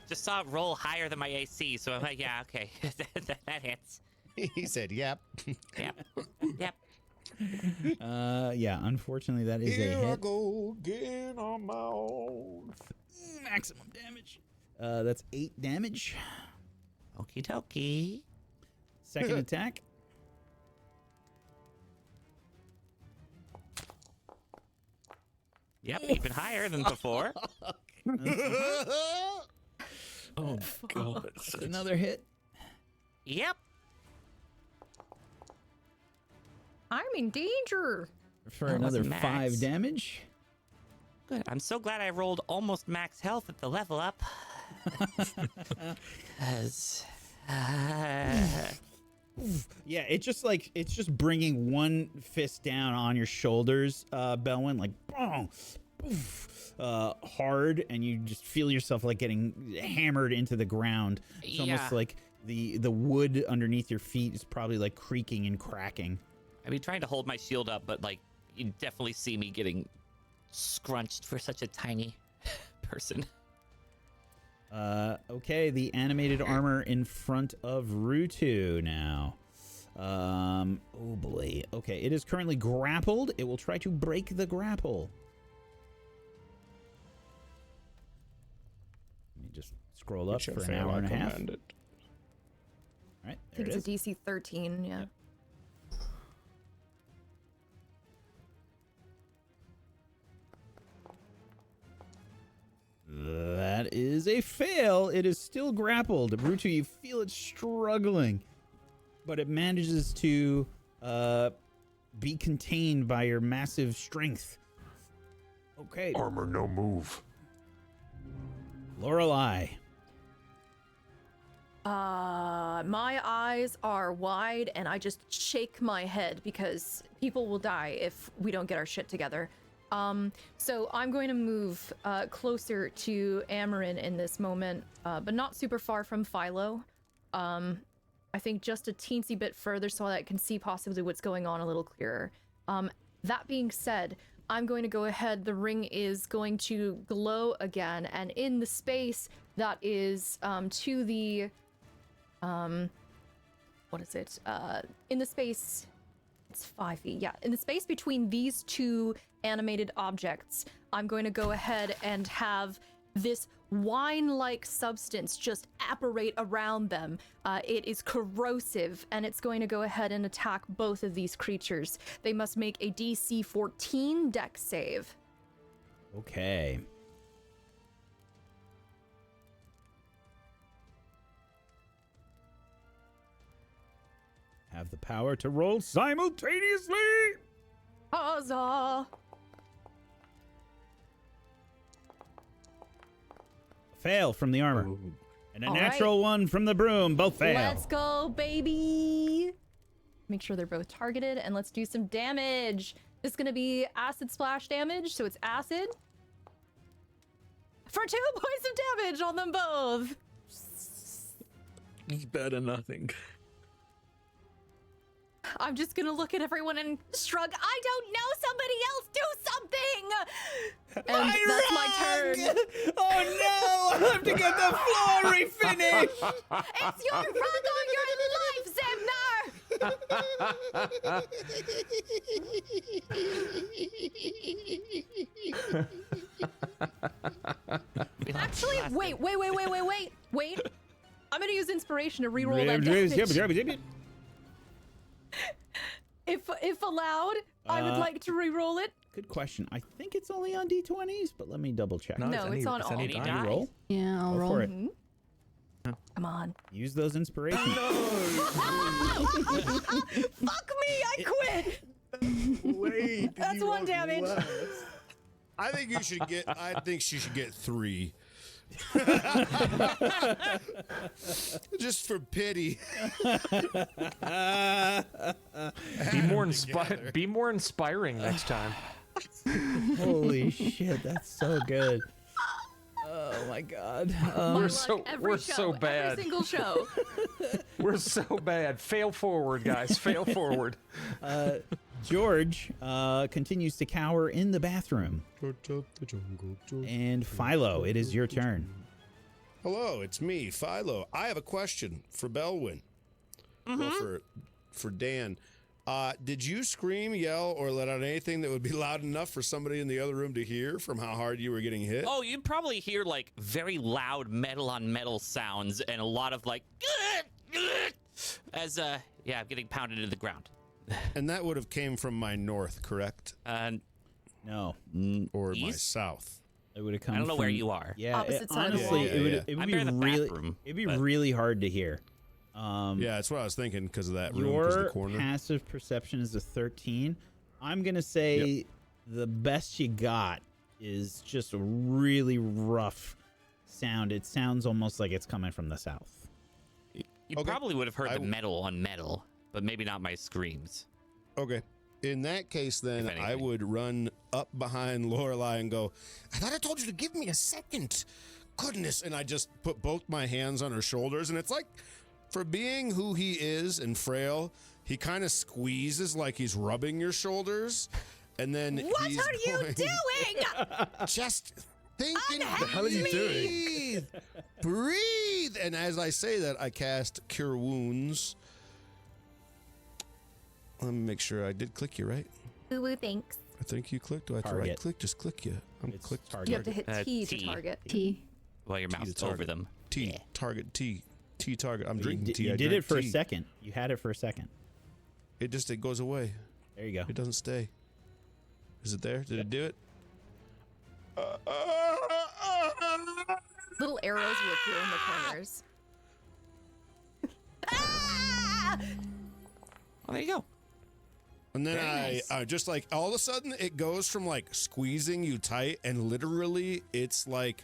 S2: Just saw it roll higher than my AC, so I'm like, yeah, okay. that hits.
S7: He said, yep.
S2: Yep. Yep.
S1: Yeah, unfortunately that is a
S7: Here I
S1: hit.
S7: go again on my own.
S1: Maximum damage. That's 8 damage.
S2: Okie dokie.
S1: Second attack.
S2: Yep, even higher than before.
S4: Oh god.
S1: Another hit.
S2: Yep.
S3: I'm in danger.
S1: For
S2: That
S1: another
S2: was max.
S1: 5 damage.
S2: Good. I'm so glad I rolled almost max health at the level up. 'Cause,
S1: Yeah, it's just bringing one fist down on your shoulders, Belwyn, like boom, poof, hard, and you just feel yourself like getting hammered into the ground. It's almost like the wood underneath your feet is probably like creaking and cracking.
S2: I've been trying to hold my shield up, but like you definitely see me getting scrunched for such a tiny person.
S1: Okay, the animated armor in front of Rutu now. Oh boy. Okay, it is currently grappled. It will try to break the grapple. Let me just scroll up for an hour and a half. All right,
S3: I
S1: there
S3: think
S1: it
S3: it's
S1: is.
S3: a DC 13, yeah.
S1: That is a fail. It is still grappled. Brutu, you feel it struggling, but it manages to be contained by your massive strength. Okay,
S8: Armor, no move.
S1: Lorelei.
S3: My eyes are wide and I just shake my head because people will die if we don't get our shit together. So I'm going to move closer to Amarin in this moment, but not super far from Philo. I think just a teensy bit further so that I can see possibly what's going on a little clearer. That being said, I'm going to go ahead. The ring is going to glow again, and in the space that is to the what is it? In the space, it's 5 feet. Yeah, in the space between these two animated objects, I'm going to go ahead and have this wine-like substance just apparate around them. It is corrosive, and it's going to go ahead and attack both of these creatures. They must make a DC 14 dex save.
S1: Okay. Have the power to roll simultaneously.
S3: Huzzah!
S1: Fail from the armor.
S4: Ooh.
S1: And a
S3: All
S1: natural one from the broom. Both fail.
S3: Let's go, baby! Make sure they're both targeted, and let's do some damage. This is gonna be acid splash damage, so it's acid. For 2 points of damage on them both!
S4: It's better than nothing.
S3: I'm just gonna look at everyone and shrug. I don't know, somebody else do something! And that's my turn.
S1: Oh no! I have to get the floor refinished!
S3: It's your rug on your life, Zemnar! Actually, wait. I'm gonna use inspiration to reroll that damage. If allowed, I would like to reroll it.
S1: Good question. I think it's only on D20s, but let me double check.
S3: No, it's on all.
S2: Any
S1: You
S2: die.
S1: roll?
S6: Yeah, I'll
S1: Go
S6: roll.
S1: for it.
S3: Come on.
S1: Use those inspirations.
S3: Fuck me, I quit.
S7: Wait.
S3: That's 1 damage.
S7: I think you should get. I think she should get 3. Just for pity.
S5: Be more inspiring next time.
S1: Holy shit, that's so good. Oh my god.
S5: We're so bad.
S3: Every single show.
S5: We're so bad. Fail forward, guys. Fail forward.
S1: George continues to cower in the bathroom. And Philo, it is your turn.
S7: Hello, it's me, Philo. I have a question for Belwyn. Well, for Dan. Did you scream, yell, or let out anything that would be loud enough for somebody in the other room to hear from how hard you were getting hit?
S2: Oh, you'd probably hear like very loud metal on metal sounds and a lot of like as getting pounded into the ground.
S7: And that would have came from my north, correct?
S1: No,
S7: or my
S2: East?
S7: south?
S1: it would have come.
S2: I don't know where
S1: from-
S2: you are.
S1: Yeah,
S3: Opposite side of the
S1: honestly,
S3: wall.
S1: it would.
S7: Yeah,
S1: It would
S2: I'm
S1: be
S2: near the
S1: really.
S2: bathroom,
S1: It'd be
S2: but-
S1: really hard to hear.
S7: Yeah, that's what I was thinking because of that room, 'cause of
S1: Your
S7: the corner.
S1: passive perception is a 13. I'm gonna say the best you got is just a really rough sound. It sounds almost like it's coming from the south.
S2: You
S7: Okay.
S2: probably would have heard
S7: I
S2: the
S7: w-
S2: metal on metal, but maybe not my screams.
S7: Okay. In that case, then
S2: If
S7: I
S2: anything.
S7: would run up behind Lorelei and go, I thought I told you to give me a second. Goodness. And I just put both my hands on her shoulders. And it's like, for being who he is and frail, he kind of squeezes like he's rubbing your shoulders. And then
S3: What
S7: he's
S3: are you
S7: going,
S3: doing?
S7: Just thinking.
S3: What the
S4: hell are you
S7: Breathe. Breathe. And as I say that, I cast Cure Wounds. Let me make sure I did click you, right?
S3: Ooh, thanks.
S7: I think you clicked. Do I have to right
S1: Target.
S7: click? Just click you. I'm
S1: It's
S7: clicked.
S1: target.
S3: You have to hit T to
S2: T.
S3: target.
S6: T.
S2: While your
S7: T to
S2: mouth's
S7: target.
S2: over them.
S7: T.
S2: Yeah.
S7: Target T. T target. I'm
S1: You
S7: drinking
S1: did-
S7: tea.
S1: You
S7: I
S1: did
S7: drank
S1: it for
S7: tea.
S1: a second. You had it for a second.
S7: It goes away.
S1: There you go.
S7: It doesn't stay. Is it there? Did it do it?
S3: Little arrows will appear in the corners. Ah!
S2: Oh, there you go.
S7: And then
S2: Very nice.
S7: I just like all of a sudden it goes from like squeezing you tight and literally it's like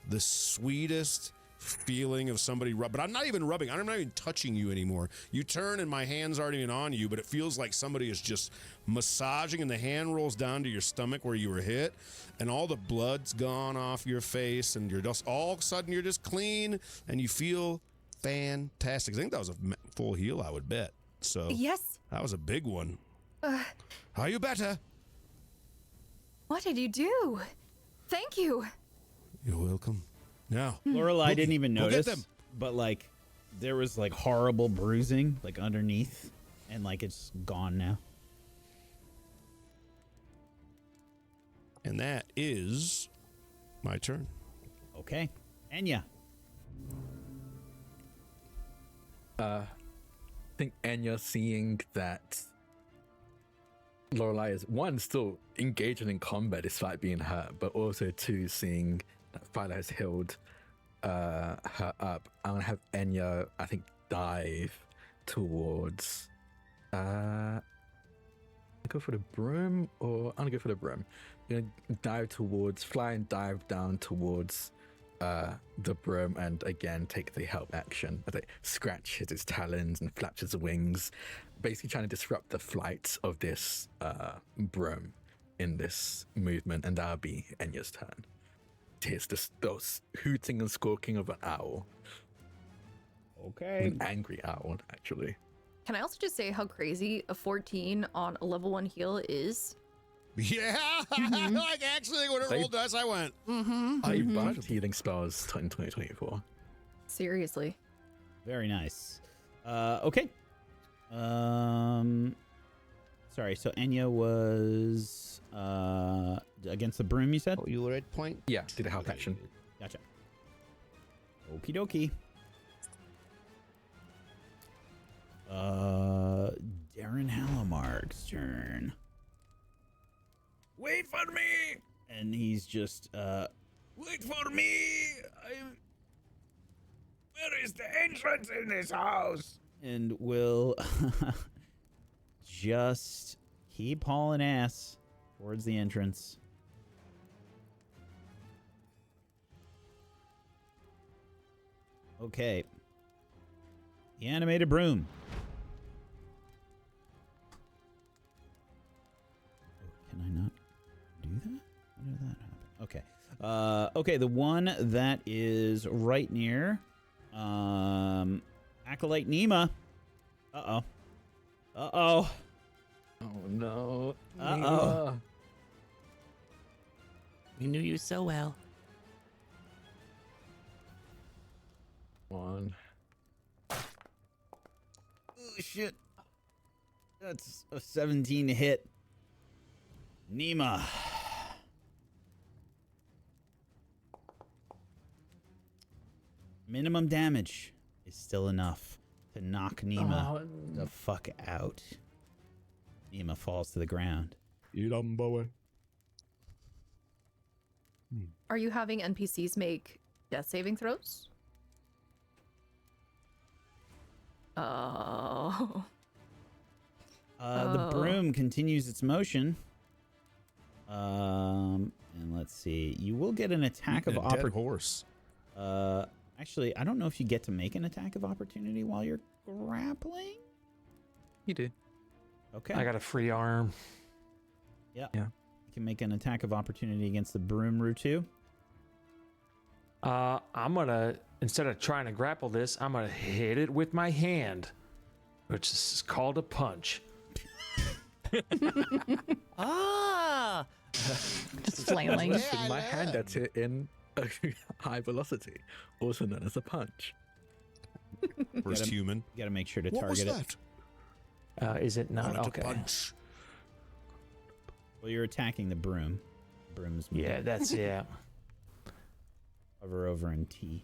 S7: the sweetest feeling of somebody but I'm not even rubbing. I'm not even touching you anymore. You turn and my hand's already been on you, but it feels like somebody is just massaging and the hand rolls down to your stomach where you were hit and all the blood's gone off your face and you're just all of a sudden you're just clean and you feel fantastic. I think that was a full heal, I would bet. So
S3: Yes.
S7: that was a big one. Are you better?
S3: What did you do? Thank you.
S7: You're welcome. Now,
S1: Lorelei didn't even
S7: go get
S1: notice,
S7: them.
S1: but like there was like horrible bruising like underneath, and like it's gone now.
S7: and that is my turn.
S1: Okay, Enya.
S4: I think Enya seeing that Lorelei is one still engaging in combat despite being hurt, but also two seeing that Fhaelin has healed her up. I'm gonna have Enya, I think, dive towards. Go for the broom, or I'm gonna go for the broom. I'm gonna dive towards, fly and dive down towards the broom, and again take the help action as it scratches its talons and flaps its wings, basically trying to disrupt the flight of this broom in this movement, and that'll be Enya's turn. Here's those hooting and squawking of an owl,
S1: Okay.
S4: an angry owl, actually.
S3: Can I also just say how crazy a 14 on a level 1 heal is?
S7: Yeah, like actually when it
S4: They-
S7: rolled dice, I went.
S4: I buffed healing spells in 2024.
S3: Seriously.
S1: Very nice. Okay. Sorry. So Enya was against the broom. You said.
S7: Oh, you were at point.
S4: Yeah, did a help action.
S1: Gotcha. Okie dokie. Darren Halamark's turn. Wait for me! And he's just, wait for me! Where is the entrance in this house? And will just keep hauling ass towards the entrance. Okay. The animated broom. Oh, can I not do that? How did that happen? Okay. Okay, the one that is right near Acolyte Nima. Uh-oh. Uh-oh.
S4: Oh no.
S1: Uh-oh.
S4: Nima.
S2: We knew you so well.
S4: One.
S1: Oh, shit. That's a 17 to hit. Nima. Minimum damage is still enough to knock Nima the fuck out. Nima falls to the ground.
S7: You dumb boy.
S3: Are you having NPCs make death saving throws? Oh.
S1: The broom continues its motion. And let's see. You will get an attack of
S7: dead
S1: opportunity.
S7: horse.
S1: Actually, I don't know if you get to make an attack of opportunity while you're grappling.
S4: You do.
S1: Okay.
S5: I got a free arm.
S1: Yeah.
S4: Yeah.
S1: You can make an attack of opportunity against the broom, Rutu.
S5: I'm gonna, instead of trying to grapple this, I'm gonna hit it with my hand, which is called a punch.
S2: Ah!
S6: Just flailing.
S4: With my hand at it in a high velocity, also known as a punch.
S7: First human.
S1: You got to make sure to
S7: What was
S1: target it.
S7: that?
S5: Is it not?
S7: Wanted to
S5: Okay.
S7: punch.
S1: Well, you're attacking the broom. Broom's
S5: Yeah, that's yeah.
S1: hover over in T.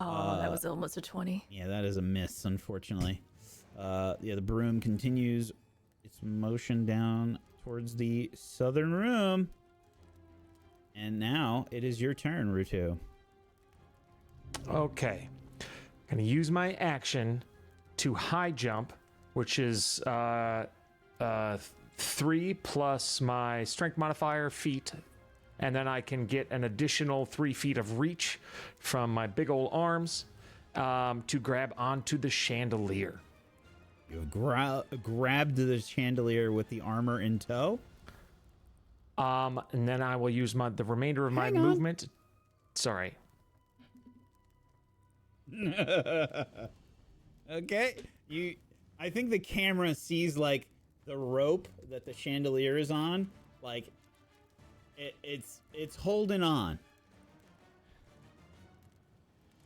S3: Oh, that was almost a 20.
S1: Yeah, that is a miss, unfortunately. The broom continues its motion down towards the southern room. And now it is your turn, Rutu.
S5: Okay. Gonna use my action to high jump, which is 3 plus my strength modifier feet, and then I can get an additional 3 feet of reach from my big old arms to grab onto the chandelier.
S1: You grabbed the chandelier with the armor in tow.
S5: And then I will use the remainder of my
S1: Hang on.
S5: movement. Sorry.
S1: Okay. I think the camera sees like the rope that the chandelier is on, like it's holding on.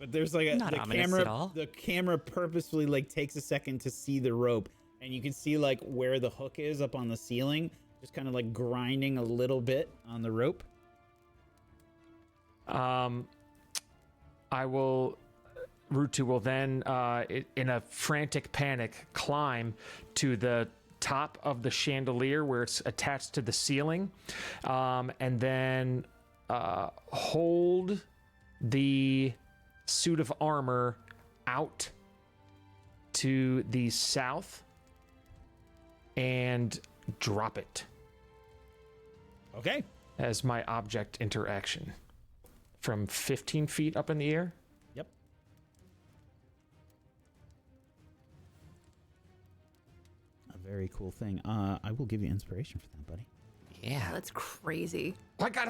S1: But there's like
S2: Not ominous at all.
S1: the camera purposefully like takes a second to see the rope, and you can see like where the hook is up on the ceiling, just kind of like grinding a little bit on the rope.
S5: Rutu will then, in a frantic panic, climb to the top of the chandelier where it's attached to the ceiling, and then hold the suit of armor out to the south and drop it
S1: Okay.
S5: as my object interaction from 15 feet up in the air.
S1: Yep. A very cool thing. I will give you inspiration for that, buddy.
S2: Yeah.
S3: That's crazy.
S5: Can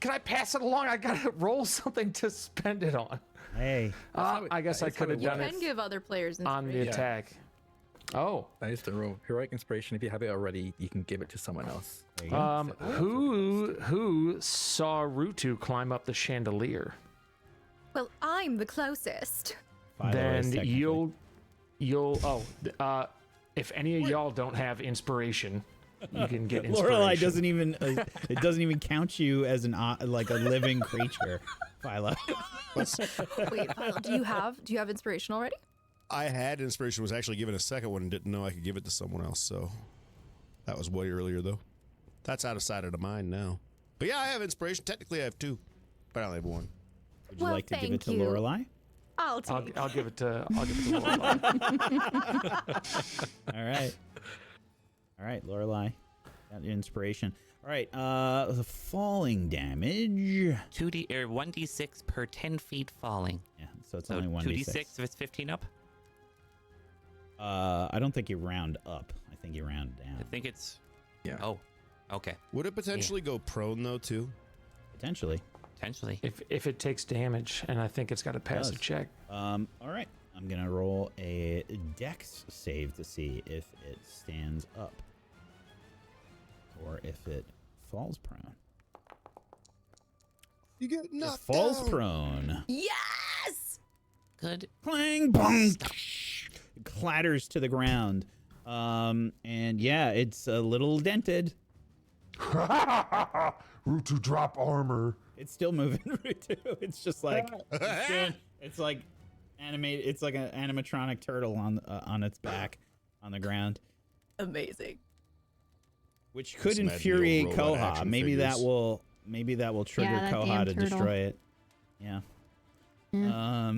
S5: I pass it along? I gotta roll something to spend it on.
S1: Hey.
S5: I guess I
S4: that's how
S5: could have
S4: it
S3: You
S5: done
S3: can
S5: it
S3: give other players
S5: on the
S3: inspiration.
S5: attack. Oh,
S4: That is the rule. Heroic inspiration. If you have it already, you can give it to someone else.
S1: There you go.
S5: who saw Rutu climb up the chandelier?
S3: Well, I'm the closest.
S1: Philo is
S5: Then
S1: technically-
S5: if any of y'all don't have inspiration, you can get inspiration.
S1: Lorelei doesn't even it doesn't even count you as an like a living creature, Philo.
S3: Wait, Philo, do you have inspiration already?
S7: I had inspiration, was actually given a second one and didn't know I could give it to someone else, so that was way earlier though. That's out of sight out of mind now. But yeah, I have inspiration. Technically I have 2, but I only have 1.
S1: Would you
S3: Well,
S1: like to give it
S3: thank
S1: to
S3: you.
S1: Lorelei?
S3: I'll take.
S5: I'll give it to Lorelei.
S1: All right, Lorelei. Got your inspiration. All right, the falling damage.
S2: 1d6 per 10 feet falling.
S1: Yeah, so it's
S2: So
S1: only 1d6.
S2: 2d6 if it's 15 up.
S1: I don't think you round up. I think you round down.
S2: I think it's.
S4: Yeah.
S2: Oh, okay.
S7: Would it potentially go prone though too?
S1: Potentially.
S2: Potentially.
S5: if it takes damage, and I think it's got to pass a
S1: does.
S5: check.
S1: All right. I'm gonna roll a dex save to see if it stands up or if it falls prone.
S7: You get
S1: It
S7: knocked
S1: falls
S7: down.
S1: prone.
S3: Yes.
S2: Good.
S1: Clang, bong, it clatters to the ground. And yeah, it's a little dented.
S8: Rutu drop armor.
S1: It's still moving too. It's just like it's like animated. It's like an animatronic turtle on its back on the ground.
S3: Amazing.
S1: Which could
S7: Just imagine
S1: infuriate
S7: the old robot
S1: Koha.
S7: action
S1: Maybe that
S7: figures.
S1: will trigger
S6: that
S1: Koha
S6: damn
S1: to
S6: turtle.
S1: destroy it. Yeah.
S6: Yeah.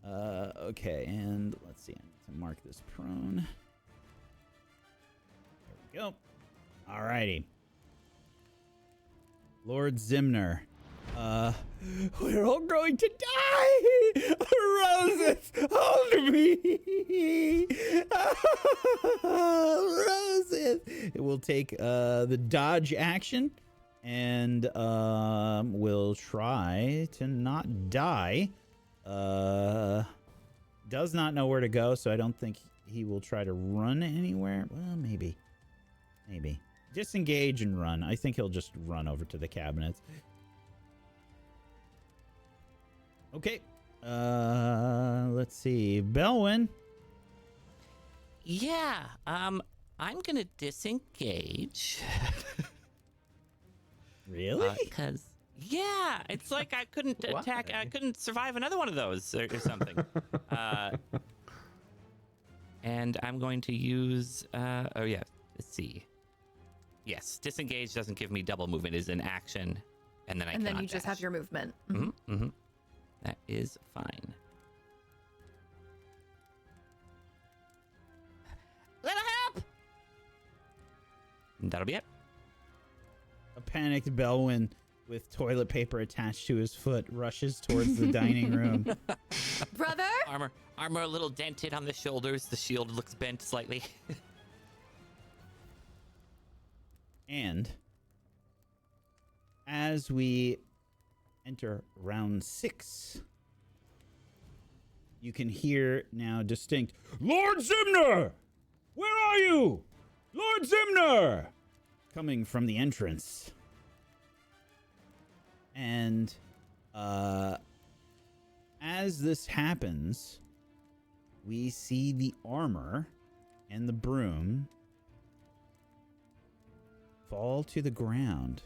S1: Okay, and let's see. I need to mark this prone. There we go. Alrighty. Lord Zimner. We're all going to die! Roses, hold me! Roses! It will take the dodge action and will try to not die. Does not know where to go, so I don't think he will try to run anywhere. Well, maybe. Maybe. Disengage and run. I think he'll just run over to the cabinets. Okay. Let's see. Belwyn.
S2: Yeah. I'm gonna disengage.
S1: Really?
S2: Because yeah, it's like I couldn't attack. I couldn't survive another one of those or something. And I'm going to use. Oh yeah. Let's see. Yes, disengage doesn't give me double movement. It is an action, and then I
S3: And then
S2: cannot
S3: you just
S2: dash.
S3: have your movement.
S2: Mm-hmm. That is fine. Little help! And that'll be it.
S1: A panicked Belwyn with toilet paper attached to his foot rushes towards the dining room.
S3: Brother?
S2: Armor a little dented on the shoulders. The shield looks bent slightly.
S1: And as we enter round 6, you can hear now distinct, Lord Zimner! Where are you? Lord Zimner! Coming from the entrance. And as this happens, we see the armor and the broom fall to the ground,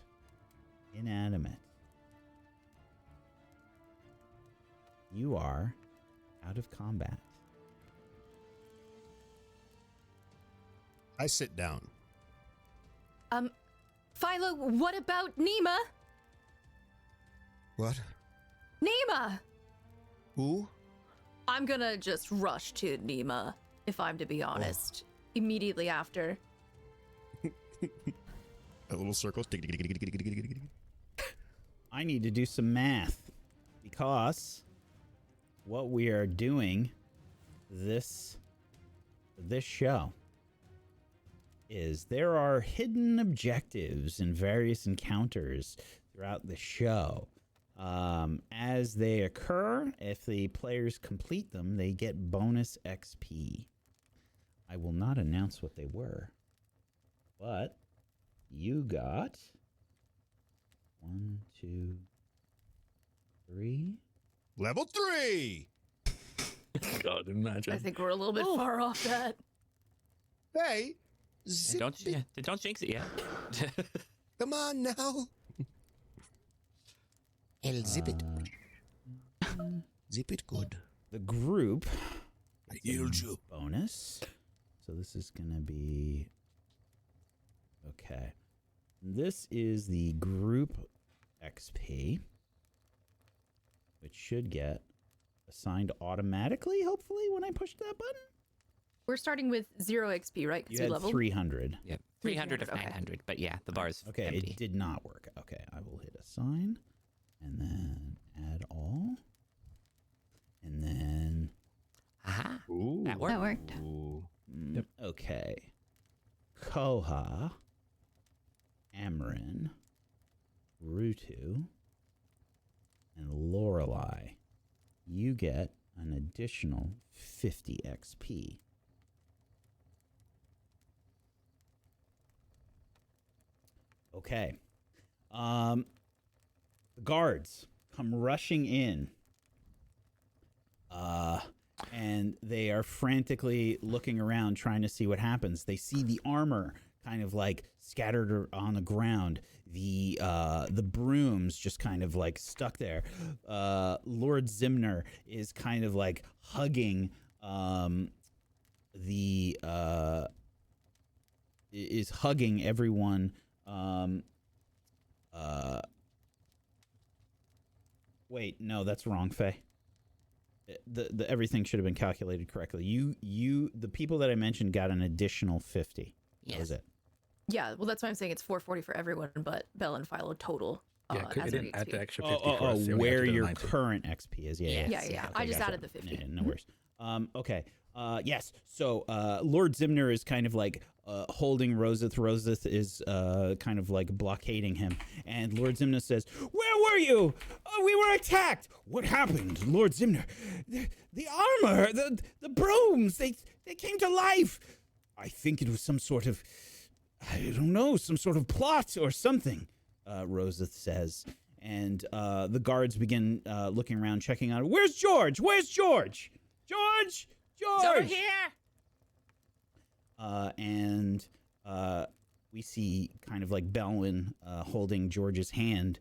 S1: inanimate. You are out of combat.
S7: I sit down.
S3: Philo, what about Nima?
S7: What?
S3: Nima!
S7: Who?
S3: I'm gonna just rush to Nima, if I'm to be honest. Immediately after.
S7: A little circle.
S1: I need to do some math because what we are doing this show is there are hidden objectives in various encounters throughout the show. As they occur, if the players complete them, they get bonus XP. I will not announce what they were, but you got 1, 2, 3.
S7: Level 3.
S4: God, imagine.
S3: I think we're a little bit far off that.
S7: Hey,
S2: Don't jinx it yet.
S7: come on now. El zip it. Zip it good.
S1: The group
S7: I healed you.
S1: bonus. So this is going to be... Okay. This is the group XP, which should get assigned automatically, hopefully, when I push that button.
S3: We're starting with 0 XP, right?
S1: You
S3: Because
S1: had
S3: leveled.
S1: 300.
S2: Yeah, 300 of
S3: Okay.
S2: 900. But yeah, the bar's
S1: Okay,
S2: empty.
S1: it did not work. Okay, I will hit assign, and then add all, and then...
S2: Aha.
S7: Ooh.
S2: That worked.
S6: That worked.
S7: Ooh.
S1: Okay. Koha, Amarin, Rutu, and Lorelei. You get an additional 50 XP. Okay. The guards come rushing in. And they are frantically looking around trying to see what happens. They see the armor kind of like scattered on the ground. The brooms just kind of like stuck there. Lord Zimner is kind of like hugging the is hugging everyone. Wait, no, that's wrong, Faye. The everything should have been calculated correctly. The people that I mentioned got an additional 50. That was it.
S3: Yeah, well, that's why I'm saying it's 440 for everyone, but Bell and Philo total.
S4: Yeah, it
S3: as
S4: didn't
S3: an
S4: add the
S3: XP.
S4: extra 50 for us. They only
S1: Where
S4: had to do
S1: your
S4: 90.
S1: current XP is. Yeah.
S3: Yeah. I just added the 50.
S1: Yeah, no worries. Okay. Yes. So Lord Zimner is kind of like holding Roseth. Roseth is kind of like blockading him. And Lord Zimner says, "Where were you? We were attacked. What happened, Lord Zimner? The armor, the brooms, they came to life. I think it was some sort of, I don't know, some sort of plot or something," Roseth says. And the guards begin looking around, checking out. Where's George? Where's George? George!
S2: He's over here.
S1: And we see kind of like Belwyn holding George's hand,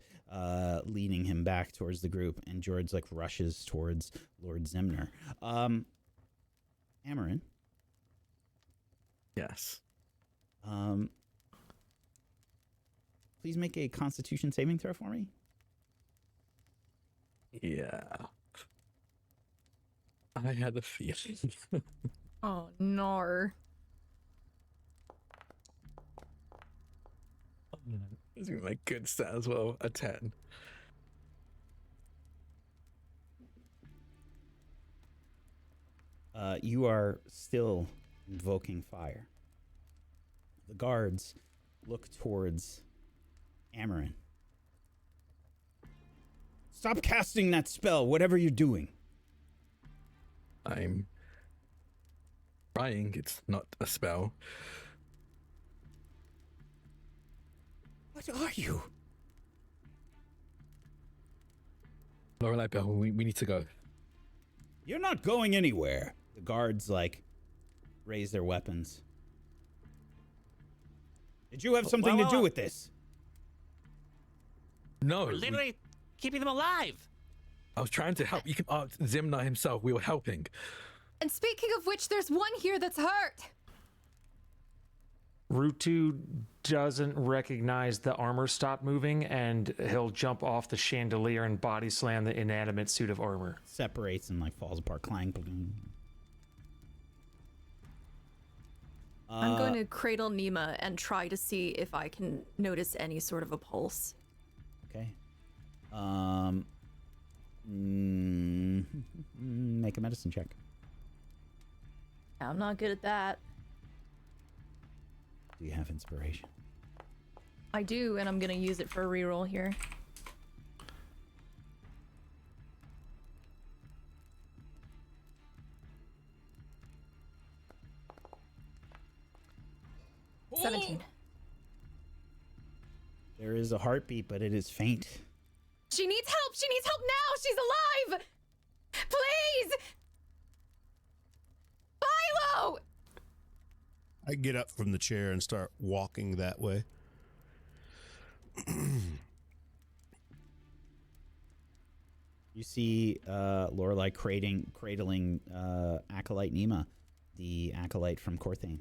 S1: leading him back towards the group. And George like rushes towards Lord Zimner. Amarin.
S4: Yes.
S1: Please make a Constitution saving throw for me.
S4: Yeah. I had a feeling.
S3: Oh, no.
S4: This is my good stat as well. A 10.
S1: You are still invoking fire. The guards look towards Amarin. Stop casting that spell, whatever you're doing.
S4: I'm trying. It's not a spell.
S1: What are you?
S4: Lorelei Bell, we need to go.
S1: You're not going anywhere. The guards, like, raise their weapons. Did you have something to do with this?
S4: No.
S2: We're literally keeping them alive.
S4: I was trying to help. You can ask Zimna himself. We were helping.
S3: And speaking of which, there's one here that's hurt.
S5: Rutu doesn't recognize the armor stop moving, and he'll jump off the chandelier and body slam the inanimate suit of armor.
S1: Separates and, like, falls apart. Clang.
S3: I'm going to cradle Nima and try to see if I can notice any sort of a pulse.
S1: Okay. Make a medicine check.
S3: I'm not good at that.
S1: Do you have inspiration?
S3: I do, and I'm going to use it for a reroll here.
S1: Oh!
S3: 17.
S1: There is a heartbeat, but it is faint.
S3: She needs help! She needs help now! She's alive! Please! Philo!
S7: I get up from the chair and start walking that way.
S1: You see Lorelei cradling Acolyte Nima, the Acolyte from Corthane.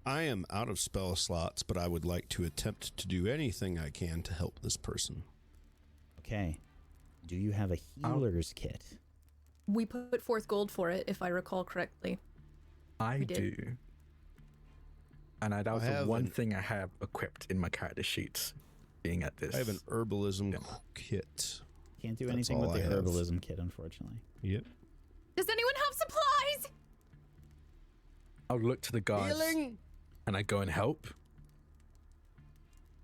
S7: I am out of spell slots, but I would like to attempt to do anything I can to help this person.
S1: Okay. Do you have a healer's kit?
S3: We put forth gold for it, if I recall correctly.
S4: I
S3: We did.
S4: do. And that was
S7: I
S4: the
S7: have
S4: one
S7: an-
S4: thing I have equipped in my character sheets, being at this.
S7: I have an herbalism kit.
S1: Can't do
S7: That's
S1: anything
S7: all
S1: with the
S7: I have.
S1: herbalism kit, unfortunately.
S7: Yep.
S3: Does anyone have supplies?
S4: I'll look to the guards and I go and help.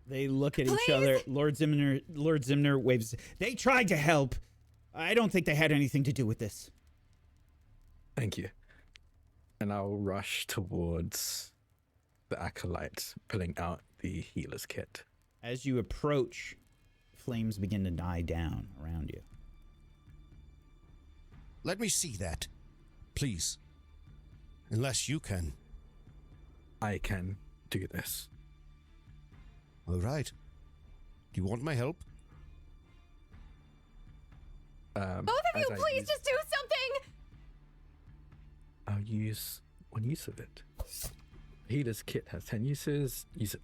S1: They look at each
S3: Please?
S1: other. Lord Zimner waves. They tried to help. I don't think they had anything to do with this.
S4: Thank you. And I'll rush towards the acolyte, pulling out the healer's kit.
S1: As you approach, flames begin to die down around you.
S7: Let me see that, please. Unless you can.
S4: I can do this.
S7: All right. Do you want my help?
S3: Both of
S4: as
S3: you,
S4: I
S3: please
S4: use-
S3: just do something!
S4: I'll use one use of it. Healer's Kit has 10 uses. Use it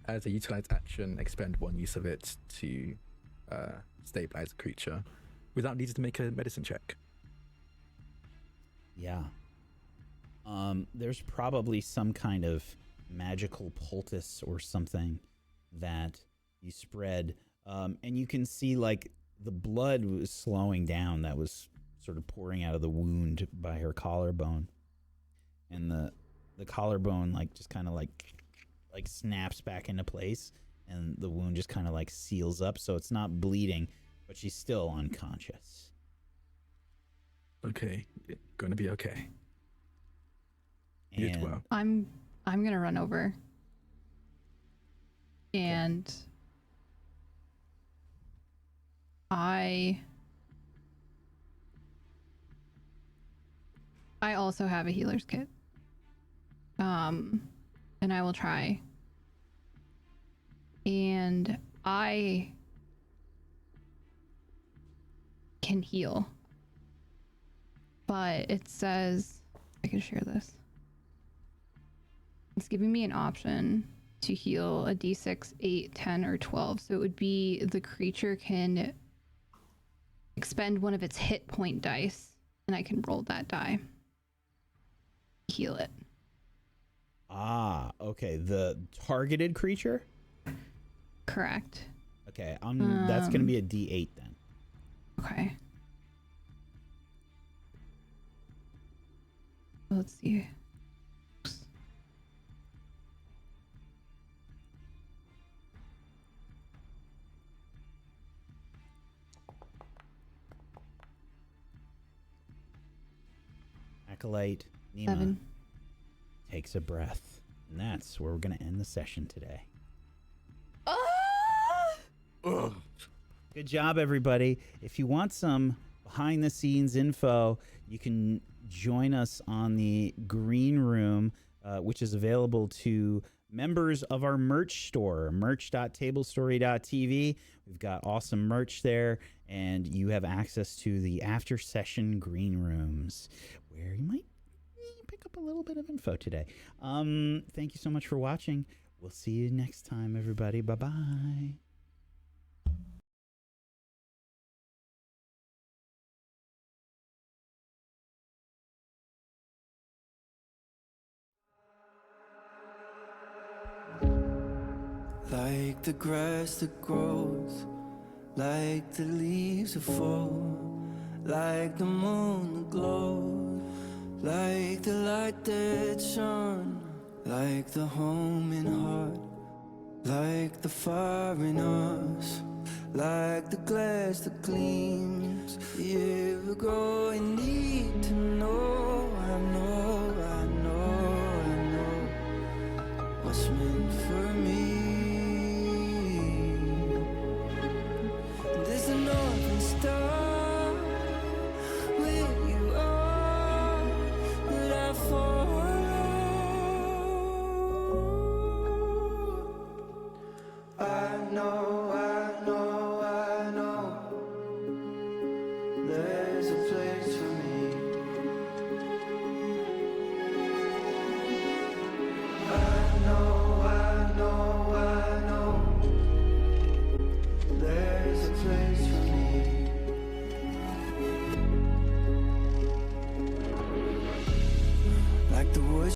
S4: as a utilized action, expend 1 use of it to stabilize a creature without needing to make a medicine check.
S1: Yeah. There's probably some kind of magical poultice or something that you spread. And you can see like the blood was slowing down that was sort of pouring out of the wound by her collarbone. And the collarbone like just kind of like snaps back into place, and the wound just kind of like seals up, so it's not bleeding, but she's still unconscious.
S4: Okay, going to be okay.
S1: And
S4: Well.
S6: I'm gonna run over and I also have a healer's kit. And I will try. And I can heal. But it says I can share this. It's giving me an option to heal a d6, 8, 10, or 12. So it would be the creature can expend one of its hit point dice, and I can roll that die. Heal it.
S1: Ah, okay. The targeted creature?
S6: Correct.
S1: Okay, that's going to be a D8 then.
S6: Okay. Let's see.
S1: Acolyte Nima
S6: 7.
S1: takes a breath, and that's where we're going to end the session today. Good job, everybody. If you want some behind-the-scenes info, you can join us on the Green Room, which is available to members of our merch store, merch.tablestory.tv. We've got awesome merch there, and you have access to the after-session Green Rooms, where you might pick up a little bit of info today. Thank you so much for watching. We'll see you next time, everybody. Bye-bye.
S9: Like the grass that grows, like the leaves that fall, like the moon that glows, like the light that shone, like the home in heart, like the fire in us, like the glass that gleams. If you go and need to know, I know what's meant for me. There's an northern star where you are, that I follow. I know there's a place for me. I know there's a place for me. Like the woods